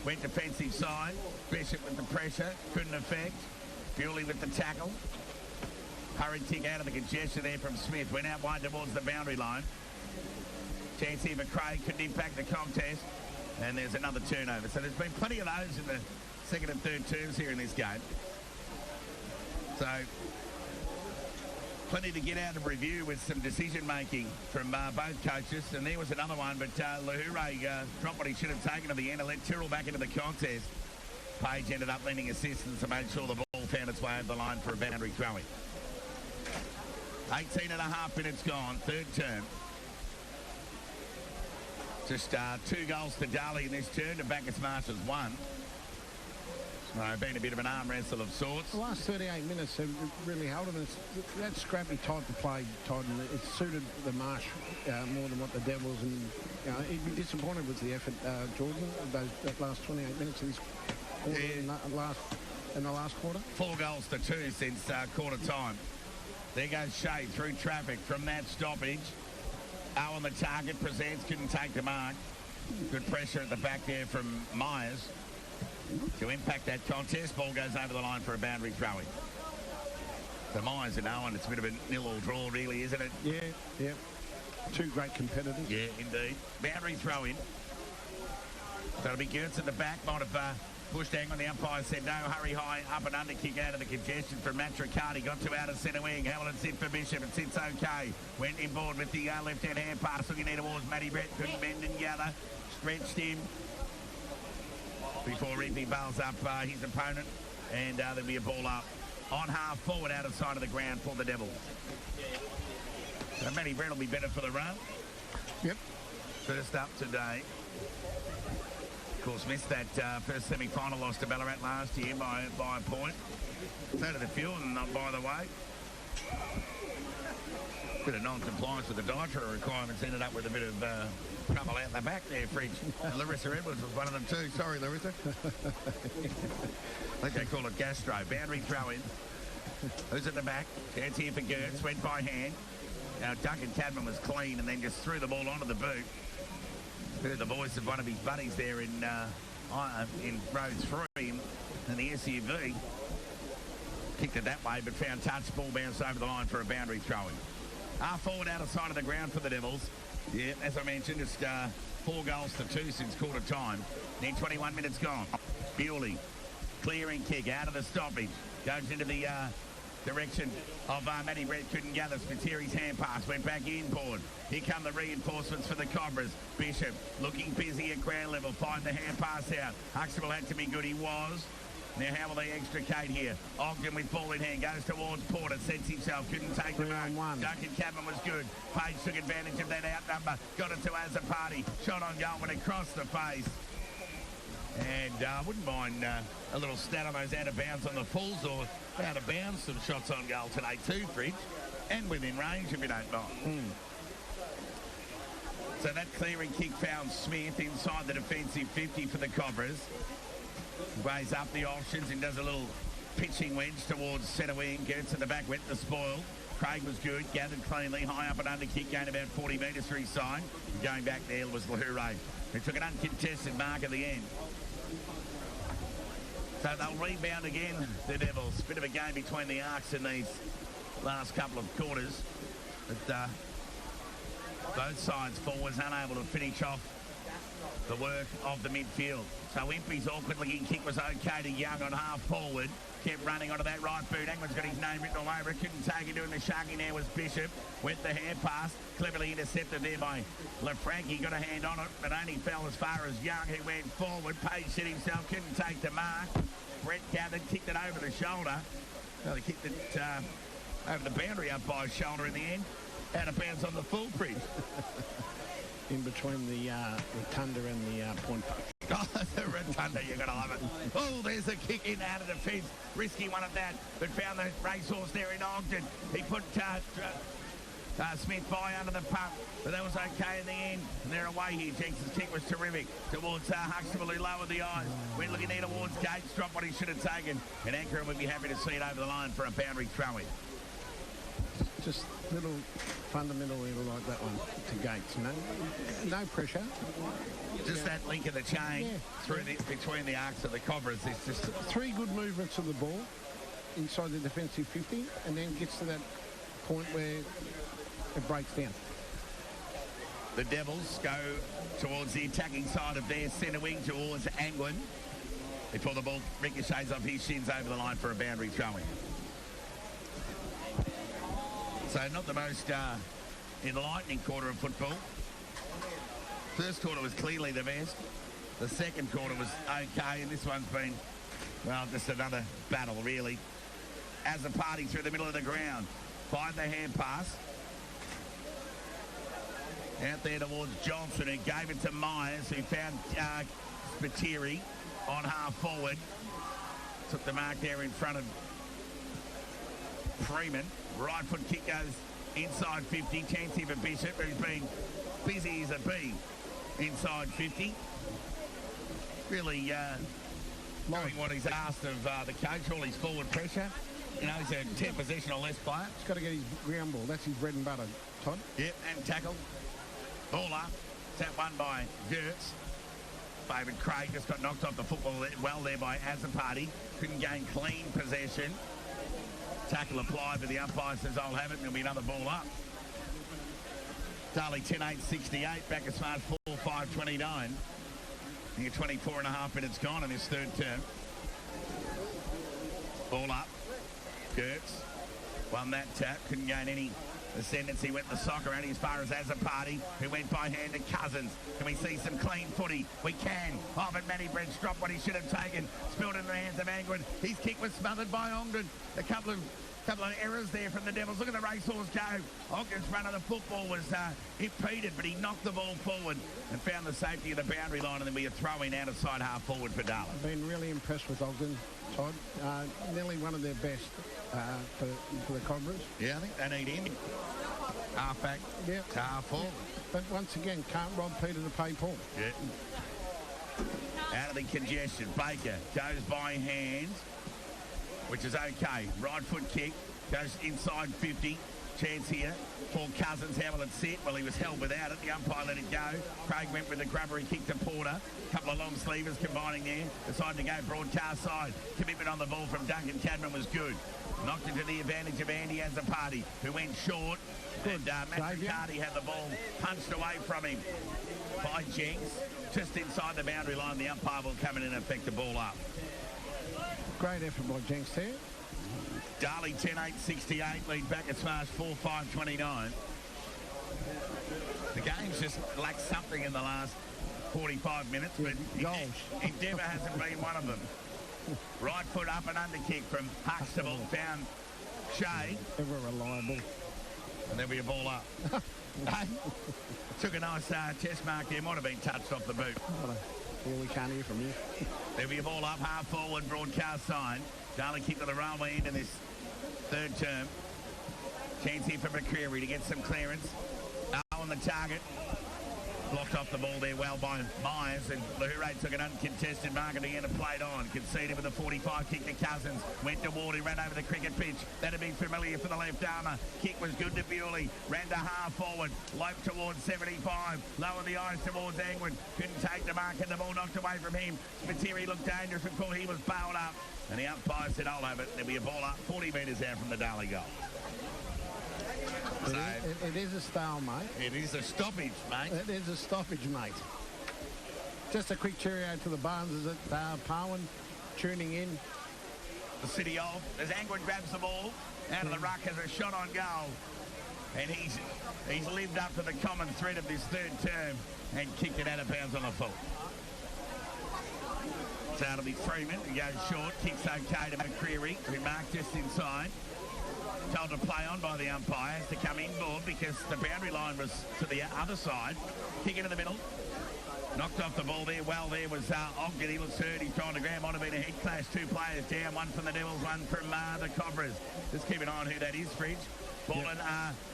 Went defensive side. Bishop with the pressure. Couldn't affect. Bewley with the tackle. Hurried kick out of the congestion there from Smith. Went out wide towards the boundary line. Chance here for Craig. Couldn't impact the contest. And there's another turnover. So there's been plenty of those in the second and third terms here in this game. So plenty to get out of review with some decision-making from both coaches. And there was another one, but Lahure dropped what he should have taken at the end and let Tyrrell back into the contest. Page ended up lending assistance to make sure the ball found its way over the line for a boundary throwing. 18 and a half minutes gone, third term. Just 2 goals to Darley in this turn, to Bacchus Marsh has won. So been a bit of an arm wrestle of sorts. The last 38 minutes have really held him. It's that scrappy type of play, Todd, and it suited the Marsh more than what the Devils, and he'd be disappointed with the effort, Jordan, that last 28 minutes of this quarter in the last quarter. 4 goals to 2 since quarter time. There goes Shea through traffic from that stoppage. On the target, presents, couldn't take the mark. Good pressure at the back there from Myers to impact that contest. Ball goes over the line for a boundary throwing. So Myers and Owen, it's a bit of a nil or draw really, isn't it? Yeah. 2 great competitors. Yeah, indeed. Boundary throw-in. So it'll be Gertz at the back. Might have pushed Angwin. The umpire said no. Hurry high, up and under kick out of the congestion from Matt Riccardi. Got to out of centre wing. Hamilton sit for Bishop. It sits okay. Went inboard with the left-hand hand pass. Looking in towards Matty Brett. Couldn't bend and gather. Stretched him before Rippy bails up his opponent. And there'll be a ball up on half forward out of sight of the ground for the Devils. So Matty Brett will be better for the run. Yep. First up today. Of course, missed that first semi-final loss to Ballarat last year by a point. So did the Fuel, and by the way, bit of non-compliance with the dietary requirements ended up with a bit of trouble out the back there, Fridge. Larissa Edwards was one of them too. Sorry, Larissa. I think they call it gastro. Boundary throw-in. Who's at the back? Chance here for Gertz. Went by hand. Now, Duncan Cadman was clean and then just threw the ball onto the boot. Heard the voice of one of his buddies there in rows 3 in the SUV. Kicked it that way, but found touch. Ball bounced over the line for a boundary throwing. Half forward out of sight of the ground for the Devils. Yeah, as I mentioned, just 4 goals to 2 since quarter time. Then 21 minutes gone. Bewley, clearing kick out of the stoppage. Goes into the direction of Matty Brett. Couldn't gather. Spiteri's hand pass went back inboard. Here come the reinforcements for the Cobras. Bishop looking busy at ground level. Find the hand pass out. Huxtable had to be good. He was. Now how will they extricate here? Ogden with ball in hand goes towards Porter. Sets himself. Couldn't take the mark. Duncan Cadman was good. Page took advantage of that outnumber. Got it to Azapati. Shot on goal went across the face. And I wouldn't mind a little stat on those out of bounds on the fulls, or out of bounds some shots on goal today too, Fridge. And within range if you don't mind. So that clearing kick found Smith inside the defensive 50 for the Cobras. Weighs up the options and does a little pitching wedge towards centre wing. Gets at the back, went the spoil. Craig was good, gathered cleanly, high up and under kick, gained about 40 metres for his side. Going back there was Lahure, who took an uncontested mark at the end. So they'll rebound again, the Devils. Bit of a game between the Arcs in these last couple of quarters. But both sides forwards unable to finish off the work of the midfield. So Impey's awkward-looking kick was okay to Young on half forward. Kept running onto that right boot. Angman's got his name written all over it. Couldn't take it. Doing the sharky now was Bishop. Went the hand pass. Cleverly intercepted there by LaFranchi. Got a hand on it, but only fell as far as Young, who went forward. Page set himself. Couldn't take the mark. Brett gathered. Kicked it over the shoulder. Well, they kicked it over the boundary up by his shoulder in the end. Out of bounds on the full bridge. In between the rotunda and the point post. Oh, the rotunda, you've got to love it. Oh, there's a kick in out of defence. Risky one at that, but found the racehorse there in Ogden. He put Smith by under the pump, but that was okay in the end. And they're away here. Jenks' kick was terrific towards Huxtable, who lowered the eyes. Went looking there towards Gates, dropped what he should have taken. And Ankara would be happy to see it over the line for a boundary throw-in. Just little fundamental little like that one to Gates, no pressure. Just that link of the chain through between the arcs of the Cobras. It's just three good movements of the ball inside the defensive 50, and then gets to that point where it breaks down. The Devils go towards the attacking side of their centre wing towards Anglin before the ball ricochets off his shins over the line for a boundary throw-in. So not the most enlightening quarter of football. First quarter was clearly the best. The second quarter was okay, and this one's been, well, just another battle, really. As a party through the middle of the ground. Find the hand pass. Out there towards Johnson, who gave it to Myers, who found Spiteri on half forward. Took the mark there in front of Freeman. Right foot kick goes inside 50. Chance here for Bishop, who's been busy as a bee inside 50. Really knowing what he's asked of the coach, all his forward pressure. You know, he's a 10 possession or less player. He's got to get his ground ball. That's his bread and butter, Todd. Yep, and tackle. Ball up. That one by Gertz. David Craig just got knocked off the football well there by Azapati. Couldn't gain clean possession. Tackle applied, but the umpire says, I'll have it, and there'll be another ball up. Darley 10-8-68, Bacchus Marsh 4-5-29. I think 24 and a half minutes gone in this third term. Ball up. Gertz won that tap, couldn't gain any ascendancy, went the soccer only as far as Azapati, who went by hand to Cousins. Can we see some clean footy? We can. Off at Matty Brent, dropped what he should have taken. Spilled in the hands of Angwin. His kick was smothered by Ogden. A couple of errors there from the Devils. Look at the racehorse go. Ogden's run of the football was impeded, but he knocked the ball forward and found the safety of the boundary line, and then we are throwing out of side half forward for Darley. I've been really impressed with Ogden, Todd. Nearly one of their best for the Cobras. Yeah, I think they need him. Half back, half forward. But once again, can't rob Peter to pay Paul. Yeah. Out of the congestion, Baker goes by hand, which is okay. Right foot kick, goes inside 50. Chance here for Cousins. How will it sit? Well, he was held without it. The umpire let it go. Craig went with the grubber. He kicked to Porter. Couple of long sleevers combining there. Decided to go broadcast side. Commitment on the ball from Duncan Cadman was good. Knocked into the advantage of Andy Azapati, who went short. Good. And Matt Riccardi had the ball punched away from him by Jenks. Just inside the boundary line, the umpire will come in and affect the ball up. Great effort by Jenks there. Darley 10-8-68, lead back at Smash 4-5-29. The game's just lacked something in the last 45 minutes, but Endeavour hasn't been one of them. Right foot up and under kick from Huxtable, found Shea. Ever reliable. And there'll be a ball up. Took a nice chest mark there, might have been touched off the boot. Well, we can't hear from you. There'll be a ball up, half forward, broadcast side. Darley kick to the railway end in this third term. Chance here for McCreary to get some clearance. On the target. Blocked off the ball there well by Myers, and Lahure took an uncontested mark at the end and played on. Conceded with a 45 kick to Cousins. Went to Ward, he ran over the cricket pitch. That'd be familiar for the left armour. Kick was good to Bewley. Ran to half forward. Loped towards 75. Lowered the eyes towards Angwin. Couldn't take the mark and the ball knocked away from him. Spiteri looked dangerous and thought he was bailed up. And the umpire said, I'll have it. There'll be a ball up 40 metres out from the Darley goal. So, it is a stalemate. It is a stoppage, mate. It is a stoppage, mate. Just a quick cheerio to the Barnes at Parwin, tuning in. The city of, as Angwin grabs the ball out of the ruck as a shot on goal. And he's lived up to the common thread of this third term and kicked it out of bounds on the full. So it'll be Freeman, who goes short, kicks okay to McCreary, who marked just inside. Told to play on by the umpire, has to come inboard because the boundary line was to the other side. Kick into the middle. Knocked off the ball there. Well, there was Ogden. He looks hurt. He's trying to grab. Might have been a head clash. Two players down. One from the Devils, one from the Cobras. Just keep an eye on who that is, Fridge. Ball in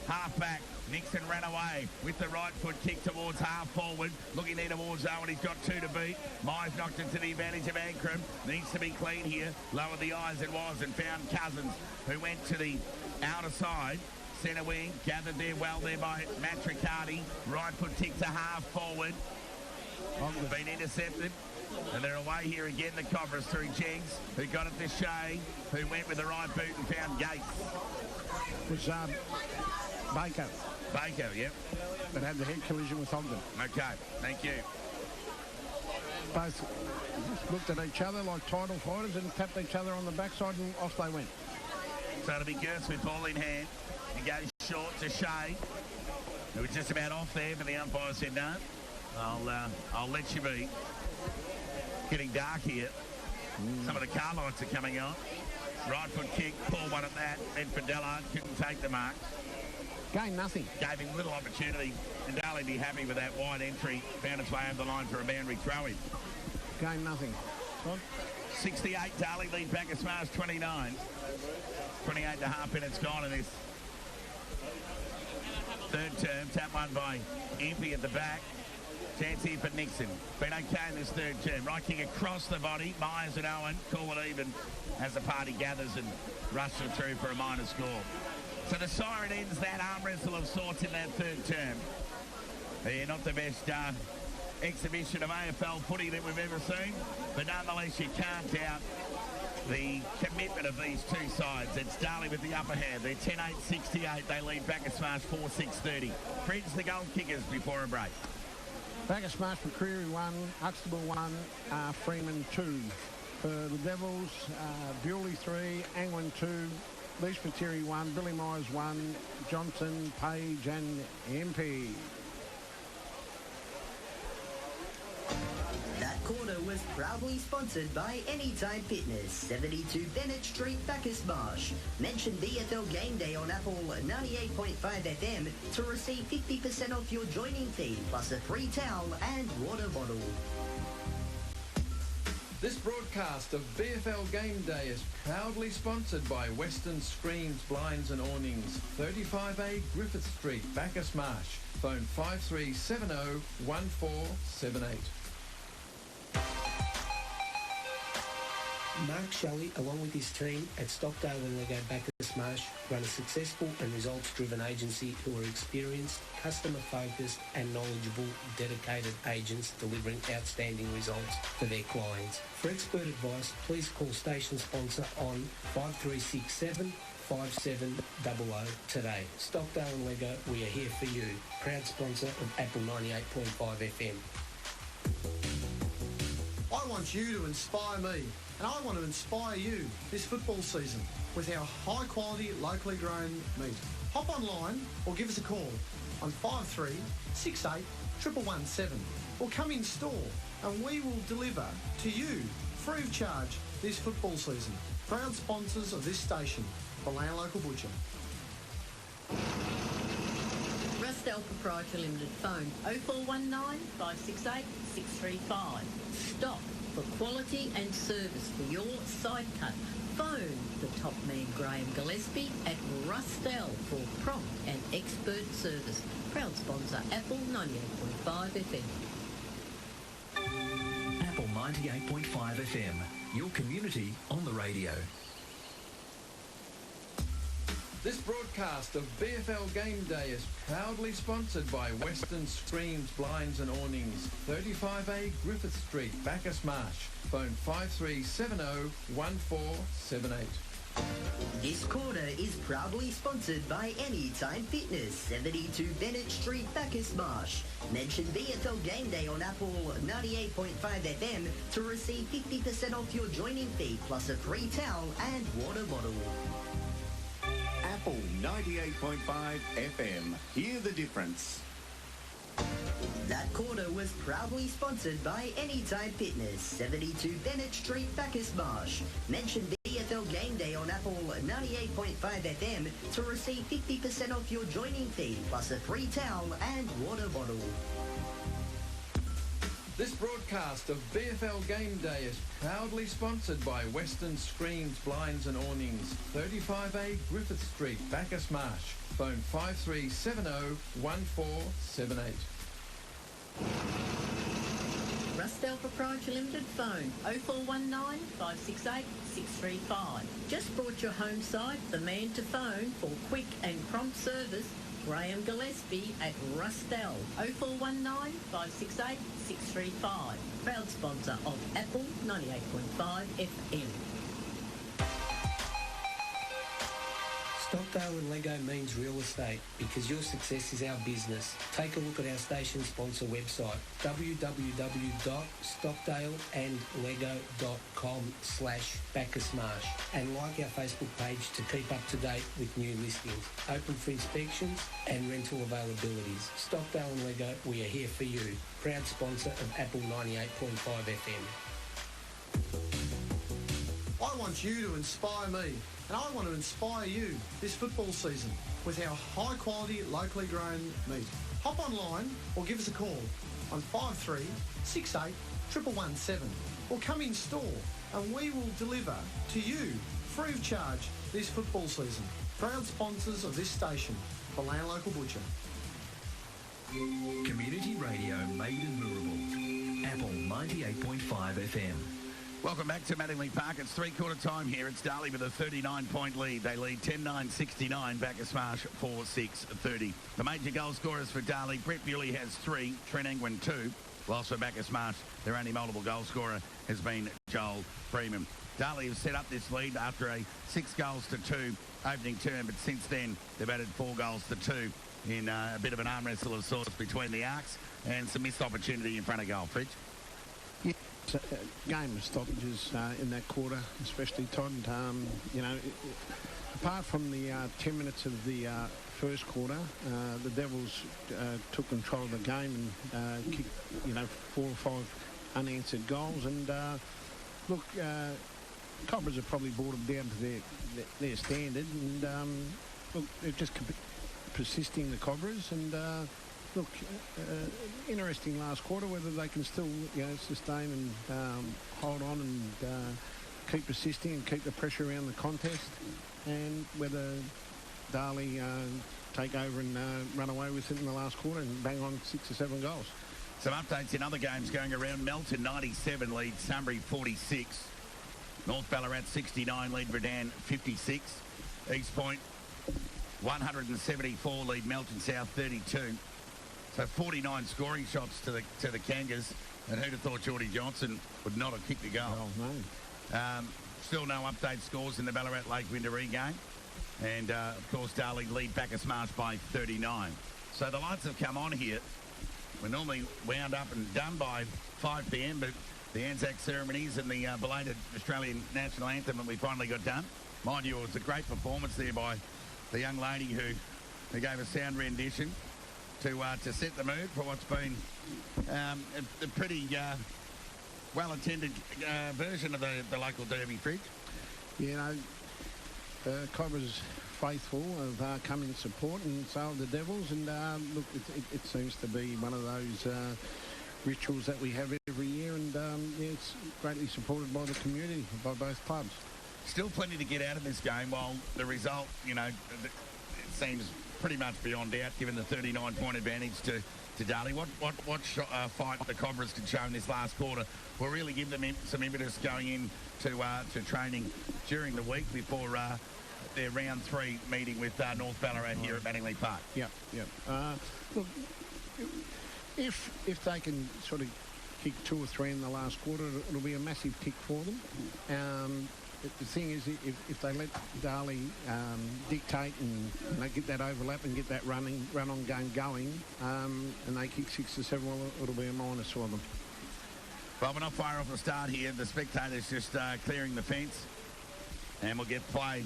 half back. Nixon ran away with the right foot kick towards half forward. Looking there towards Owen. He's got two to beat. Myers knocked it to the advantage of Ankrum. Needs to be clean here. Lowered the eyes it was and found Cousins, who went to the outer side. Centre wing. Gathered there well there by Matt Riccardi. Right foot kick to half forward. Been intercepted. And they're away here again, the Cobras, through Jenks, who got it to Shea, who went with the right boot and found Gates. It was Baker. Baker, yep. That had the head collision with Ogden. Okay, thank you. Both looked at each other like title fighters and tapped each other on the backside and off they went. So it'll be Gertz with ball in hand. He goes short to Shea, who was just about off there, but the umpire said no. I'll let you be. Getting dark here. Some of the car lights are coming on. Right foot kick, pull one at that. Then for Dellard, couldn't take the mark. Gained nothing. Gave him little opportunity. And Darley be happy with that wide entry. Found its way over the line for a boundary throw-in. Gained nothing. 68, Darley lead Bacchus Marsh 29. 28 and a half minutes gone in this third term. Tap one by Impey at the back. Chance here for Nixon. Been okay in this third term. Right kick across the body. Myers and Owen call it even as the party gathers and rushes through for a minor score. So the siren ends that arm wrestle of sorts in that third term. Yeah, not the best exhibition of AFL footy that we've ever seen, but nonetheless you can't doubt the commitment of these two sides. It's Darley with the upper hand. They're 10-8-68. They lead Bacchus Marsh 4-6-30. Fridge the goal kickers before a break. Bacchus Marsh, McCreary 1, Huxtable 1, Freeman 2. For the Devils, Bewley 3, Angwin 2, Lee Spiteri 1, Billy Myers 1, Johnson, Page and MP. That quarter was proudly sponsored by Anytime Fitness, 72 Bennett Street, Bacchus Marsh. Mention BFL Game Day on Apple 98.5 FM to receive 50% off your joining fee, plus a free towel and water bottle. This broadcast of BFL Game Day is proudly sponsored by Western Screens, Blinds and Awnings, 35A Griffith Street, Bacchus Marsh. Phone 5370 1478. Mark Shelley, along with his team at Stockdale and Lego Bacchus Marsh, run a successful and results-driven agency who are experienced, customer-focused and knowledgeable, dedicated agents delivering outstanding results for their clients. For expert advice, please call station sponsor on 5367 5700 today. Stockdale and Lego, we are here for you. Proud sponsor of Apple 98.5 FM. I want you to inspire me, and I want to inspire you this football season with our high-quality, locally grown meat. Hop online or give us a call on 5368 117 or come in store and we will deliver to you free of charge this football season. Proud sponsors of this station, the Land Local Butcher. Rustel Proprietary Limited. Phone 0419 568 635. Stock for quality and service for your side cut, Phone the top man Graham Gillespie at Rustel for prompt and expert service. Proud sponsor Apple 98.5 FM. Apple 98.5 FM, your community on the radio. This broadcast of BFL Game Day is proudly sponsored by Western Screens, Blinds and Awnings, 35A Griffith Street, Bacchus Marsh. Phone 5370 1478. This quarter is proudly sponsored by Anytime Fitness, 72 Bennett Street, Bacchus Marsh. Mention BFL Game Day on Apple 98.5 FM to receive 50% off your joining fee plus a free towel and water bottle. Apple 98.5 FM. Hear the difference. That quarter was proudly sponsored by Anytime Fitness, 72 Bennett Street, Bacchus Marsh. Mention BFL Game Day on Apple 98.5 FM to receive 50% off your joining fee plus a free towel and water bottle. This broadcast of BFL Game Day is proudly sponsored by Western Screens, Blinds and Awnings, 35A Griffith Street, Bacchus Marsh. Phone 5370 1478. Rustel Proprietary Limited phone 0419 568 635. Just brought your home site, the man to phone for quick and prompt service. Graham Gillespie at Rustel 0419 568 635. Proud sponsor of Apple 98.5 FM. Stockdale and Lego means real estate because your success is our business. Take a look at our station sponsor website www.stockdaleandlego.com/Bacchus Marsh and like our Facebook page to keep up to date with new listings, open for inspections and rental availabilities. Stockdale and Lego, we are here for you. Proud sponsor of Apple 98.5 FM. I want you to inspire me, and I want to inspire you this football season with our high-quality, locally grown meat. Hop online or give us a call on 5368 117 or come in store and we will deliver to you free of charge this football season. Proud sponsors of this station, the Land Local Butcher. Community radio made in Moorabool. Apple 98.5 FM. Welcome back to Mattingly Park. It's three-quarter time here. It's Darley with a 39-point lead. They lead 10-9-69. Bacchus Marsh 4-6-30. The major goal scorers for Darley, Brett Bewley has 3, Trent Engwin 2. Whilst for Bacchus Marsh, their only multiple goal scorer has been Joel Freeman. Darley have set up this lead after a 6-2 opening term, but since then they've added 4 goals to 2 in a bit of an arm wrestle of sorts between the arcs and some missed opportunity in front of goal. Fridge? Game of stoppages in that quarter, especially Todd. Apart from the 10 minutes of the first quarter, the Devils took control of the game and kicked, 4 or 5 unanswered goals. And look, Cobras have probably brought them down to their standard. And look, they're just persisting, the Cobras, and. Look, interesting last quarter, whether they can still, sustain and hold on and keep persisting and keep the pressure around the contest, and whether Darley take over and run away with it in the last quarter and bang on 6 or 7 goals. Some updates in other games going around. Melton 97 lead Sunbury 46. North Ballarat 69 lead Redan 56. East Point 174 lead Melton South 32. So 49 scoring shots to the Kangas, and who'd have thought Geordie Johnson would not have kicked a goal? Oh, no. Still no update scores in the Ballarat Lake Windaree game. And, of course, Darley lead Bacchus Marsh by 39. So the lights have come on here. We're normally wound up and done by 5 p.m, but the Anzac ceremonies and the belated Australian national anthem that we finally got done. Mind you, it was a great performance there by the young lady who gave a sound rendition to set the mood for what's been a pretty well-attended version of the local derby, Fridge. Cobras faithful have come in support, and so have the Devils, and look, it seems to be one of those rituals that we have every year, and it's greatly supported by the community, by both clubs. still plenty to get out of this game, while the result, it seems pretty much beyond doubt, given the 39-point advantage to Darley. What fight the Cobras could show in this last quarter will really give them some impetus going in to training during the week before their round 3 meeting with North Ballarat here at Manningley Park. Yep. Look, if they can sort of kick 2 or 3 in the last quarter, it'll be a massive tick for them. The thing is, if they let Darley dictate and they get that overlap and get that run-on game going, and they kick 6 or 7, well, it'll be a minus for them. Well, we're not far off the start here. The spectators just clearing the fence, and we'll get play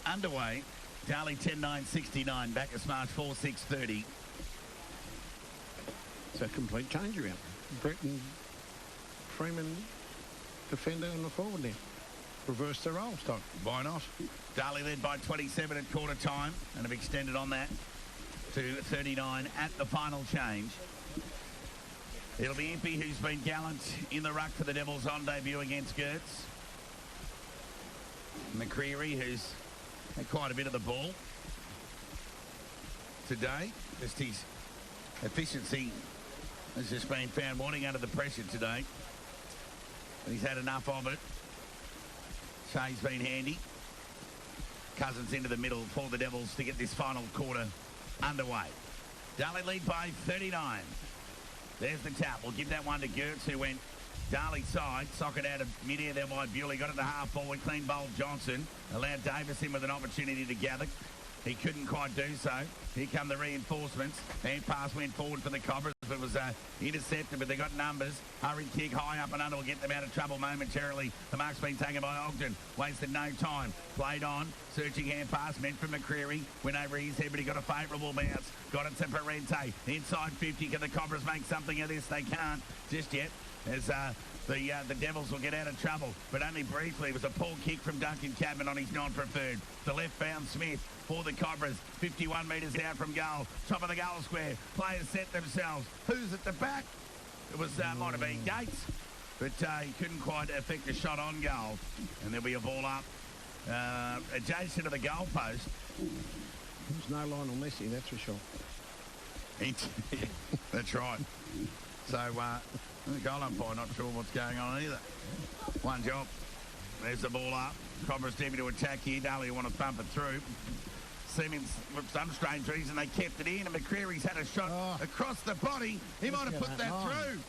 underway. Darley 10-9-69, Bacchus Marsh 4-6-30. It's a complete change around. Breton, Freeman, defender and the forward now. Reverse the roles, Todd. Why not? Darley led by 27 at quarter time and have extended on that to 39 at the final change. It'll be Impey, who's been gallant in the ruck for the Devils on debut against Gertz. McCreary, who's had quite a bit of the ball today. Just his efficiency has just been found wanting under the pressure today. But he's had enough of it. Shay's been handy. Cousins into the middle for the Devils to get this final quarter underway. Darley lead by 39. There's the tap. We'll give that one to Gertz, who went Darley side. Socket out of mid-air there by Bewley. Got it to half forward. Clean bowled Johnson. Allowed Davis in with an opportunity to gather. He couldn't quite do so. Here come the reinforcements. Hand pass went forward for the Cobras. It was intercepted, but they got numbers. Hurry kick high up and under will get them out of trouble momentarily. The mark's been taken by Ogden. Wasted no time. Played on. Searching hand pass meant for McCreary. Went over his head, but he got a favourable bounce. Got it to Parente. Inside 50. Can the Cobras make something of this? They can't just yet. As the Devils will get out of trouble, but only briefly. It was a poor kick from Duncan Cadman on his non-preferred. The left-bound Smith for the Cobras, 51 metres out from goal. Top of the goal square. Players set themselves. Who's at the back? It was might have been Gates, but he couldn't quite effect a shot on goal. And there'll be a ball up adjacent to the goal post. There's no Lionel Messi, that's for sure. That's right. So, the goal umpire not sure what's going on either. One job. There's the ball up. Cobras devy to attack here. Darley want to thump it through. Simmons, for some strange reason, they kept it in, and McCreary's had a shot across the body. He might have put that through.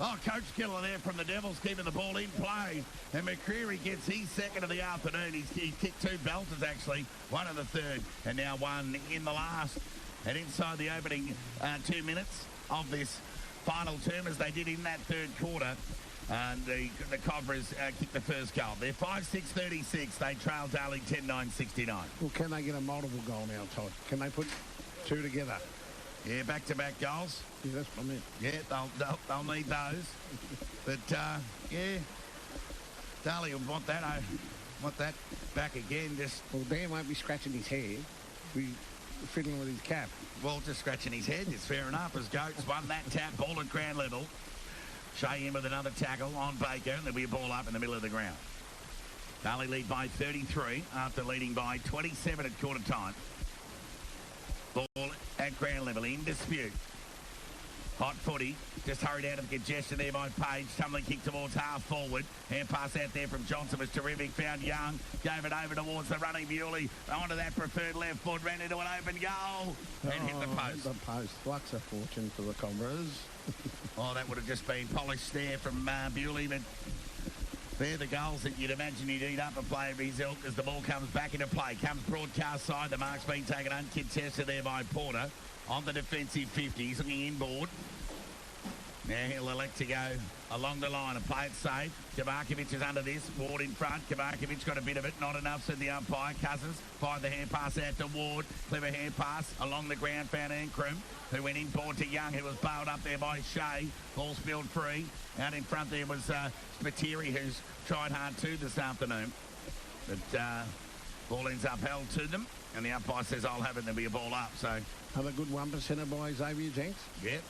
Oh, coach killer there from the Devils, keeping the ball in play. And McCreary gets his second of the afternoon. He's kicked 2 belters, actually. One in the third, and now one in the last. And inside the opening 2 minutes of this final term, as they did in that third quarter, and the Cobras kicked the first goal. They're 5-6-36. They trail Darley 10-9-69. Well, can they get a multiple goal now, Todd? Can they put 2 together? Yeah, back-to-back goals. Yeah, that's what I meant. Yeah, they'll need those. But, yeah, Darley will want that back again. Well, Dan won't be scratching his head. Be fiddling with his cap. Well, just scratching his head. It's fair enough, as Goats won that tap. Ball at ground level. Shea in with another tackle on Baker, and there'll be a ball up in the middle of the ground. Darley lead by 33 after leading by 27 at quarter time. Ball at ground level, in dispute. Hot footy, just hurried out of the congestion there by Page. Tumbling kick towards half forward. Hand pass out there from Johnson was terrific. Found Young, gave it over towards the running Bewley. Onto that preferred left foot, ran into an open goal and hit the post. The post. What's a fortune for the Cobras? Oh, that would have just been polished there from Bewley, but they're the goals that you'd imagine he'd eat up a player of his ilk as the ball comes back into play. Comes broadcast side. The mark's been taken uncontested there by Porter on the defensive 50. He's looking inboard. Now he'll elect to go along the line and play it safe. Kabarkovic is under this. Ward in front. Kabarkovic got a bit of it. Not enough, said the umpire. Cousins fired the hand pass out to Ward. Clever hand pass along the ground. Found Ankrum, who went inboard to Young, who was bailed up there by Shea. Ball spilled free. Out in front there was Spiteri, who's tried hard too this afternoon. But ball ends up held to them. And the umpire says, I'll have it, and there'll be a ball up. So have a good 1%er by Xavier Jenks. Yep.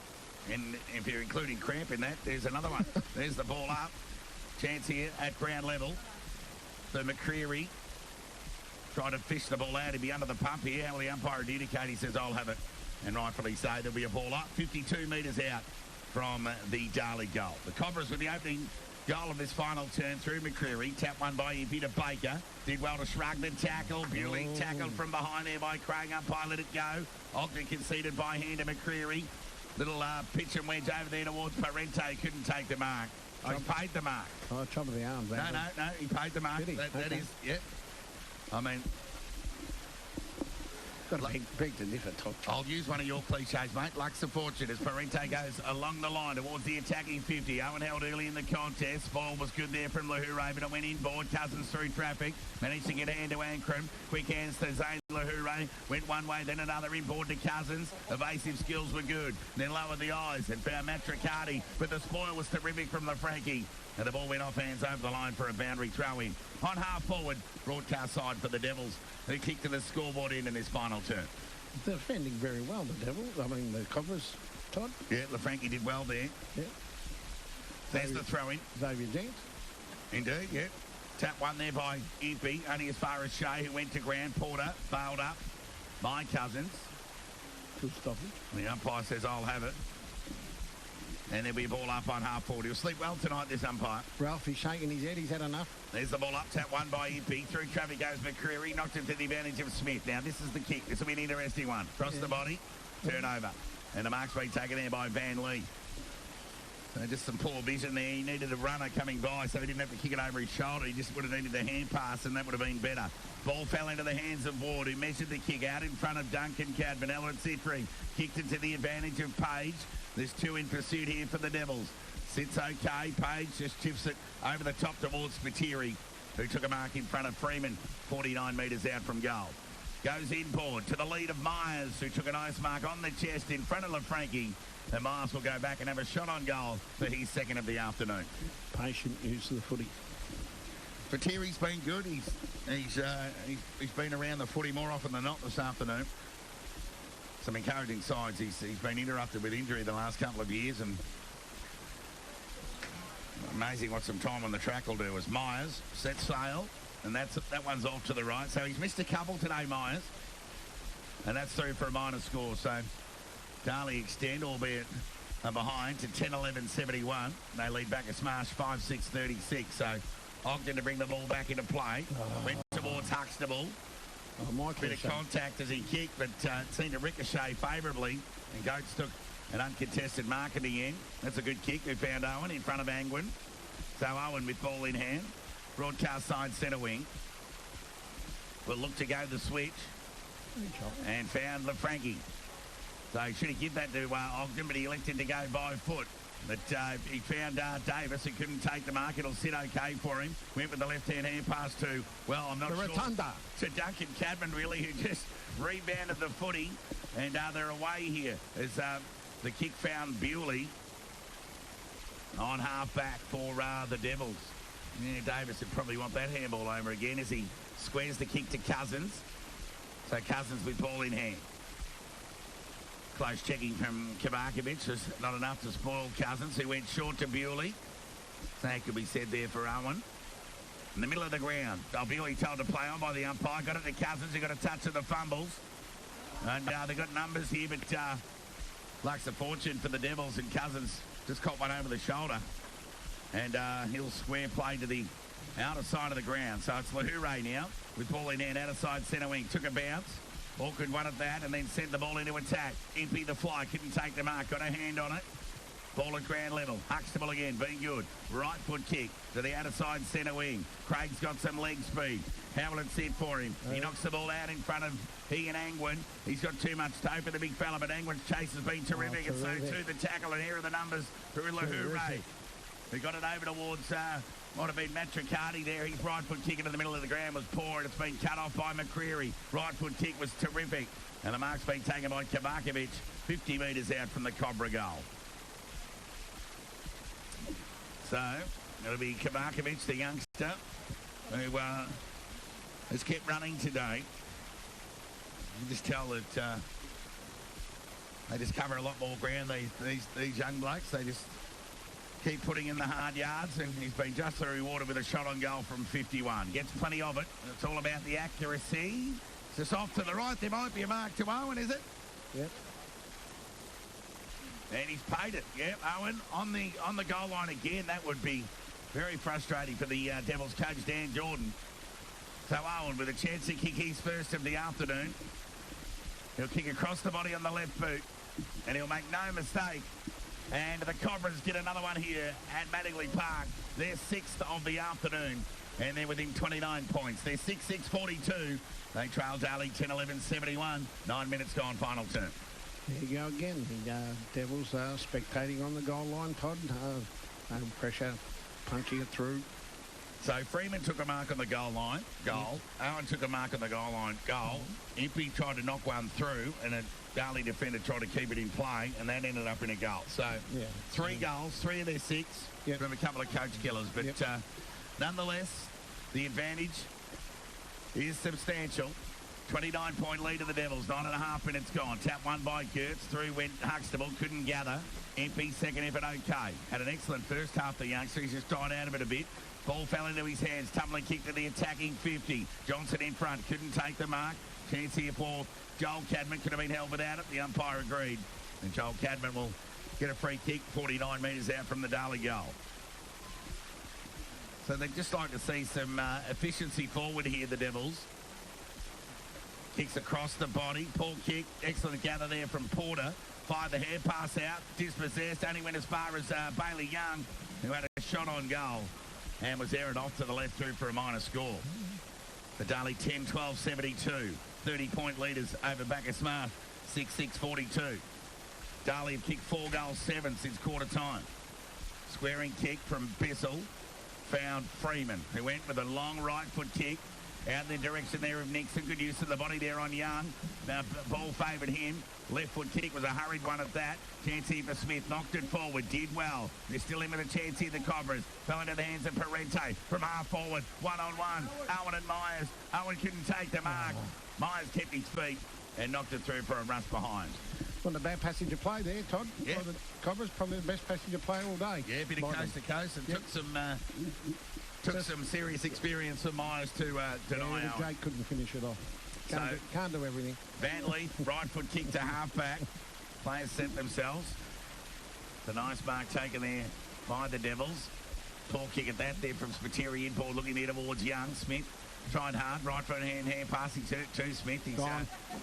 And if you're including Cramp in that, there's another one. There's the ball up. Chance here at ground level. for McCreary. Tried to fish the ball out. He'd be under the pump here. How will the umpire adjudicate? He says, I'll have it. And rightfully so. There'll be a ball up. 52 metres out from the Darley goal. The Cobras with the opening goal of this final turn through McCreary. Tap one by Impey to Baker. Did well to shrug the tackle. Bewley tackled from behind there by Craig. Umpire let it go. Ogden conceded by hand to McCreary. Little pitch and wedge over there towards Parente. Couldn't take the mark. Oh, he paid the mark. Oh, chop of the arm. No, he paid the mark. That is, yeah. I mean, got a big to differ, Todd. I'll use one of your cliches, mate. Luck's a fortune as Parente goes along the line towards the attacking 50. Owen held early in the contest. Ball was good there from Lahoure, but it went inboard. Cousins through traffic. Managed to get a hand to Ankrum. Quick hands to Zane Lahoure. Went one way, then another inboard to Cousins. Evasive skills were good. Then lowered the eyes and found Matt Riccardi. But the spoil was terrific from LaFranchi. And the ball went off hands over the line for a boundary throw-in. On half forward, broadcast side for the Devils, who kicked to the scoreboard in this final turn. They're defending very well, the Devils. I mean, the Cobras, Todd. Yeah, LaFranchi did well there. Yeah. There's the throw-in. Xavier Dent. Indeed, yeah. Tap one there by Impey, only as far as Shea, who went to ground. Porter bailed up by Cousins. Good stoppage. The umpire says, I'll have it. And there'll be a ball up on half forward. He'll sleep well tonight, this umpire. Ralph, he's shaking his head. He's had enough. There's the ball up. Tap one by Impey. Through traffic goes McCreary. Knocked it to the advantage of Smith. Now, this is the kick. This will be an interesting one. Cross the body. Turnover. And the mark's been taken there by Van Lee. So just some poor vision there. He needed a runner coming by, so he didn't have to kick it over his shoulder. He just would have needed the hand pass, and that would have been better. Ball fell into the hands of Ward, who measured the kick out in front of Duncan Cadvanella at Sitri. Kicked it to the advantage of Page. There's two in pursuit here for the Devils. Sits okay. Page just shifts it over the top towards Spiteri, who took a mark in front of Freeman, 49 metres out from goal. Goes inboard to the lead of Myers, who took a nice mark on the chest in front of LaFranchi. And Marsh will go back and have a shot on goal for his second of the afternoon. Patient use of the footy. Spitteri's been good. He's been around the footy more often than not this afternoon. Some encouraging signs. He's been interrupted with injury the last couple of years, and amazing what some time on the track will do. As Myers sets sail, and that one's off to the right. So he's missed a couple today, Myers, and that's through for a minor score. So Darley extend, albeit behind, to 10-11-71. They lead Bacchus Marsh 5-6-36. So Ogden to bring the ball back into play. Went towards Huxtable. Bit of contact as he kicked, but it seemed to ricochet favourably. And Goats took an uncontested mark at the end. That's a good kick. We found Owen in front of Angwin. So Owen with ball in hand. Broadcast side centre wing. Will look to go the switch. And found LaFranchi. So should he give that to Ogden, but he elected to go by foot. But he found Davis, who couldn't take the mark. It'll sit okay for him. Went with the left-hand hand pass to, well, I'm not sure. Rotunda. To Duncan Cadman, really, who just rebounded the footy. And they're away here as the kick found Bewley on half-back for the Devils. Yeah, Davis would probably want that handball over again as he squares the kick to Cousins. So Cousins with ball in hand. Close checking from Kabarkovic was not enough to spoil Cousins, who went short to Bewley. So that could be said there for Owen. In the middle of the ground, Bewley told to play on by the umpire. Got it to Cousins, who got a touch of the fumbles. And they've got numbers here, but luck's a fortune for the Devils, and Cousins just caught one over the shoulder. And he'll square play to the outer side of the ground. So it's Lahoure now with ball in hand, outer side centre wing. Took a bounce. Awkward one at that, and then sent the ball into attack. Impey the fly, couldn't take the mark, got a hand on it. Ball at ground level. Huxtable again, being good. Right foot kick to the outer side centre wing. Craig's got some leg speed. How will it sit for him? He knocks the ball out in front of he and Angwin. He's got too much toe for the big fella, but Angwin's chase has been terrific, and so too the tackle, and here are the numbers for Lahoure. He got it over towards, might have been Matt Riccardi there. His right foot kick into the middle of the ground was poor, and it's been cut off by McCreary. Right foot kick was terrific, and the mark's been taken by Kabarkovic, 50 metres out from the Cobra goal. So it'll be Kabarkovic, the youngster, who has kept running today. You just tell that they just cover a lot more ground, these young blokes. They just keep putting in the hard yards, and he's been justly rewarded with a shot on goal from 51. Gets plenty of it. It's all about the accuracy. Just off to the right. There might be a mark to Owen, is it? Yep. And he's paid it. Yep, Owen on the goal line again. That would be very frustrating for the Devils coach, Dan Jordan. So Owen with a chance to kick his first of the afternoon. He'll kick across the body on the left boot, and he'll make no mistake. And the Cobras get another one here at Mattingley Park. Their sixth of the afternoon, and they're within 29 points. They're 6-6-42. They trail Darley 10-11-71. 9 minutes gone, final turn. There you go again. The Devils are spectating on the goal line, Todd. No pressure, punching it through. So Freeman took a mark on the goal line, goal. Owen took a mark on the goal line, goal. Impey tried to knock one through, and a Darley defender tried to keep it in play, and that ended up in a goal. So 3 goals, 3 of their 6 from a couple of coach killers. But nonetheless, the advantage is substantial. 29-point lead of the Devils, 9.5 minutes gone. Tap one by Kurtz, through went Huxtable, couldn't gather. Impey, second effort okay. Had an excellent first half, the youngster. He's just died out of it a bit. Ball fell into his hands, tumbling kick to the attacking 50. Johnson in front, couldn't take the mark. Chance here for Joel Cadman, could have been held without it. The umpire agreed. And Joel Cadman will get a free kick, 49 metres out from the Darley goal. So they'd just like to see some efficiency forward here, the Devils. Kicks across the body, Paul kick, excellent gather there from Porter. Fired the hair pass out, dispossessed, only went as far as Bailey Young, who had a shot on goal and was erred off to the left through for a minor score. The Darley 10-12-72, 30-point leaders over Bacchus Marsh, 6-6-42. Darley have kicked 4 goals, 7 since quarter time. Squaring kick from Bissell, found Freeman, who went with a long right foot kick. Out in the direction there of Nixon. Good use of the body there on Young. Ball favoured him. Left foot kick was a hurried one at that. Chance here for Smith. Knocked it forward. Did well. They're still in with a chance here, the Cobras. Fell into the hands of Parente from half forward. 1-on-1. Owen and Myers. Owen couldn't take the mark. Myers kept his feet and knocked it through for a rush behind. Not a bad passage of play there, Todd. Yeah. The Cobras probably the best passage of play all day. Yeah, a bit of coast to coast, and took some serious experience for Myers to deny Owen. Jake couldn't finish it off. Can't do everything. Van Leaf, right foot kick to half-back. Players set themselves. The nice mark taken there by the Devils. Tall kick at that there from Spiteri inboard, looking there towards Young. Smith tried hard, right foot hand passing to Smith. He's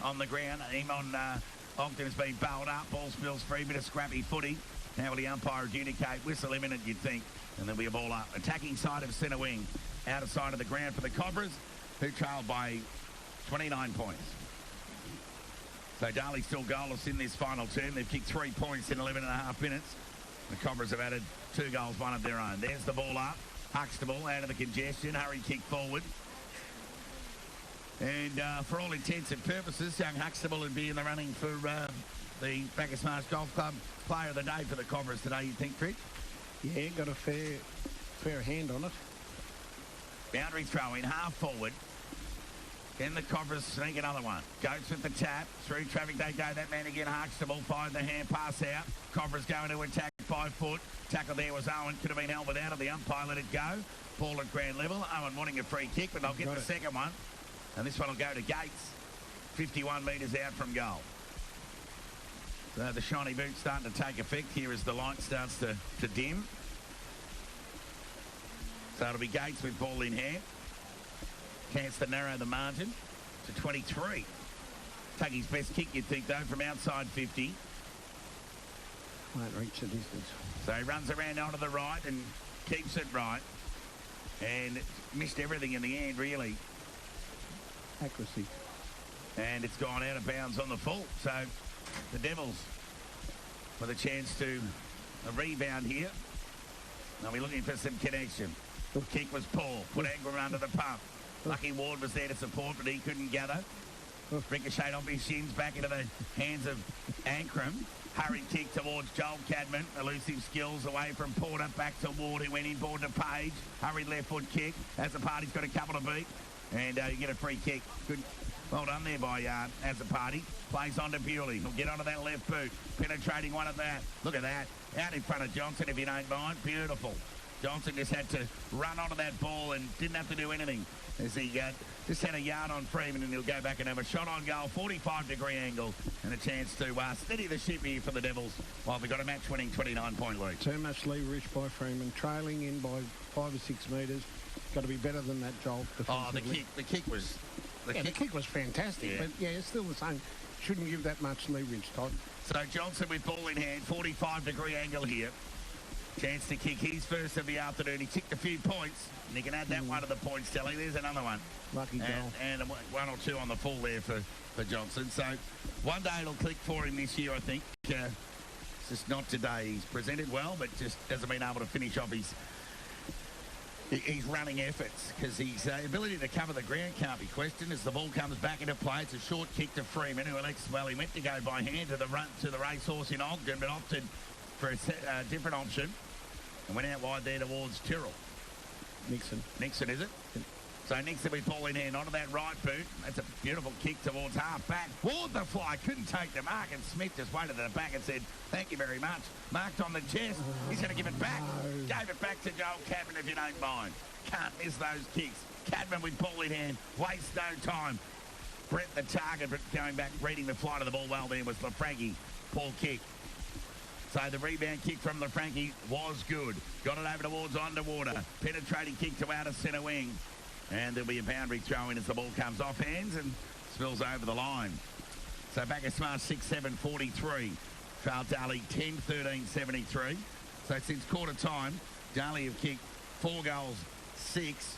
on the ground. Him on Ogden has been bowled up. Ball spills free, bit of scrappy footy. Now will the umpire adjudicate? Whistle imminent, you'd think. And there'll be a ball up. Attacking side of centre wing. Outer side of the ground for the Cobras, who trailed by 29 points. So Darley still goalless in this final term. They've kicked 3 points in 11.5 minutes. The Cobras have added 2 goals, 1 of their own. There's the ball up. Huxtable out of the congestion. Hurry kick forward. And for all intents and purposes, young Huxtable would be in the running for the Bacchus Marsh Golf Club Player of the Day for the Cobras today, you think, Trick? Yeah, got a fair hand on it. Boundary throw in, half forward. Then the Cobras sneak another one. Goats with the tap. Through traffic they go. That man again, Huxtable. Fired the hand pass out. Cobras going to attack by foot. Tackle there was Owen. Could have been held without it. The umpire let it go. Ball at ground level. Owen wanting a free kick, but they'll get the second one. And this one will go to Gates. 51 metres out from goal. So the shiny boot's starting to take effect here as the light starts to dim. So it'll be Gates with ball in hand. Chance to narrow the margin to 23. Take his best kick, you'd think, though, from outside 50. Won't reach the distance. So he runs around onto the right and keeps it right. And missed everything in the end, really. Accuracy. And it's gone out of bounds on the full. So the Devils with a chance to a rebound here. They'll be looking for some connection. The kick was poor. Put Agram under the pump. Lucky Ward was there to support, but he couldn't gather. Ricocheted off his shins back into the hands of Ankram. Hurried kick towards Joel Cadman. Elusive skills away from Porter. Back to Ward, who went inboard to Page. Hurried left foot kick. As the party's got a couple to beat. And you get a free kick. Good Well done there by Azzopardi. Plays on to Bewley. He'll get onto that left boot. Penetrating one at that. Look at that. Out in front of Johnson, if you don't mind. Beautiful. Johnson just had to run onto that ball and didn't have to do anything. As he just had a yard on Freeman, and he'll go back and have a shot on goal, 45-degree angle, and a chance to steady the ship here for the Devils while they've got a match-winning 29-point lead. Too much leverage by Freeman, trailing in by 5 or 6 metres. Got to be better than that, Joel. Oh, the kick was... The kick was fantastic, Yeah. but yeah, it's still the same. Shouldn't give that much leverage, Todd. So Johnson with ball in hand, 45-degree angle here. Chance to kick his first of the afternoon. He ticked a few points, and he can add that one to the points tally. There's another one. Lucky goal. And one or two on the full there for Johnson. So one day it'll click for him this year, I think. It's just not today. He's presented well, but just hasn't been able to finish off his running efforts, because his ability to cover the ground can't be questioned. As the ball comes back into play, it's a short kick to Freeman, who elects, well, he meant to go by hand to the racehorse in Ogden, but opted for a different option and went out wide there towards Tyrrell. Nixon, is it? So Nixon with ball in hand onto that right boot. That's a beautiful kick towards half back. Ward the fly, couldn't take the mark, and Smith just waited at the back and said, thank you very much. Marked on the chest. He's going to give it back. Gave it back to Joel Cadman, if you don't mind. Can't miss those kicks. Cadman with ball in hand. Waste no time. Brett the target, but going back, reading the flight of the ball well there was LaFranchi. Poor kick. So the rebound kick from LaFranchi was good. Got it over towards Underwater. Penetrating kick to outer centre wing. And there'll be a boundary throw in as the ball comes off hands and spills over the line. So Bacchus Marsh 6-7-43. Trail Darley 10-13-73. So since quarter time, Darley have kicked 4 goals, 6.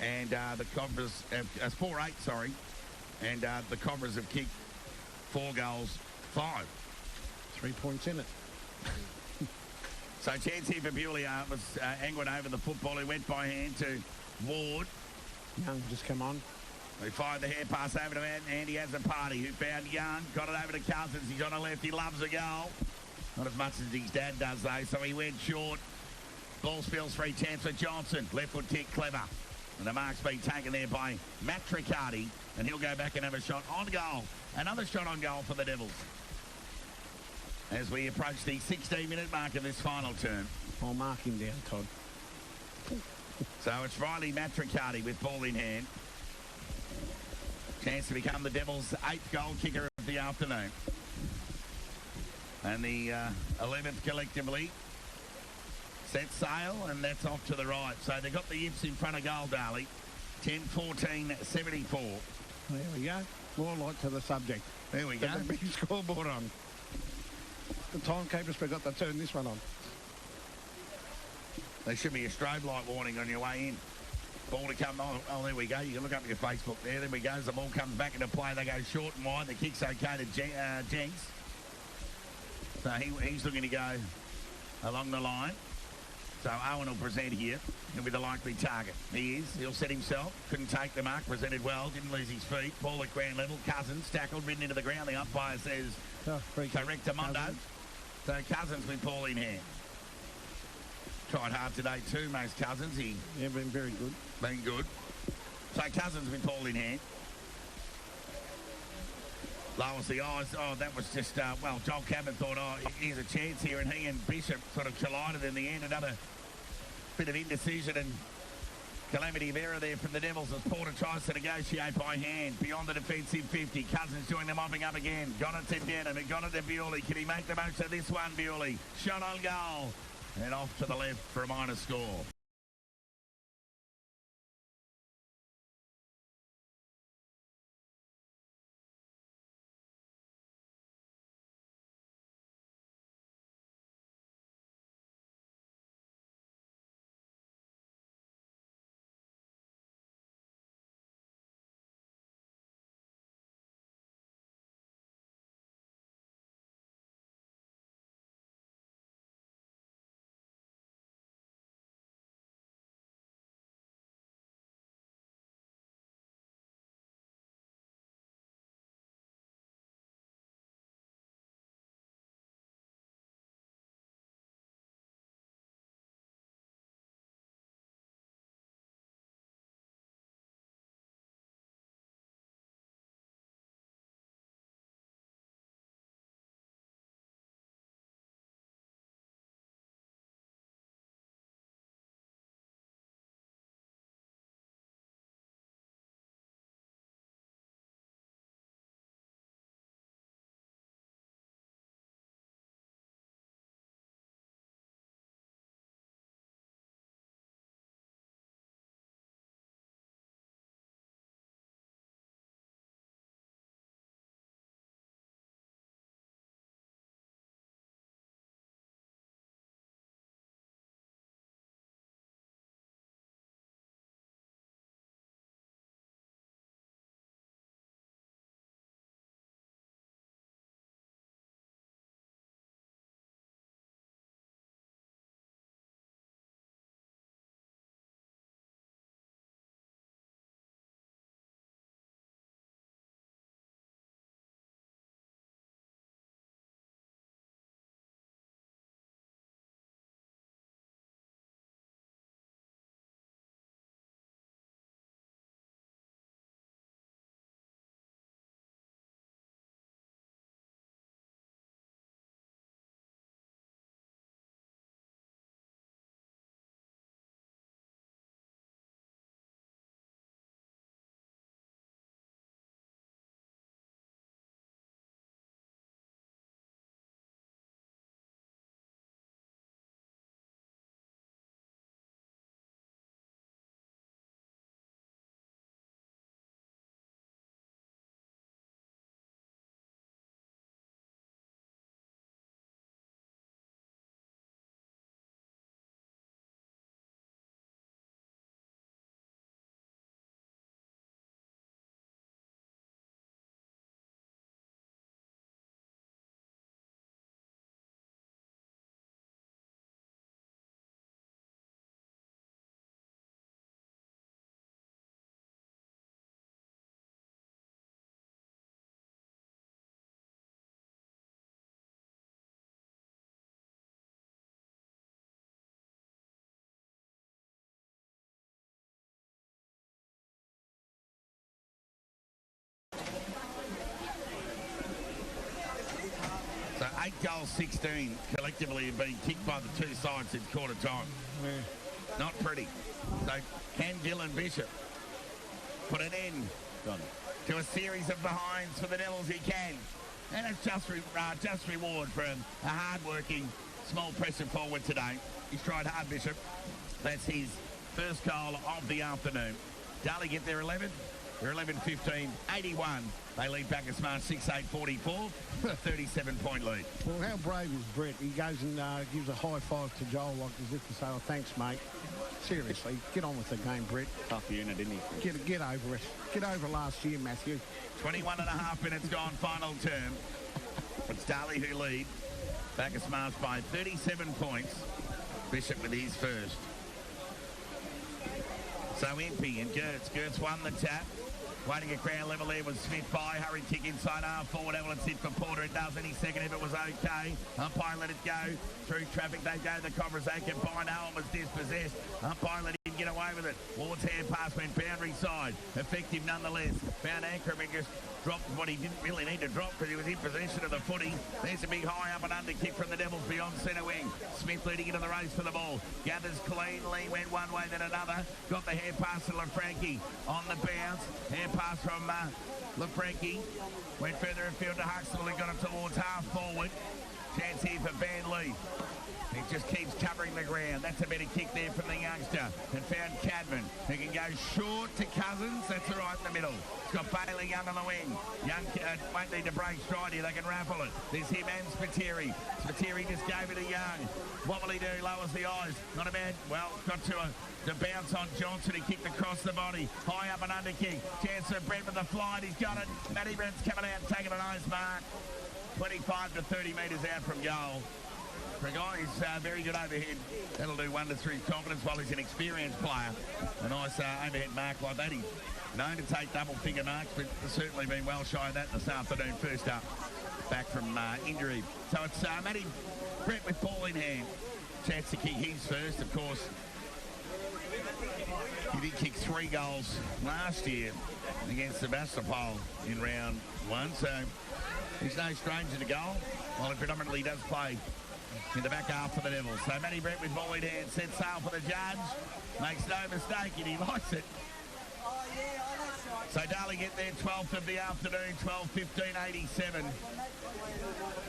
And the Cobras have 4-8, sorry. And the Cobras have kicked 4 goals, 5. 3 points in it. So chance here for Bewley was angled over the football. He went by hand to Ward. Young just come on. They fired the hair pass over to Andy Azzopardi, who found Young, got it over to Cousins. He's on the left. He loves a goal. Not as much as his dad does, though, so he went short. Ball spills free chance for Johnson. Left foot kick, clever. And the mark's been taken there by Matt Riccardi, and he'll go back and have a shot on goal. Another shot on goal for the Devils. As we approach the 16-minute mark of this final term. I'll mark him down, Todd. So it's Riley Matricardi with ball in hand. Chance to become the Devils' 8th goal kicker of the afternoon. And the 11th collectively. Set sail, and that's off to the right. So they've got the yips in front of goal, Darley. 10-14-74. There we go. More light to the subject. There we go. There's a big scoreboard on. The timekeeper's forgot to turn this one on. There should be a strobe light warning on your way in. Ball to come on. Oh, there we go. You can look up your Facebook there. There we go. As the ball comes back into play, they go short and wide. The kick's okay to Jenks. So he's looking to go along the line. So Owen will present here. He'll be the likely target. He is. He'll set himself. Couldn't take the mark. Presented well. Didn't lose his feet. Ball at ground level. Cousins tackled, ridden into the ground. The umpire says correct to Mondo. So Cousins with ball in hand. Tried hard today too, most Cousins. Yeah, been very good. Been good. So Cousins with ball in hand. Lowers the eyes. Oh, that was just, well, Joel Cadman thought, oh, here's a chance here, and he and Bishop sort of collided in the end. Another bit of indecision and calamity of error there from the Devils as Porter tries to negotiate by hand beyond the defensive 50. Cousins joined them mopping up again. Got it to Denham. He got it to Bewley. Can he make the most of this one, Bewley? Shot on goal. And off to the left for a minor score. goals, 16 collectively have been kicked by the two sides since quarter time. Yeah. Not pretty. So can Dylan Bishop put an end to a series of behinds for the Devils? He can. And it's just reward for a hard-working, small pressure forward today. He's tried hard, Bishop. That's his first goal of the afternoon. Darley get their 11. They're 11-15, 81. They lead Bacchus Marsh 6-8-44, a 37-point lead. Well, how brave is Brett? He goes and gives a high five to Joel, like as if to say, oh, thanks, mate. Seriously, get on with the game, Brett. Tough unit, isn't he? Get over it. Get over last year, Matthew. 21 and a half minutes gone, final term. It's Darley who lead. Bacchus Marsh by 37 points. Bishop with his first. So Impey and Gertz won the tap. Waiting at ground level there was Smith by. Hurried kick inside half forward. Evelyn sit for Porter. It does any second if it was okay. Umpire let it go. Through traffic they go. The Cobras they combined. Owen was dispossessed. Umpire let him get away with it. Ward's hand pass went boundary side. Effective nonetheless. Found Ankrum and just dropped what he didn't really need to drop because he was in possession of the footy. There's a big high up and under kick from the Devils beyond centre wing. Smith leading into the race for the ball. Gathers cleanly. Went one way then another. Got the hand pass to LaFranchi on the bounce. Hand pass from LaFranchi. Went further afield to Huxtable. He got it towards half forward. Chance here for Van Lee. He just keeps covering the ground. That's a better kick there from the youngster. And found Cadman, who can go short to Cousins. That's all right in the middle. It's got Bailey Young on the wing. Young won't need to break stride here. They can raffle it. There's him and Spiteri. Spiteri just gave it to Young. What will he do? Lowers the eyes. Not a bad. Well, got to bounce on Johnson. He kicked across the body. High up and under kick. Chance for Brent with the fly. He's got it. Matty Brent's coming out and taking a nice mark. 25 to 30 metres out from goal. For a guy who's very good overhead, that'll do wonders for his confidence while he's an experienced player. A nice overhead mark like that. He's known to take double finger marks, but certainly been well shy of that this afternoon. First up, back from injury. So it's Matty Brett with ball in hand. Chance to kick his first, of course. He did kick 3 goals last year against Sebastopol in round 1, so he's no stranger to goal, while he predominantly does play in the back half for the Devils. So Matty Brett with ball in hand, sets sail for the judge, makes no mistake and he likes it. So Darley get their 12th of the afternoon, 12-15-87.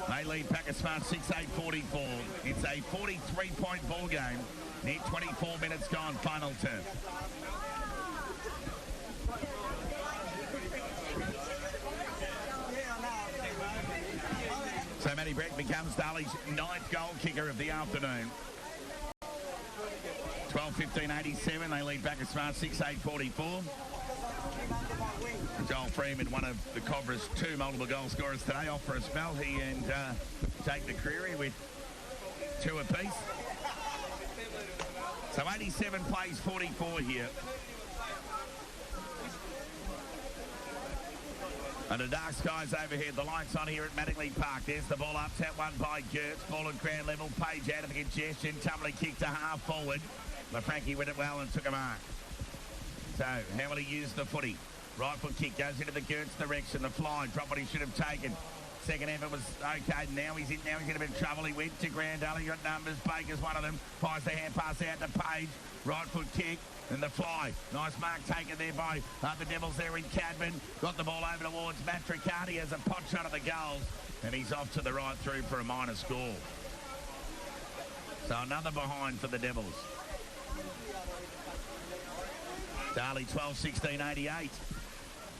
They lead Bacchus Marsh 6-8-44. It's a 43-point ball game. Near 24 minutes gone, final term. So Matty Brett becomes Darley's 9th goal kicker of the afternoon. 12-15-87. They lead Bacchus Marsh 6-8-44. Joel Freeman, one of the Cobras' 2 multiple goal scorers today, off for a spell. He and Jake McCreary with 2 apiece. So 87 plays 44 here. And the dark skies overhead. The lights on here at Mattingly Park. There's the ball up. Tap one by Gertz. Ball at ground level. Page out of the congestion. Tumbling kick to half forward. LaFranchi went it well and took a mark. So how will he use the footy? Right foot kick goes into the Gertz direction. The fly. Drop what he should have taken. Second effort was okay. Now he's in a bit of trouble. He went to ground. Darley got numbers. Baker's one of them. Fires the hand pass out to Page. Right foot kick. And the fly. Nice mark taken there by the Devils there in Cadman. Got the ball over towards Matt Riccardi as a pot shot of the goals. And he's off to the right through for a minor score. So another behind for the Devils. Darley 12-16-88.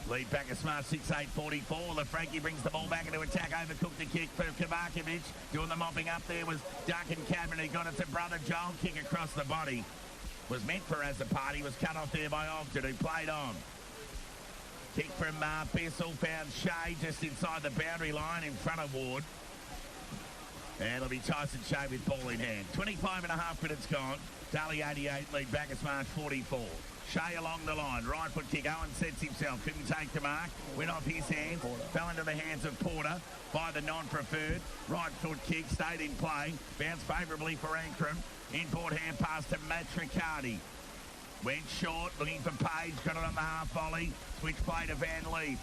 Lead Bacchus Marsh 6-8-44. LaFranchi brings the ball back into attack. Overcooked the kick for Kavakovic. Doing the mopping up there was Duncan Cadman. He got it to brother Joel. Kick across the body. Was meant for as a party. Was cut off there by Ogden, who played on. Kick from Bessel. Found Shea just inside the boundary line in front of Ward. And it'll be Tyson Shea with ball in hand. 25 and a half minutes gone. Darley 88, lead Bacchus Marsh 44. Shea along the line, right foot kick. Owen sets himself, couldn't take the mark. Went off his hands, fell into the hands of Porter by the non-preferred. Right foot kick, stayed in play. Bounced favourably for Ankrum. Inboard hand pass to Matt Riccardi. Went short, looking for Page, got it on the half volley. Switch play to Van Lee.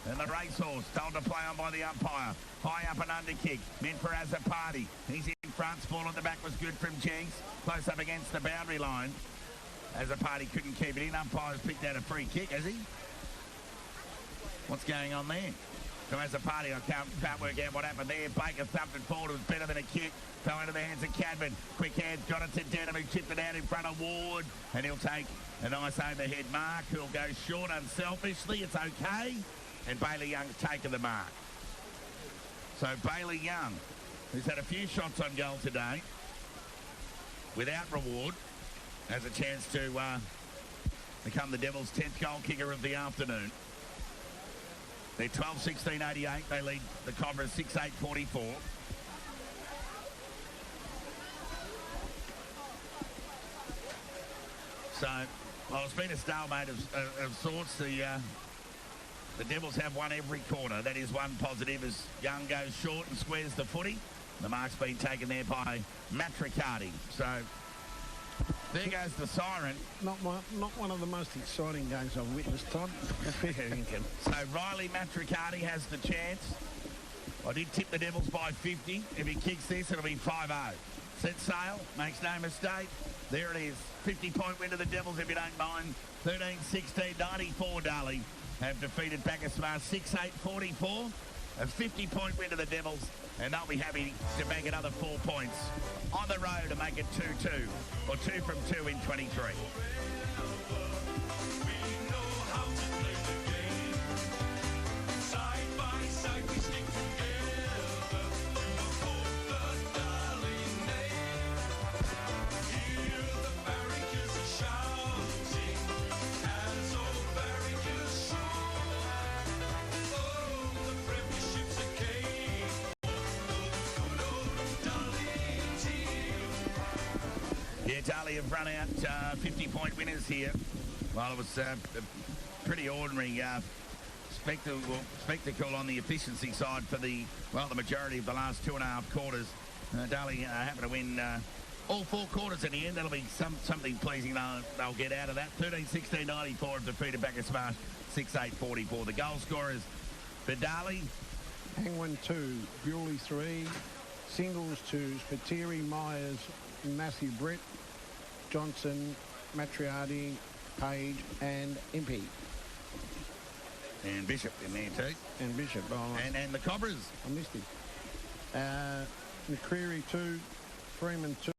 And the racehorse told to play on by the umpire. High up and under kick. Meant for Azapati. He's in front. Ball at the back was good from Jenks. Close up against the boundary line. Azapati couldn't keep it in. Umpire's picked out a free kick, has he? What's going on there? So Azapati, I can't work out what happened there. Baker thumped it forward. It was better than a kick. Fell into the hands of Cadman. Quick hands got it to Denham, who chipped it out in front of Ward. And he'll take a nice overhead mark. Who'll go short unselfishly. It's okay. And Bailey Young's taken the mark. So Bailey Young, who's had a few shots on goal today, without reward, has a chance to become the Devils' 10th goal kicker of the afternoon. They're 12-16-88. They lead the Cobras 6-8-44. So, well, it's been a stalemate of sorts. The Devils have won every corner. That is one positive as Young goes short and squares the footy. The mark's been taken there by Matricati. So there goes the siren. Not one of the most exciting games I've witnessed, Todd. So Riley Matricati has the chance. I did tip the Devils by 50. If he kicks this, it'll be 5-0. Set sail, makes no mistake. There it is. 50-point win to the Devils, if you don't mind. 13-16, 94 Darley have defeated Bacchus 6-8-44. A 50-point win to the Devils, and they'll be happy to make another 4 points on the road to make it 2-2, or 2 from 2 in 23. Darley have run out 50-point winners here. Well, it was a pretty ordinary spectacle on the efficiency side for the majority of the last 2.5 quarters. Darley happened to win all 4 quarters in the end. That'll be something pleasing they'll get out of that. 13-16-94 have defeated Bacchus Marsh 6-8-44. The goal scorers for Darley: Hangwin 2, Bewley 3, Singles 2, Spiteri, Myers, Matthew Brett, Johnson, Matriardi, Page, and Impey. And Bishop in there too. And Bishop. Oh, and the Cobras. I missed him. McCreary 2, Freeman 2,